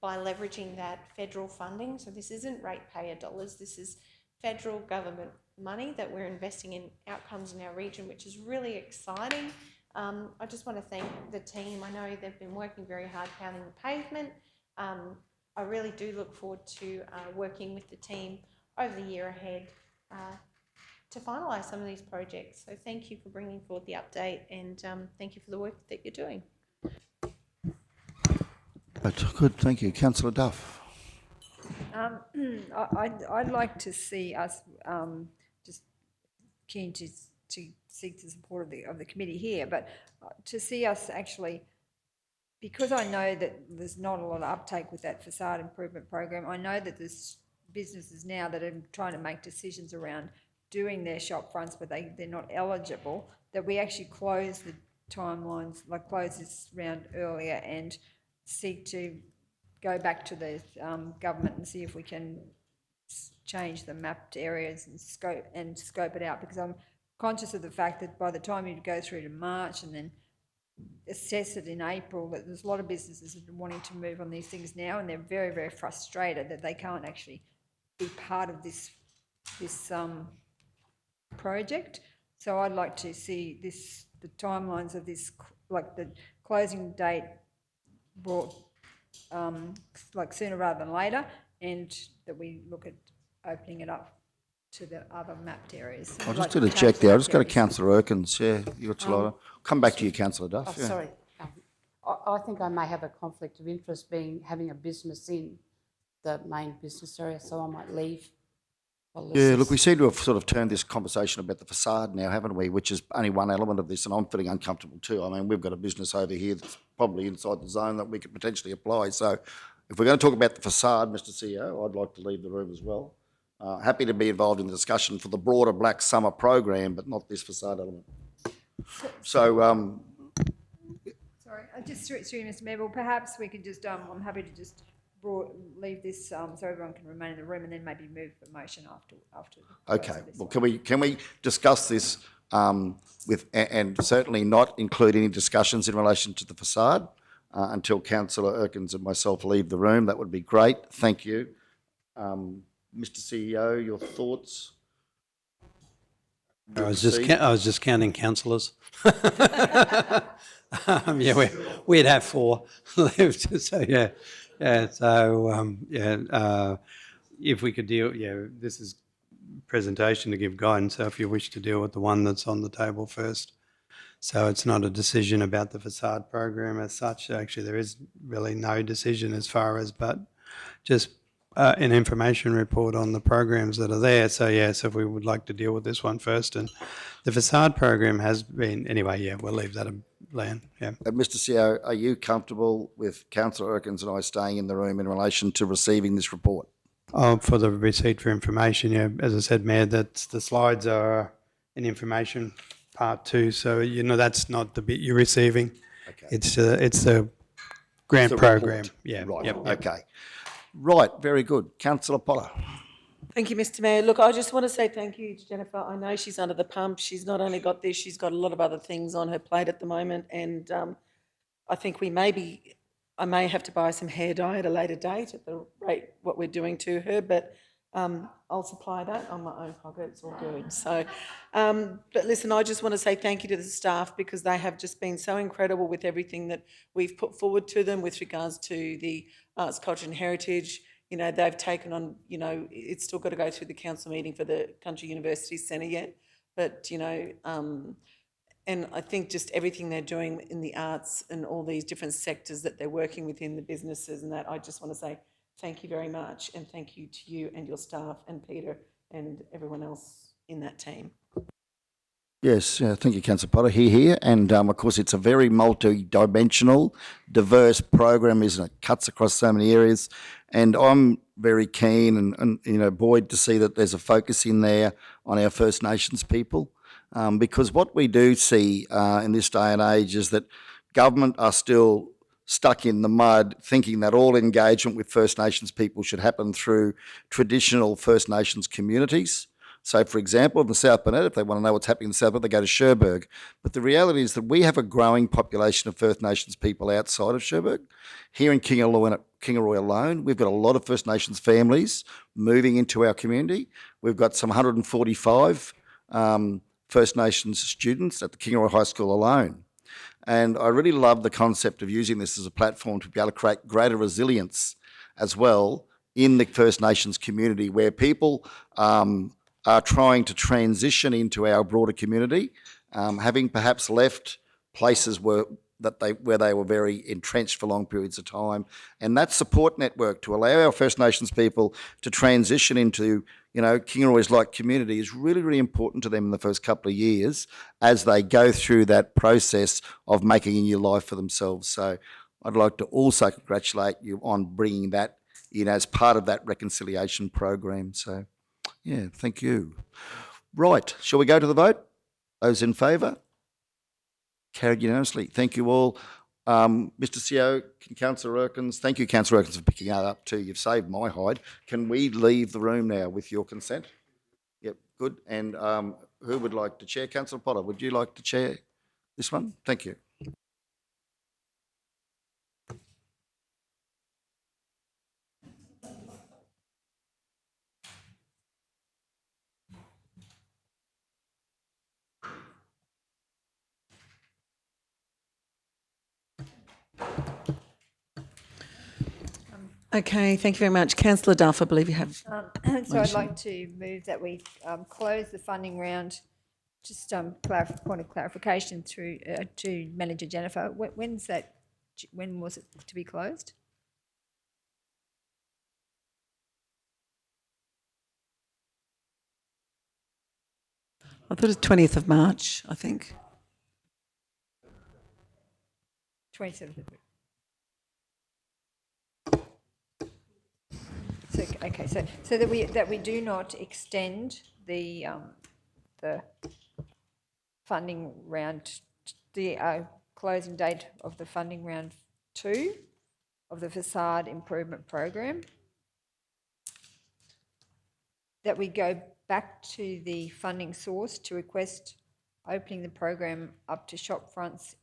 [SPEAKER 8] by leveraging that federal funding. So this isn't ratepayer dollars, this is federal government money that we're investing in outcomes in our region, which is really exciting. I just want to thank the team. I know they've been working very hard pounding the pavement. I really do look forward to working with the team over the year ahead to finalise some of these projects. So thank you for bringing forward the update and thank you for the work that you're doing.
[SPEAKER 1] That's good. Thank you. Councillor Duff.
[SPEAKER 2] I'd like to see us just keen to seek the support of the committee here, but to see us actually, because I know that there's not a lot of uptake with that facade improvement program. I know that there's businesses now that are trying to make decisions around doing their shop fronts, but they're not eligible, that we actually close the timelines, like close this round earlier and seek to go back to the government and see if we can change the mapped areas and scope it out, because I'm conscious of the fact that by the time you go through to March and then assess it in April, that there's a lot of businesses that are wanting to move on these things now, and they're very, very frustrated that they can't actually be part of this project. So I'd like to see the timelines of this, like the closing date brought like sooner rather than later, and that we look at opening it up to the other mapped areas.
[SPEAKER 1] I'll just do the check there. I'll just go to Councillor Erkins. Yeah, you've got a lot. Come back to you, Councillor Duff.
[SPEAKER 5] Oh, sorry. I think I may have a conflict of interest having a business in the main business area, so I might leave.
[SPEAKER 1] Yeah, look, we seem to have sort of turned this conversation about the facade now, haven't we? Which is only one element of this, and I'm feeling uncomfortable too. I mean, we've got a business over here that's probably inside the zone that we could potentially apply. So if we're going to talk about the facade, Mr. CEO, I'd like to leave the room as well. Happy to be involved in the discussion for the broader Black Summer program, but not this facade element. So,
[SPEAKER 2] sorry, just through you, Mr. Mayor, well, perhaps we could just, I'm happy to just leave this so everyone can remain in the room and then maybe move the motion after.
[SPEAKER 1] Okay, well, can we discuss this and certainly not include any discussions in relation to the facade until Councillor Erkins and myself leave the room? That would be great. Thank you. Mr. CEO, your thoughts?
[SPEAKER 10] I was just counting councillors. Yeah, we'd have 4 left. So yeah. So if we could deal, this is presentation to give guidance. So if you wish to deal with the one that's on the table first, so it's not a decision about the facade program as such. Actually, there is really no decision as far as, but just an information report on the programs that are there. So yes, if we would like to deal with this one first, and the facade program has been anyway. Yeah, we'll leave that alone. Yeah.
[SPEAKER 1] Mr. CEO, are you comfortable with Councillor Erkins and I staying in the room in relation to receiving this report?
[SPEAKER 10] For the receipt for information, yeah. As I said, Mayor, that's the slides are an information part 2. So that's not the bit you're receiving.
[SPEAKER 1] Okay.
[SPEAKER 10] It's the grant program.
[SPEAKER 1] Report.
[SPEAKER 10] Yeah.
[SPEAKER 1] Right.
[SPEAKER 10] Yep.
[SPEAKER 1] Okay. Right. Very good. Councillor Potter.
[SPEAKER 7] Thank you, Mr. Mayor. Look, I just want to say thank you to Jennifer. I know she's under the pump. She's not only got this, she's got a lot of other things on her plate at the moment. And I think we may be I may have to buy some hair dye at a later date at the rate what we're doing to her, but I'll supply that on my own pocket. It's all good. So, but listen, I just want to say thank you to the staff because they have just been so incredible with everything that we've put forward to them with regards to the arts, culture and heritage. You know, they've taken on, you know, it's still got to go through the council meeting for the Country University Centre yet. But, you know, and I think just everything they're doing in the arts and all these different sectors that they're working within the businesses and that, I just want to say thank you very much and thank you to you and your staff and Peter and everyone else in that team.
[SPEAKER 1] Yes, thank you, Councillor Potter. Here. And of course, it's a very multi-dimensional, diverse program, isn't it? Cuts across so many areas. And I'm very keen and you know, buoyed to see that there's a focus in there on our First Nations people. Because what we do see in this day and age is that government are still stuck in the mud thinking that all engagement with First Nations people should happen through traditional First Nations communities. So, for example, in the South Burnett, if they want to know what's happening in the South Burnett, they go to Cherbourg. But the reality is that we have a growing population of First Nations people outside of Cherbourg. Here in Kingaroy alone, we've got a lot of First Nations families moving into our community. We've got some 145 First Nations students at the Kingaroy High School alone. And I really love the concept of using this as a platform to be able to create greater resilience as well in the First Nations community where people are trying to transition into our broader community, having perhaps left places where they were very entrenched for long periods of time. And that support network to allow our First Nations people to transition into, you know, Kingaroy's like community is really, really important to them in the first couple of years as they go through that process of making a new life for themselves. So I'd like to also congratulate you on bringing that in as part of that reconciliation program. So, yeah, thank you. Right, shall we go to the vote? Those in favour? Carried unanimously. Thank you all. Mr. CEO, Councillor Erkins, thank you, Councillor Erkins, for picking that up too. You've saved my hide. Can we leave the room now with your consent? Yep, good. And who would like to chair? Councillor Potter, would you like to chair this one? Thank you.
[SPEAKER 7] Okay, thank you very much. Councillor Duff, I believe you have.
[SPEAKER 2] So I'd like to move that we close the funding round. Just point of clarification through to Manager Jennifer. When was it to be closed?
[SPEAKER 7] I thought it was 20th of March, I think.
[SPEAKER 2] 27th of So, okay, so that we do not extend the funding round, the closing date of the funding round 2 of the facade improvement program. That we go back to the funding source to request opening the program up to shop fronts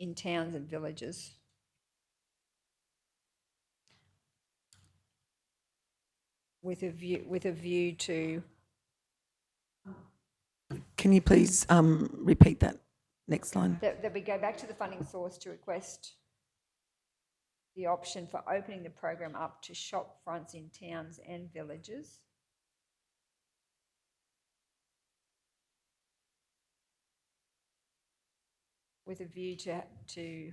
[SPEAKER 2] in towns and villages. With a view to.
[SPEAKER 7] Can you please repeat that next line?
[SPEAKER 2] That we go back to the funding source to request the option for opening the program up to shop fronts in towns and villages. With a view to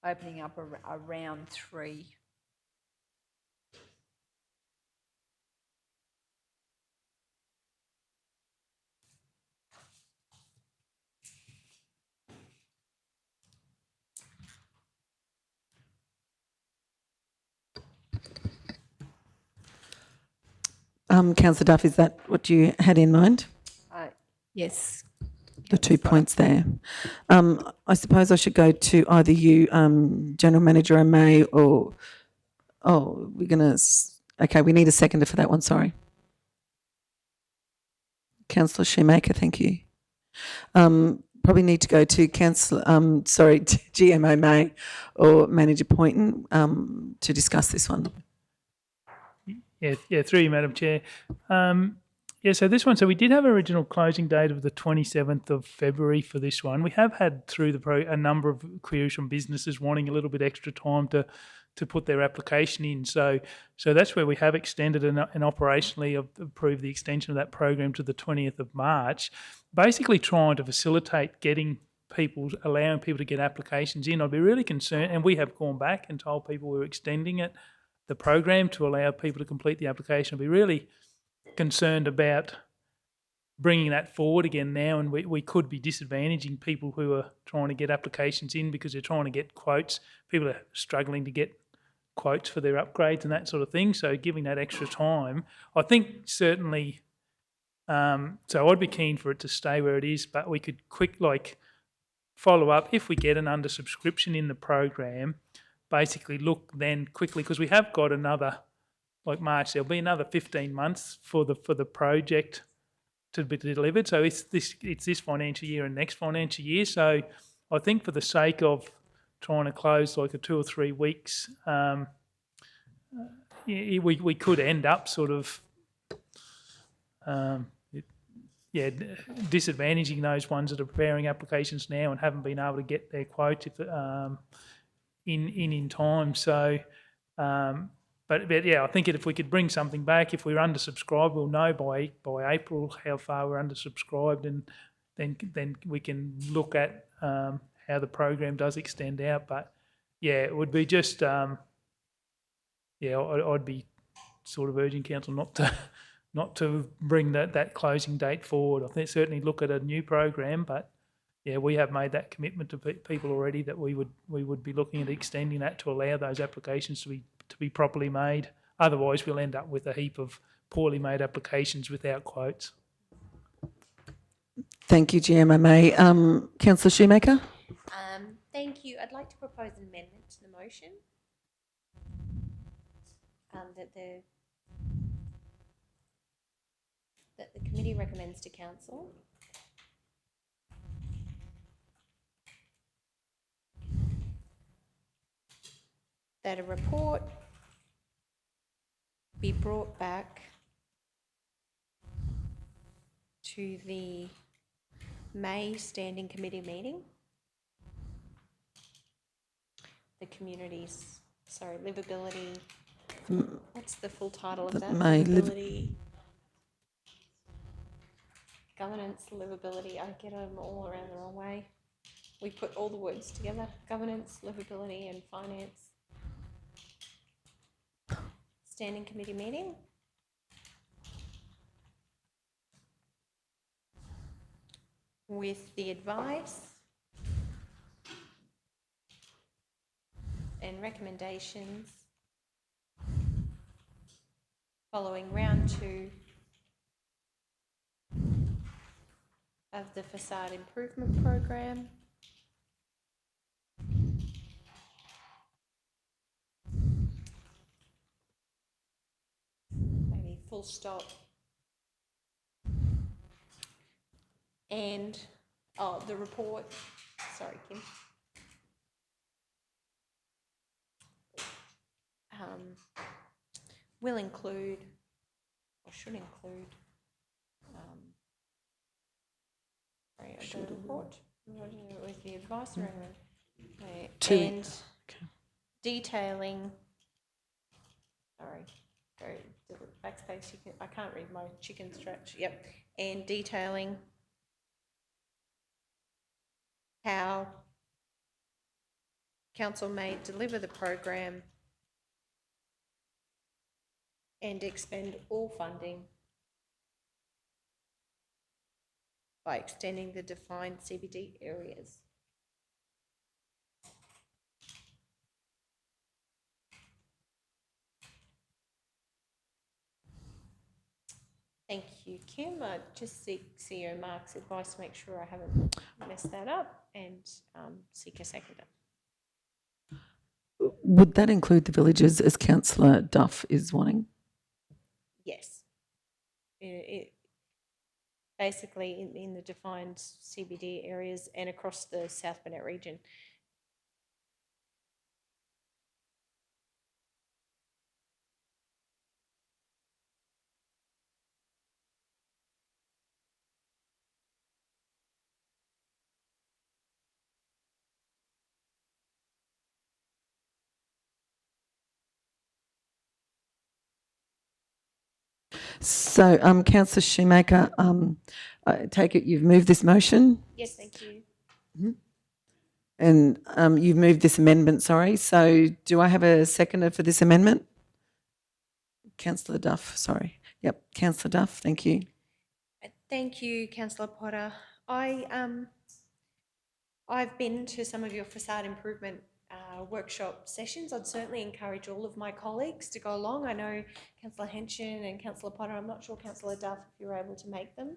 [SPEAKER 2] opening up a round 3.
[SPEAKER 7] Councillor Duff, is that what you had in mind?
[SPEAKER 2] Yes.
[SPEAKER 7] The 2 points there. I suppose I should go to either you, General Manager O'May, or we're going to. Okay, we need a seconder for that one. Sorry, Councillor Shoemaker. Thank you.
[SPEAKER 14] probably need to go to GMO May or Manager Poynton to discuss this one.
[SPEAKER 9] Yeah, through you, Madam Chair. So this one, so we did have an original closing date of the 27th of February for this one. We have had through a number of queries from businesses wanting a little bit extra time to put their application in. So that's where we have extended and operationally approved the extension of that program to the 20th of March, basically trying to facilitate allowing people to get applications in. I'd be really concerned, and we have gone back and told people we're extending the program to allow people to complete the application. I'd be really concerned about bringing that forward again now, and we could be disadvantaging people who are trying to get applications in because they're trying to get quotes. People are struggling to get quotes for their upgrades and that sort of thing. So giving that extra time, I think certainly, so I'd be keen for it to stay where it is, but we could follow up if we get an undersubscription in the program, basically look then quickly, because we have got another, like March, there'll be another 15 months for the project to be delivered. So it's this financial year and next financial year. So I think for the sake of trying to close like a 2 or 3 weeks, we could end up sort of disadvantaging those ones that are preparing applications now and haven't been able to get their quote in time. So, but yeah, I think if we could bring something back, if we're undersubscribed, we'll know by April how far we're undersubscribed, and then we can look at how the program does extend out. But yeah, it would be just I'd be sort of urging council not to bring that closing date forward. I think certainly look at a new program, but yeah, we have made that commitment to people already that we would be looking at extending that to allow those applications to be properly made. Otherwise, we'll end up with a heap of poorly made applications without quotes.
[SPEAKER 14] Thank you, GMMA. Councillor Shoemaker?
[SPEAKER 8] Thank you. I'd like to propose an amendment to the motion that the committee recommends to council that a report be brought back to the May Standing Committee meeting. The community's, livability, what's the full title of that? Livability, governance, livability, I get them all around the wrong way. We put all the words together, governance, livability and finance. Standing Committee meeting. With the advice and recommendations following round 2 of the facade improvement program. Maybe full stop. And, the report, sorry, Kim. Will include, or should include, the report with the advice and detailing, go to the backspace, I can't read my chicken stretch, and detailing how council may deliver the program and expend all funding by extending the defined CBD areas. Thank you, Kim. I just seek CEO Mark's advice to make sure I haven't messed that up, and seek a seconder.
[SPEAKER 14] Would that include the villages, as Councillor Duff is wanting?
[SPEAKER 8] Yes. basically in the defined CBD areas and across the South Burnett region.
[SPEAKER 14] So, Councillor Shoemaker, I take it you've moved this motion
[SPEAKER 8] Yes, thank you.
[SPEAKER 14] and you've moved this amendment, sorry. So do I have a seconder for this amendment? Councillor Duff, sorry. Yep, Councillor Duff, thank you.
[SPEAKER 8] Thank you, Councillor Potter. I've been to some of your facade improvement workshop sessions. I'd certainly encourage all of my colleagues to go along. I know Councillor Henshin and Councillor Potter, I'm not sure Councillor Duff if you were able to make them.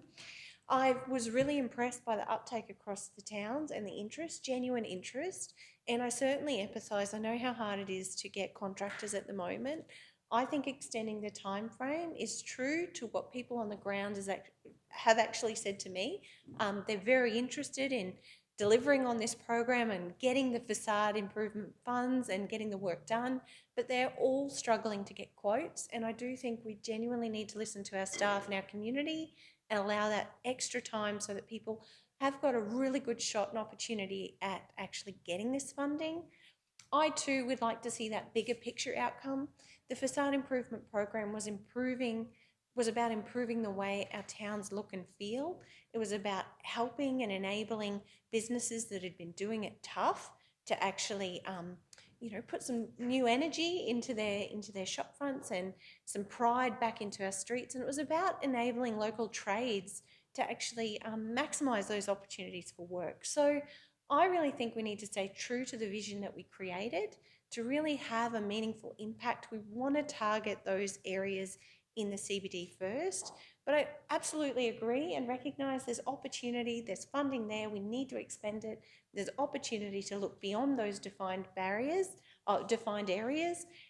[SPEAKER 8] I was really impressed by the uptake across the towns and the interest, genuine interest, and I certainly empathise. I know how hard it is to get contractors at the moment. I think extending the time frame is true to what people on the ground have actually said to me. They're very interested in delivering on this program and getting the facade improvement funds and getting the work done, but they're all struggling to get quotes. And I do think we genuinely need to listen to our staff and our community and allow that extra time so that people have got a really good shot and opportunity at actually getting this funding. I too would like to see that bigger picture outcome. The facade improvement program was about improving the way our towns look and feel. It was about helping and enabling businesses that had been doing it tough to actually put some new energy into their shop fronts and some pride back into our streets. And it was about enabling local trades to actually maximise those opportunities for work. So I really think we need to stay true to the vision that we created to really have a meaningful impact. We want to target those areas in the CBD first, but I absolutely agree and recognise there's opportunity, there's funding there, we need to expend it. There's opportunity to look beyond those defined areas.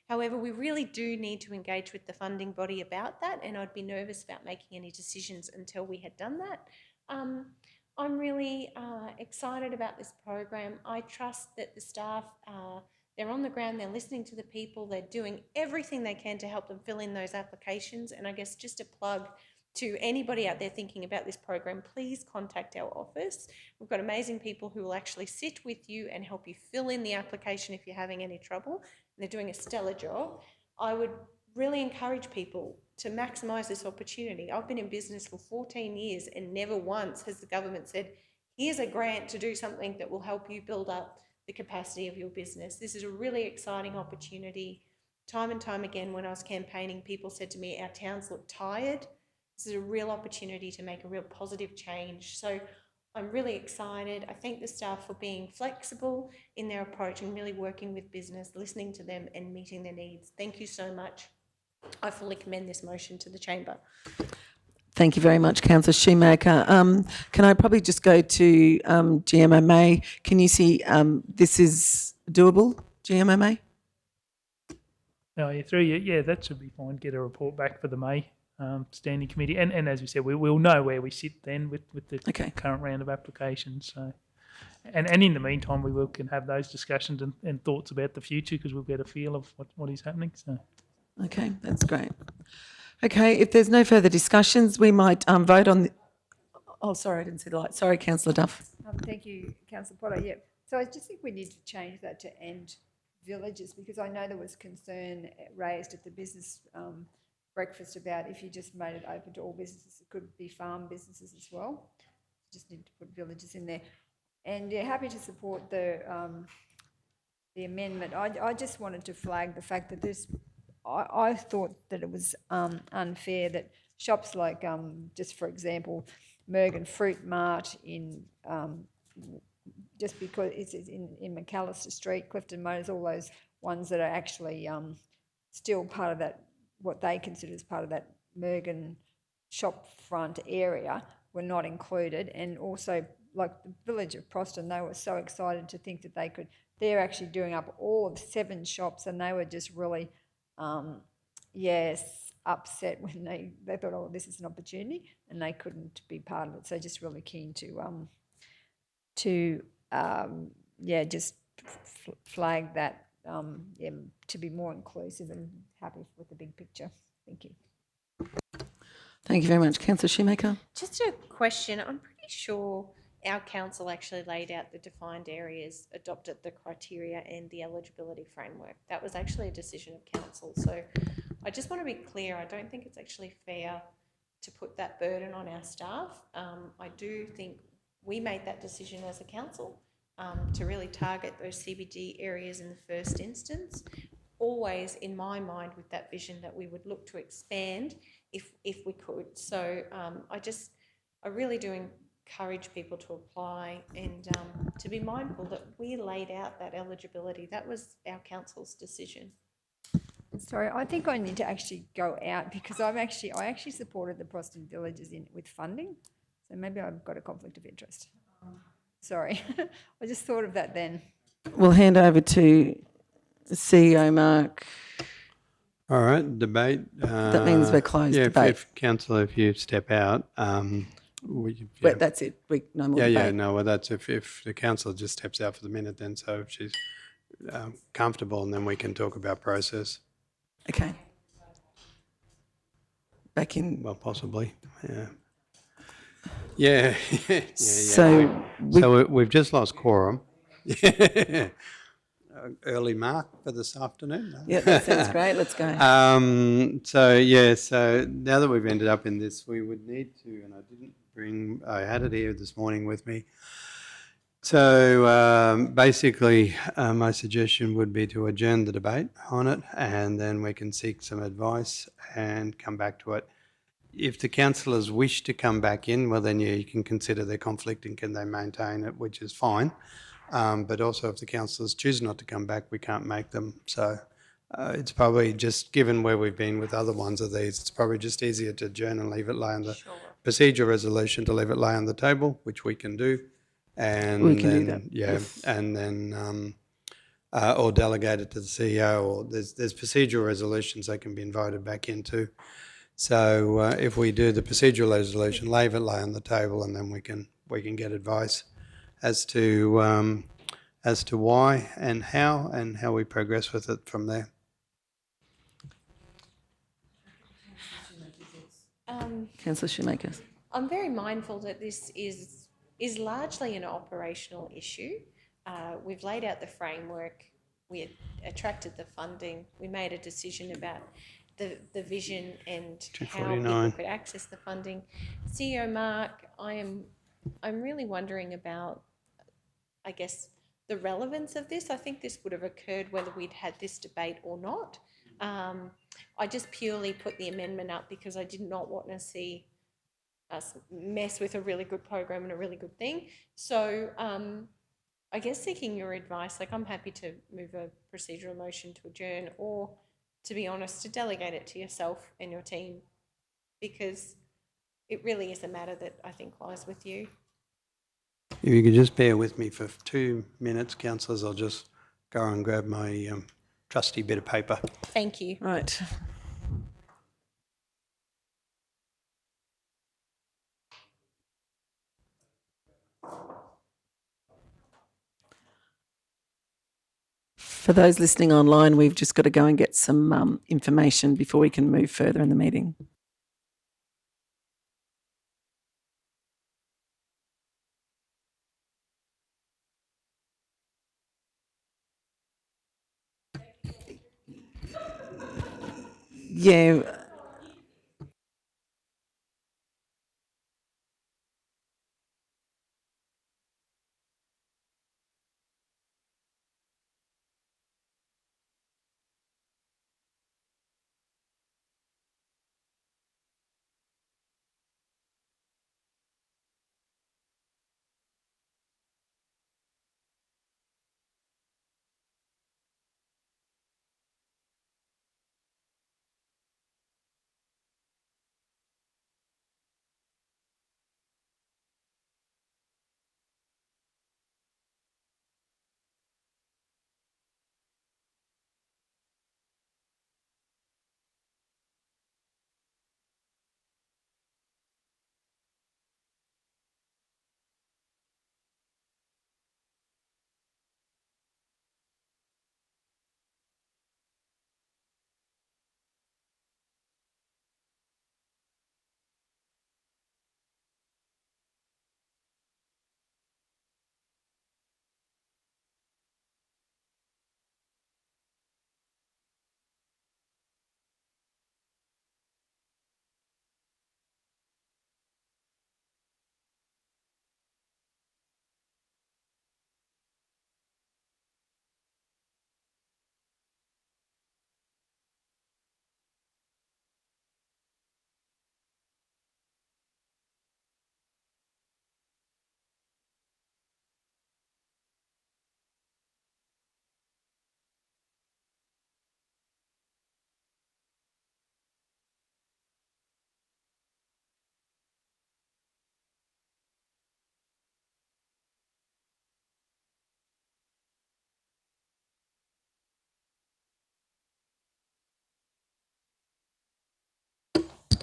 [SPEAKER 8] However, we really do need to engage with the funding body about that, and I'd be nervous about making any decisions until we had done that. I'm really excited about this program. I trust that the staff, they're on the ground, they're listening to the people, they're doing everything they can to help them fill in those applications. And I guess just a plug to anybody out there thinking about this program, please contact our office. We've got amazing people who will actually sit with you and help you fill in the application if you're having any trouble. And they're doing a stellar job. I would really encourage people to maximise this opportunity. I've been in business for 14 years and never once has the government said, here's a grant to do something that will help you build up the capacity of your business. This is a really exciting opportunity. Time and time again, when I was campaigning, people said to me, our towns look tired. This is a real opportunity to make a real positive change. So I'm really excited. I thank the staff for being flexible in their approach and really working with business, listening to them and meeting their needs. Thank you so much. I fully commend this motion to the chamber.
[SPEAKER 14] Thank you very much, Councillor Shoemaker. Can I probably just go to GMMA? Can you see this is doable, GMMA?
[SPEAKER 9] Oh, yeah, through you. Yeah, that should be fine. Get a report back for the May standing committee. And as we said, we'll know where we sit then with the current round of applications. So, and in the meantime, we can have those discussions and thoughts about the future because we'll get a feel of what is happening. So,
[SPEAKER 14] okay, that's great. Okay, if there's no further discussions, we might vote on. Oh, sorry, I didn't see the light. Sorry, Councillor Duff.
[SPEAKER 2] Thank you, Councillor Potter. Yep. So I just think we need to change that to end villages because I know there was concern raised at the business breakfast about if you just made it open to all businesses, it could be farm businesses as well. Just need to put villages in there. And yeah, happy to support the amendment. I just wanted to flag the fact that I thought that it was unfair that shops like, just for example, Mergen Fruit Mart in just because it's in McAllister Street, Clifton Motors, all those ones that are actually still part of that, what they consider as part of that Mergen shop front area, were not included. And also, like the village of Proston, they were so excited to think that they're actually doing up all of 7 shops, and they were just really, upset when they thought, oh, this is an opportunity, and they couldn't be part of it. So just really keen just flag that, to be more inclusive and happy with the big picture. Thank you.
[SPEAKER 14] Thank you very much. Councillor Shoemaker.
[SPEAKER 8] Just a question. I'm pretty sure our council actually laid out the defined areas, adopted the criteria and the eligibility framework. That was actually a decision of council. So I just want to be clear. I don't think it's actually fair to put that burden on our staff. I do think we made that decision as a council to really target those CBD areas in the first instance, always in my mind with that vision that we would look to expand if we could. So I really do encourage people to apply and to be mindful that we laid out that eligibility. That was our council's decision.
[SPEAKER 2] Sorry, I think I need to actually go out because I actually supported the Proston Villages with funding, so maybe I've got a conflict of interest. Sorry, I just thought of that then.
[SPEAKER 14] We'll hand over to CEO Mark.
[SPEAKER 10] All right, debate.
[SPEAKER 14] That means we're closed.
[SPEAKER 10] Yeah,
[SPEAKER 14] debate.
[SPEAKER 10] if councillor, if you step out,
[SPEAKER 14] But that's it. No more debate.
[SPEAKER 10] no. Well, that's if the councillor just steps out for the minute, then so if she's comfortable, and then we can talk about process.
[SPEAKER 14] Okay. Back in.
[SPEAKER 10] Well, possibly. Yeah. Yeah.
[SPEAKER 14] So
[SPEAKER 10] we've just lost quorum. Early mark for this afternoon.
[SPEAKER 14] Yeah, that sounds great. Let's go.
[SPEAKER 10] So now that we've ended up in this, we would need to, and I had it here this morning with me. So basically, my suggestion would be to adjourn the debate on it, and then we can seek some advice and come back to it. If the councillors wish to come back in, well, then you can consider their conflict and can they maintain it, which is fine. But also if the councillors choose not to come back, we can't make them. So it's probably just, given where we've been with other ones of these, it's probably just easier to adjourn and leave it lay on the procedural resolution, to leave it lay on the table, which we can do. And
[SPEAKER 14] we can
[SPEAKER 10] then,
[SPEAKER 14] do that.
[SPEAKER 10] Yeah, and then or delegate it to the CEO, or there's procedural resolutions they can be invited back into. So if we do the procedural resolution, leave it lay on the table, and then we can get advice as to why and how we progress with it from there.
[SPEAKER 14] Councillor Shoemaker.
[SPEAKER 8] I'm very mindful that this is largely an operational issue. We've laid out the framework, we attracted the funding, we made a decision about the vision and how people could access the funding. CEO Mark, I'm really wondering about, I guess, the relevance of this. I think this would have occurred whether we'd had this debate or not. I just purely put the amendment up because I did not want to see us mess with a really good program and a really good thing. So I guess seeking your advice, like I'm happy to move a procedural motion to adjourn, or to be honest, to delegate it to yourself and your team, because it really is a matter that I think lies with you.
[SPEAKER 10] If you could just bear with me for 2 minutes, councillors, I'll just go and grab my trusty bit of paper.
[SPEAKER 8] Thank you.
[SPEAKER 14] Right. For those listening online, we've just got to go and get some information before we can move further in the meeting. Yeah.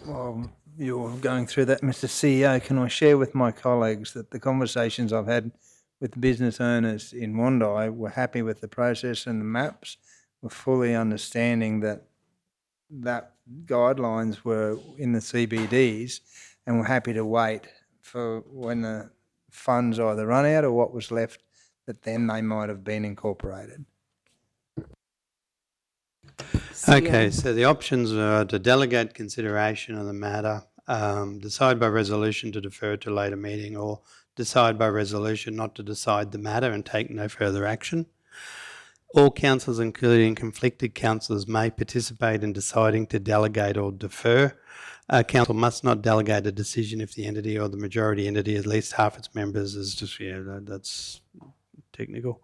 [SPEAKER 12] while you're going through that, Mr. CEO, can I share with my colleagues that the conversations I've had with business owners in Wondai were happy with the process and the maps, were fully understanding that guidelines were in the CBDs, and were happy to wait for when the funds either run out or what was left, that then they might have been incorporated.
[SPEAKER 10] Okay, so the options are to delegate consideration of the matter, decide by resolution to defer to later meeting, or decide by resolution not to decide the matter and take no further action. All councillors, including conflicted councillors, may participate in deciding to delegate or defer. Council must not delegate a decision if the entity or the majority entity, at least half its members, is just, that's technical.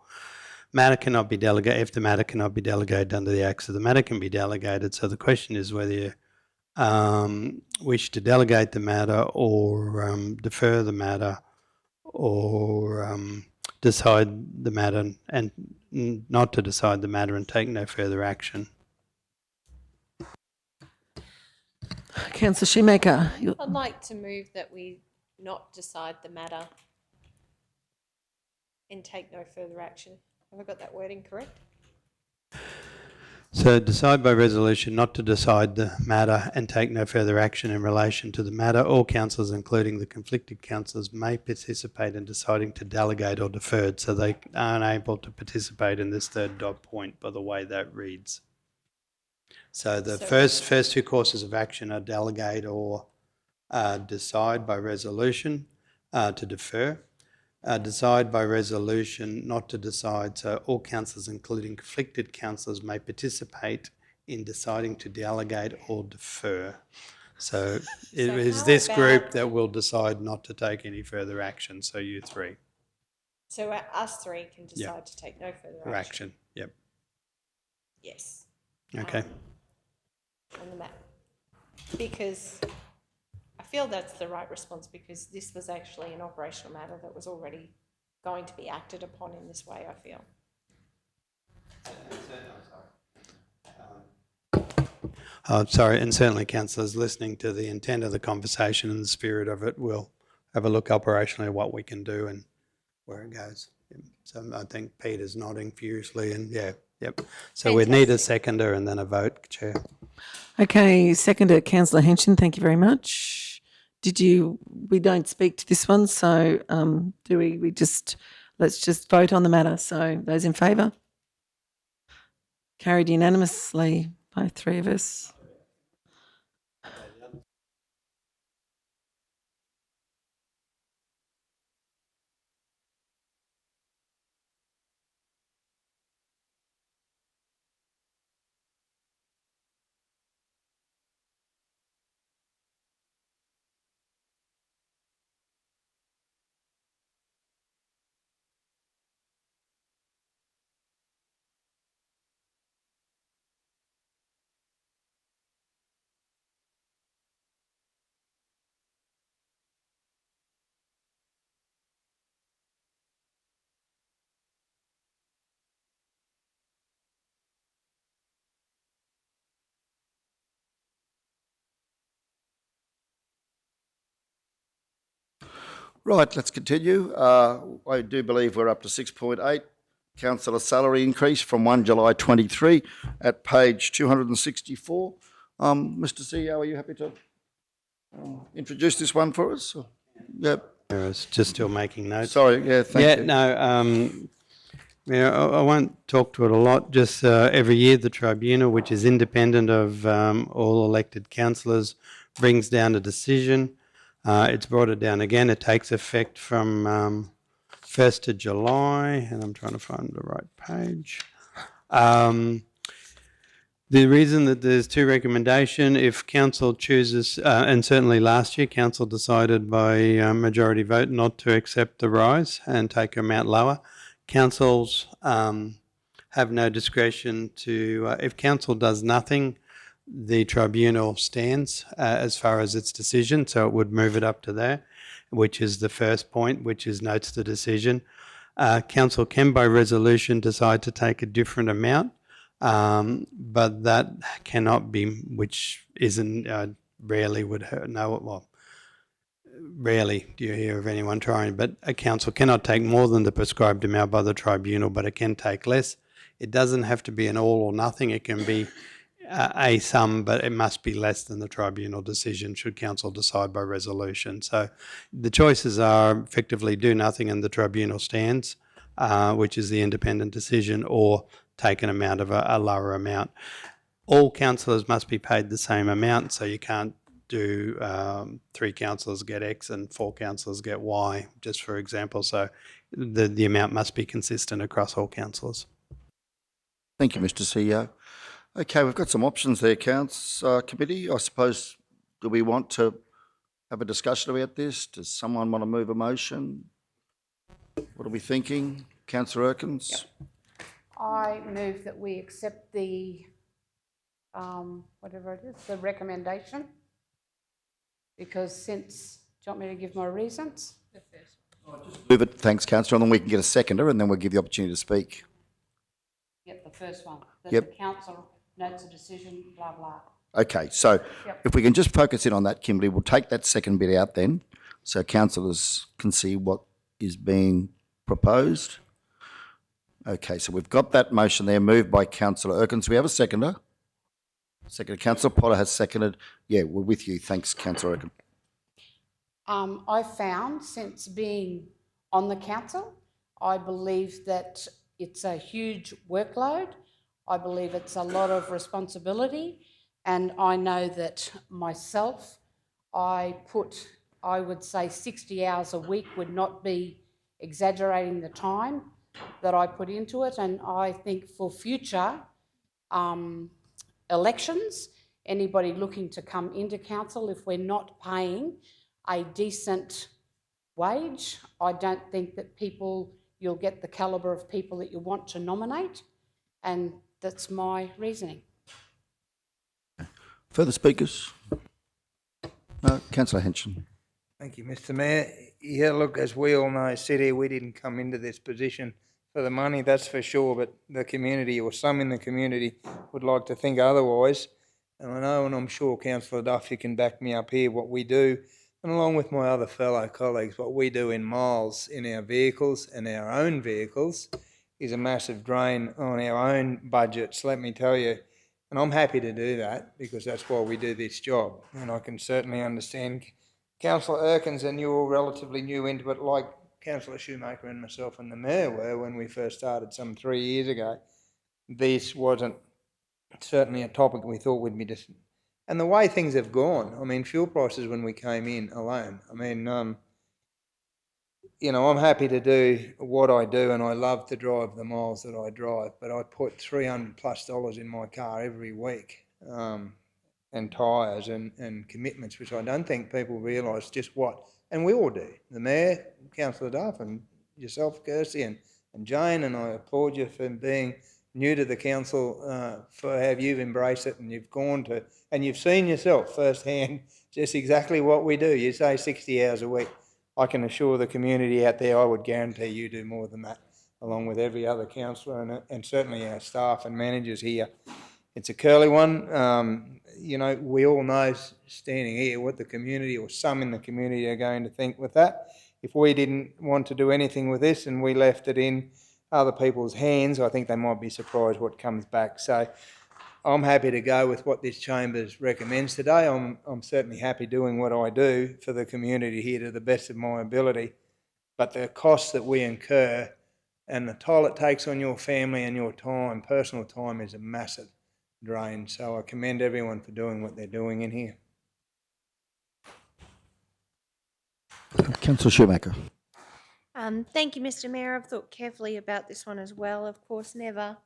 [SPEAKER 10] Matter cannot be delegated, if the matter cannot be delegated under the Acts, so the matter can be delegated. So the question is whether you wish to delegate the matter or defer the matter or decide the matter and not to decide the matter and take no further action.
[SPEAKER 14] Councillor Shoemaker.
[SPEAKER 8] I'd like to move that we not decide the matter and take no further action. Have I got that wording correct?
[SPEAKER 10] So decide by resolution not to decide the matter and take no further action in relation to the matter. All councillors, including the conflicted councillors, may participate in deciding to delegate or defer, so they are unable to participate in this third dot point by the way that reads. So the first two courses of action are delegate or decide by resolution to defer. Decide by resolution not to decide, so all councillors, including conflicted councillors, may participate in deciding to delegate or defer. So it is this group that will decide not to take any further action, so you three.
[SPEAKER 8] So us three can decide to take no further action.
[SPEAKER 10] Yep.
[SPEAKER 8] Yes.
[SPEAKER 10] Okay.
[SPEAKER 8] On the map. Because I feel that's the right response, because this was actually an operational matter that was already going to be acted upon in this way, I feel.
[SPEAKER 10] Sorry, and certainly councillors listening to the intent of the conversation and the spirit of it will have a look operationally at what we can do and where it goes. So I think Peter's nodding furiously and yep. So we'd need a seconder and then a vote, Chair.
[SPEAKER 14] Okay, seconder, Councillor Henshin, thank you very much. We don't speak to this one, so do we? Let's just vote on the matter. So those in favour? Carried unanimously by three of us.
[SPEAKER 1] Right, let's continue. I do believe we're up to 6.8. Councillor salary increase from 1 July 23 at page 264. Mr. CEO, are you happy to introduce this one for us? Yep.
[SPEAKER 10] I was just still making notes.
[SPEAKER 1] Sorry, thank you.
[SPEAKER 10] I won't talk to it a lot. Just every year the tribunal, which is independent of all elected councillors, brings down a decision. It's brought it down again. It takes effect from 1st of July, and I'm trying to find the right page. The reason that there's two recommendations, if council chooses, and certainly last year council decided by majority vote not to accept the rise and take amount lower. Councils have no discretion to, if council does nothing, the tribunal stands as far as its decision, so it would move it up to there, which is the first point, which is notes the decision. Council can by resolution decide to take a different amount, but that cannot be, which isn't rarely rarely do you hear of anyone trying, but a council cannot take more than the prescribed amount by the tribunal, but it can take less. It doesn't have to be an all or nothing. It can be a sum, but it must be less than the tribunal decision should council decide by resolution. So the choices are effectively do nothing and the tribunal stands, which is the independent decision, or take an amount of a lower amount. All councillors must be paid the same amount, so you can't do 3 councillors get X and 4 councillors get Y, just for example. So the amount must be consistent across all councillors.
[SPEAKER 1] Thank you, Mr. CEO. Okay, we've got some options there, Committee. I suppose, do we want to have a discussion about this? Does someone want to move a motion? What are we thinking? Councillor Erkins?
[SPEAKER 5] I move that we accept the, whatever it is, the recommendation. Because since, do you want me to give my reasons?
[SPEAKER 1] Move it, thanks, Councillor, and then we can get a seconder and then we'll give you the opportunity to speak.
[SPEAKER 5] Yep, the first one. That
[SPEAKER 1] Yep.
[SPEAKER 5] the council notes a decision, blah, blah.
[SPEAKER 1] Okay, so
[SPEAKER 5] Yep.
[SPEAKER 1] if we can just focus in on that, Kimberly, we'll take that second bit out then, so councillors can see what is being proposed. Okay, so we've got that motion there, moved by Councillor Erkins. We have a seconder. Seconder, Councillor Potter has seconded. Yeah, we're with you. Thanks, Councillor Erkins.
[SPEAKER 5] I've found since being on the council, I believe that it's a huge workload. I believe it's a lot of responsibility. And I know that myself, I would say 60 hours a week would not be exaggerating the time that I put into it. And I think for future elections, anybody looking to come into council, if we're not paying a decent wage, I don't think that you'll get the calibre of people that you want to nominate. And that's my reasoning.
[SPEAKER 1] Further speakers? No, Councillor Henson.
[SPEAKER 12] Thank you, Mr. Mayor. Yeah, look, as we all know, City, we didn't come into this position for the money, that's for sure, but the community, or some in the community, would like to think otherwise. And I know, and I'm sure Councillor Duff, you can back me up here, what we do, and along with my other fellow colleagues, what we do in miles in our vehicles and our own vehicles is a massive drain on our own budgets, let me tell you. And I'm happy to do that because that's why we do this job. And I can certainly understand Councillor Erkins, and you're relatively new into it, like Councillor Shoemaker and myself and the Mayor were when we first started some 3 years ago. This wasn't certainly a topic we thought would be just... And the way things have gone, I mean, fuel prices when we came in alone, I mean, you know, I'm happy to do what I do and I love to drive the miles that I drive, but I put $300+ in my car every week, and tyres and commitments, which I don't think people realise just what, and we all do. The Mayor, Councillor Duff and yourself, Kirsty, and Jane, and I applaud you for being new to the council, for how you've embraced it and you've gone to, and you've seen yourself firsthand just exactly what we do. You say 60 hours a week. I can assure the community out there, I would guarantee you do more than that, along with every other councillor and certainly our staff and managers here. It's a curly one. You know, we all know standing here what the community, or some in the community, are going to think with that. If we didn't want to do anything with this and we left it in other people's hands, I think they might be surprised what comes back. So I'm happy to go with what this chamber recommends today. I'm certainly happy doing what I do for the community here to the best of my ability. But the costs that we incur and the toll it takes on your family and your time, personal time, is a massive drain. So I commend everyone for doing what they're doing in here.
[SPEAKER 1] Councillor Shoemaker.
[SPEAKER 8] Thank you, Mr. Mayor. I've thought carefully about this one as well. Of course, never.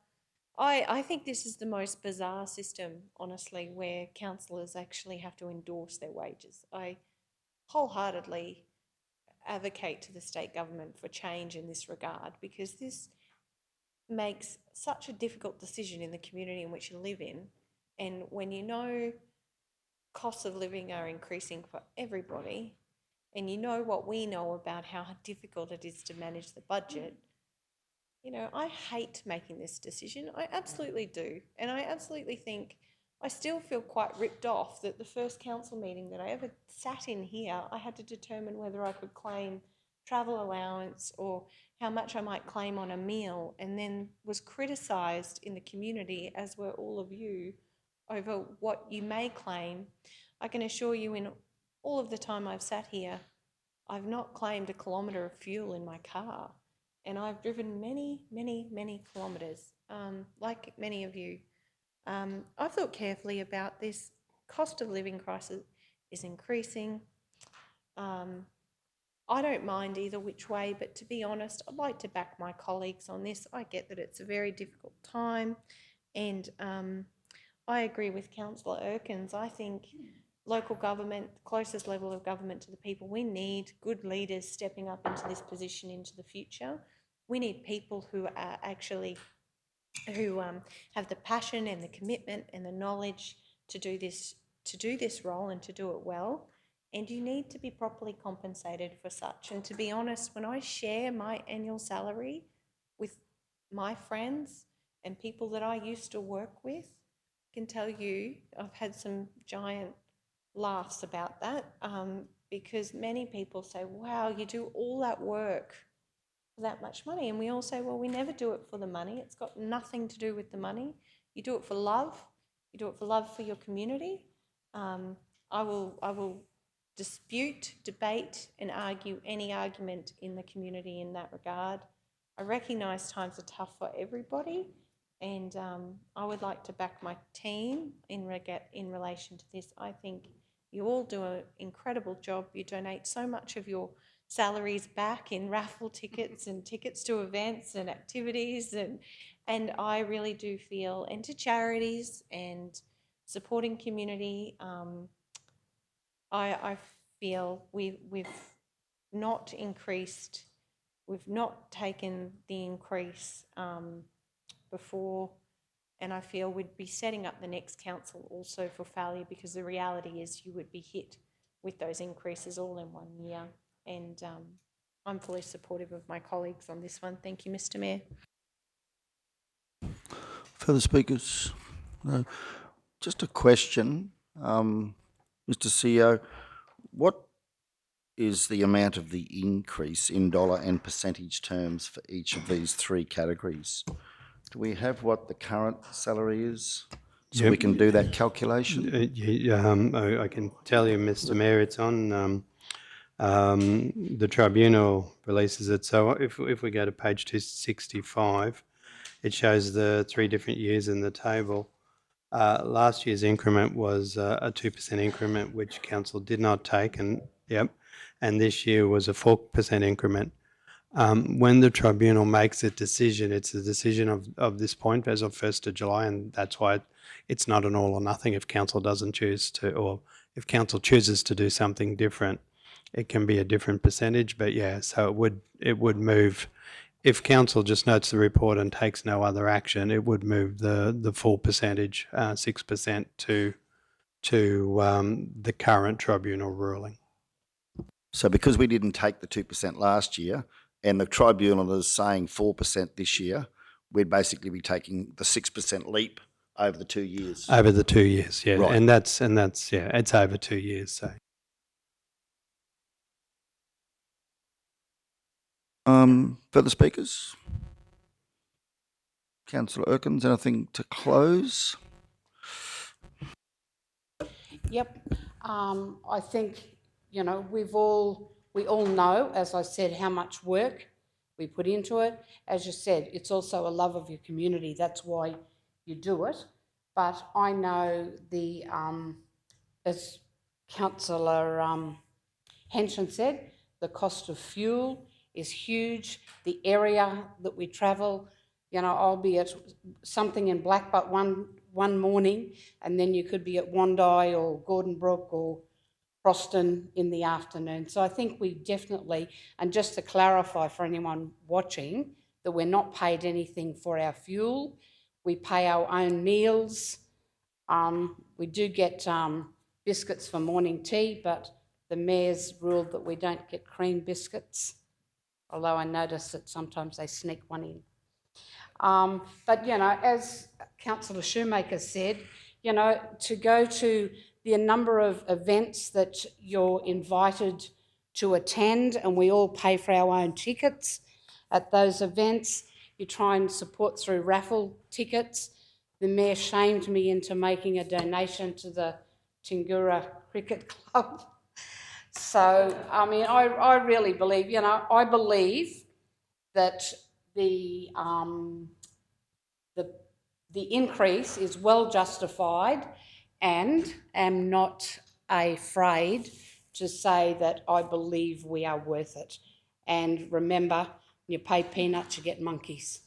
[SPEAKER 8] I think this is the most bizarre system, honestly, where councillors actually have to endorse their wages. I wholeheartedly advocate to the state government for change in this regard, because this makes such a difficult decision in the community in which you live in. And when you know costs of living are increasing for everybody, and you know what we know about how difficult it is to manage the budget, you know, I hate making this decision. I absolutely do. And I absolutely think I still feel quite ripped off that the first council meeting that I ever sat in here, I had to determine whether I could claim travel allowance or how much I might claim on a meal, and then was criticised in the community, as were all of you, over what you may claim. I can assure you, in all of the time I've sat here, I've not claimed a kilometre of fuel in my car, and I've driven many, many, many kilometres, like many of you. I've thought carefully about this. Cost of living crisis is increasing. I don't mind either which way, but to be honest, I'd like to back my colleagues on this. I get that it's a very difficult time, and I agree with Councillor Erkins. I think local government, the closest level of government to the people, we need good leaders stepping up into this position into the future. We need people who are actually who have the passion and the commitment and the knowledge to do this role and to do it well. And you need to be properly compensated for such. And to be honest, when I share my annual salary with my friends and people that I used to work with, I can tell you I've had some giant laughs about that, because many people say, wow, you do all that work for that much money. And we all say, well, we never do it for the money. It's got nothing to do with the money. You do it for love. You do it for love for your community. I will dispute, debate and argue any argument in the community in that regard. I recognise times are tough for everybody, and I would like to back my team in relation to this. I think you all do an incredible job. You donate so much of your salaries back in raffle tickets and tickets to events and activities, and I really do feel, and to charities and supporting community, I feel we've not increased, we've not taken the increase before, and I feel we'd be setting up the next council also for failure, because the reality is you would be hit with those increases all in 1 year. And I'm fully supportive of my colleagues on this one. Thank you, Mr. Mayor.
[SPEAKER 1] Further speakers? No. Just a question, Mr. CEO. What is the amount of the increase in dollar and percentage terms for each of these three categories? Do we have what the current salary is, so we can do that calculation?
[SPEAKER 10] I can tell you, Mr. Mayor, it's on the tribunal releases it. So if we go to page 265, it shows the 3 different years in the table. Last year's increment was a 2% increment, which council did not take, and this year was a 4% increment. When the tribunal makes a decision, it's a decision of this point as of 1st of July, and that's why it's not an all or nothing. If council doesn't choose to, or if council chooses to do something different, it can be a different percentage. But yeah, so it would move. If council just notes the report and takes no other action, it would move the full percentage, 6%, to the current tribunal ruling.
[SPEAKER 1] So because we didn't take the 2% last year, and the tribunal is saying 4% this year, we'd basically be taking the 6% leap over the 2 years.
[SPEAKER 10] Over the 2 years, yeah,
[SPEAKER 1] Right.
[SPEAKER 10] and that's it's over 2 years. So.
[SPEAKER 1] Further speakers? Councillor Erkins, anything to close?
[SPEAKER 5] Yep. I think, you know, we all know, as I said, how much work we put into it. As you said, it's also a love of your community. That's why you do it. But I know as Councillor Henson said, the cost of fuel is huge. The area that we travel, you know, I'll be at something in Blackbutt one morning, and then you could be at Wandai or Gordon Brook or Croston in the afternoon. So I think we definitely, and just to clarify for anyone watching, that we're not paid anything for our fuel. We pay our own meals. We do get biscuits for morning tea, but the mayor's ruled that we don't get cream biscuits, although I notice that sometimes they sneak one in. But, you know, as Councillor Shoemaker said, you know, to go to the number of events that you're invited to attend, and we all pay for our own tickets at those events. You try and support through raffle tickets. The Mayor shamed me into making a donation to the Tingura Cricket Club. So, I mean, I really believe, you know, I believe that the increase is well justified, and am not afraid to say that I believe we are worth it. And remember, when you pay peanuts, you get monkeys.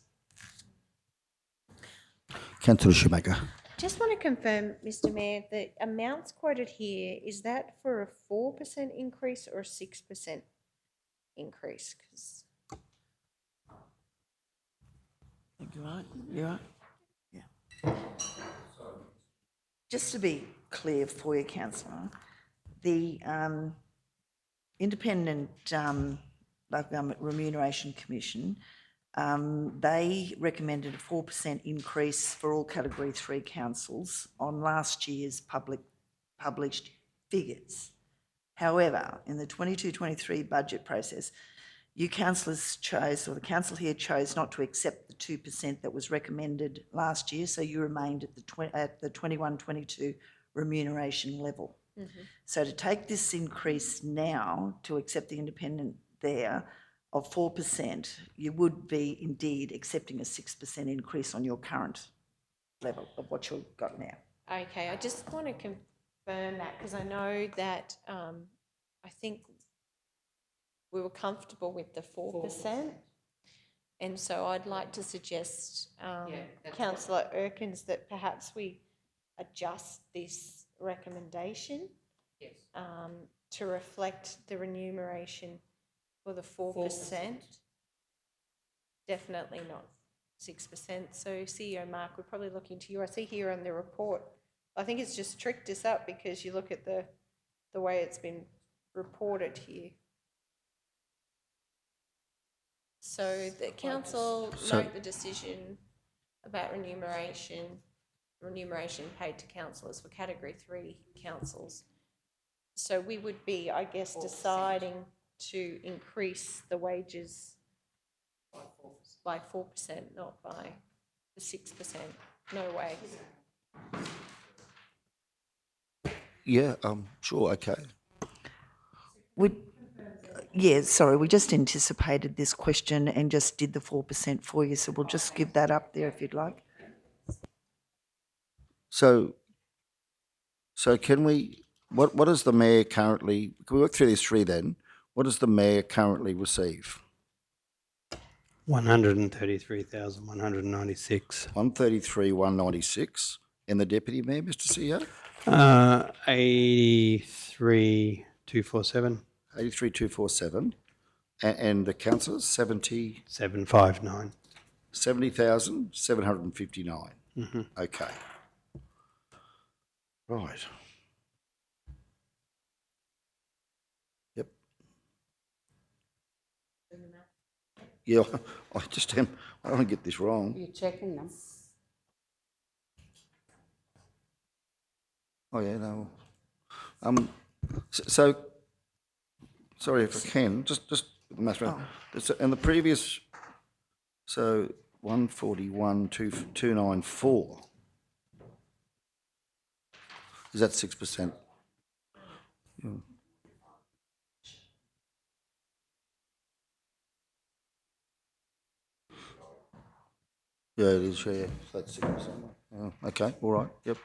[SPEAKER 1] Councillor Shoemaker.
[SPEAKER 8] Just want to confirm, Mr Mayor, the amounts quoted here, is that for a 4% increase or a 6% increase? 'Cause
[SPEAKER 15] You're right. You're right. Yeah. Just to be clear for you, councillor, the Independent Local Government Remuneration Commission, they recommended a 4% increase for all Category 3 councils on last year's published figures. However, in the 22-23 budget process, you councillors chose, or the council here chose, not to accept the 2% that was recommended last year, so you remained at the 21-22 remuneration level. So to take this increase now, to accept the independent there of 4%, you would be indeed accepting a 6% increase on your current level of what you've got now.
[SPEAKER 8] Okay, I just want to confirm that, because I know that I think we were comfortable with the 4%. And so I'd like to suggest, Councillor Erkins, that perhaps we adjust this recommendation to reflect the remuneration for the 4%. Definitely not 6%. So CEO Mark, we're probably looking to you. I see here on the report, I think it's just tricked us up because you look at the way it's been reported here. So the council note the decision about remuneration paid to councillors for Category 3 councils. So we would be, I guess, 4%. Deciding to increase the wages by 4%, not by the 6%. No way.
[SPEAKER 1] Yeah, sure, okay.
[SPEAKER 15] Yeah, sorry, we just anticipated this question and just did the 4% for you, so we'll just give that up there if you'd like.
[SPEAKER 1] So can we, what is the Mayor currently, can we work through these three then? What does the Mayor currently receive?
[SPEAKER 10] 133,196.
[SPEAKER 1] 133,196. And the Deputy Mayor, Mr CEO?
[SPEAKER 10] 83,247.
[SPEAKER 1] 83,247. And the councillors,
[SPEAKER 10] 759.
[SPEAKER 1] 70,759.
[SPEAKER 10] Mm-hmm.
[SPEAKER 1] Okay. Right. Yep. Yeah, I just am, I don't want to get this wrong.
[SPEAKER 5] You're checking them.
[SPEAKER 1] Oh, yeah, no. So, sorry if I can, just the math around. And the previous, so 141,294. Is that 6%? Yeah. Yeah, it is, yeah. So that's 6%. Okay, all right, yep.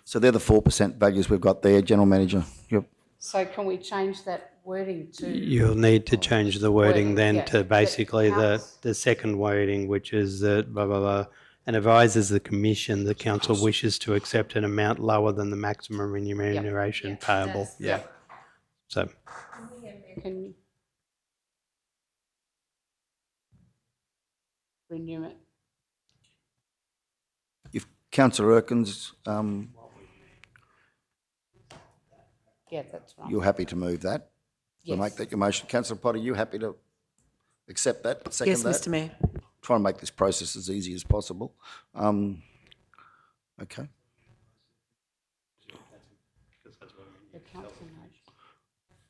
[SPEAKER 1] So they're the 4% values we've got there, General Manager. Yep.
[SPEAKER 5] So can we change that wording to?
[SPEAKER 10] You'll need to change the wording then
[SPEAKER 5] yeah,
[SPEAKER 10] to basically the second wording, which is that blah, blah, blah, and advises the Commission the Council wishes to accept an amount lower than the maximum remuneration payable. Yeah. So.
[SPEAKER 5] Can you renew it?
[SPEAKER 1] If Councillor Erkins,
[SPEAKER 5] Yeah, that's right.
[SPEAKER 1] you're happy to move that?
[SPEAKER 5] Yes.
[SPEAKER 1] To make that your motion. Councillor Potter, you happy to accept that, second
[SPEAKER 14] Yes,
[SPEAKER 1] that?
[SPEAKER 14] Mr Mayor.
[SPEAKER 1] Try and make this process as easy as possible. Okay.
[SPEAKER 5] The council note.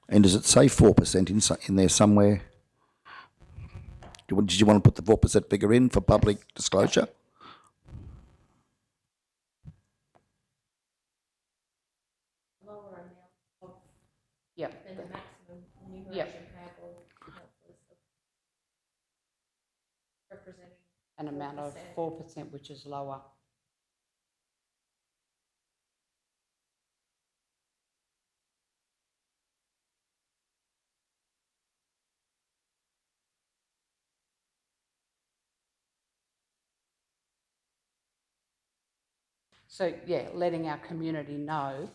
[SPEAKER 1] And does it say 4% in there somewhere? Did you want to put the 4% figure in for public disclosure?
[SPEAKER 5] Yep. Yep. An amount of 4%, which is lower. So, yeah, letting our community know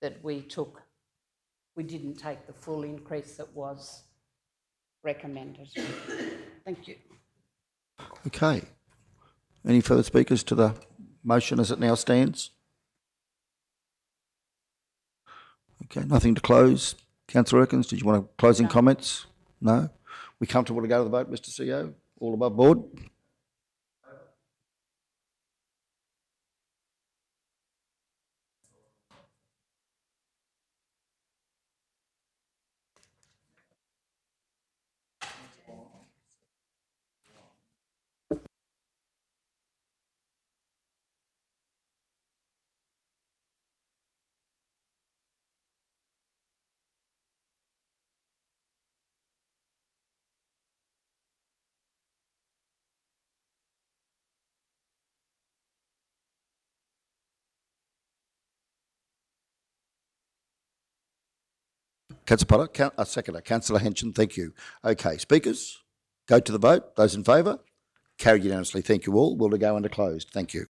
[SPEAKER 5] that we didn't take the full increase that was recommended. Thank you.
[SPEAKER 1] Okay. Any further speakers to the motion as it now stands? Okay, nothing to close. Councillor Erkins, did you want closing comments? No? We comfortable to go to the vote, Mr CEO? All above board? Councillor Potter, seconder. Councillor Henson, thank you. Okay, speakers, go to the vote. Those in favour? Carried unanimously. Thank you all. We'll go into closed. Thank you.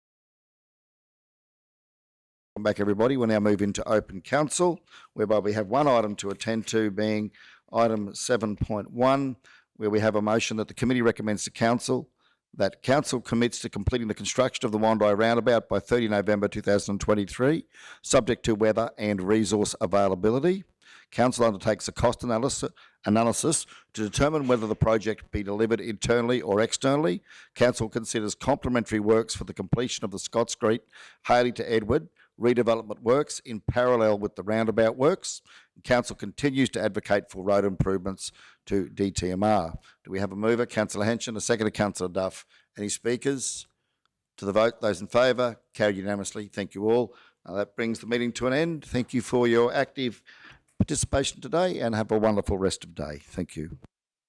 [SPEAKER 1] Welcome back, everybody. We'll now move into open council, whereby we have one item to attend to, being item 7.1, where we have a motion that the committee recommends to council that council commits to completing the construction of the Wandai roundabout by 30 November 2023, subject to weather and resource availability. Council undertakes a cost analysis to determine whether the project be delivered internally or externally. Council considers complementary works for the completion of the Scott Street, Haley to Edward redevelopment works in parallel with the roundabout works. Council continues to advocate for road improvements to DTMR. Do we have a mover? Councillor Henson, a seconder, Councillor Duff. Any speakers to the vote? Those in favour? Carried unanimously. Thank you all. That brings the meeting to an end. Thank you for your active participation today, and have a wonderful rest of the day. Thank you.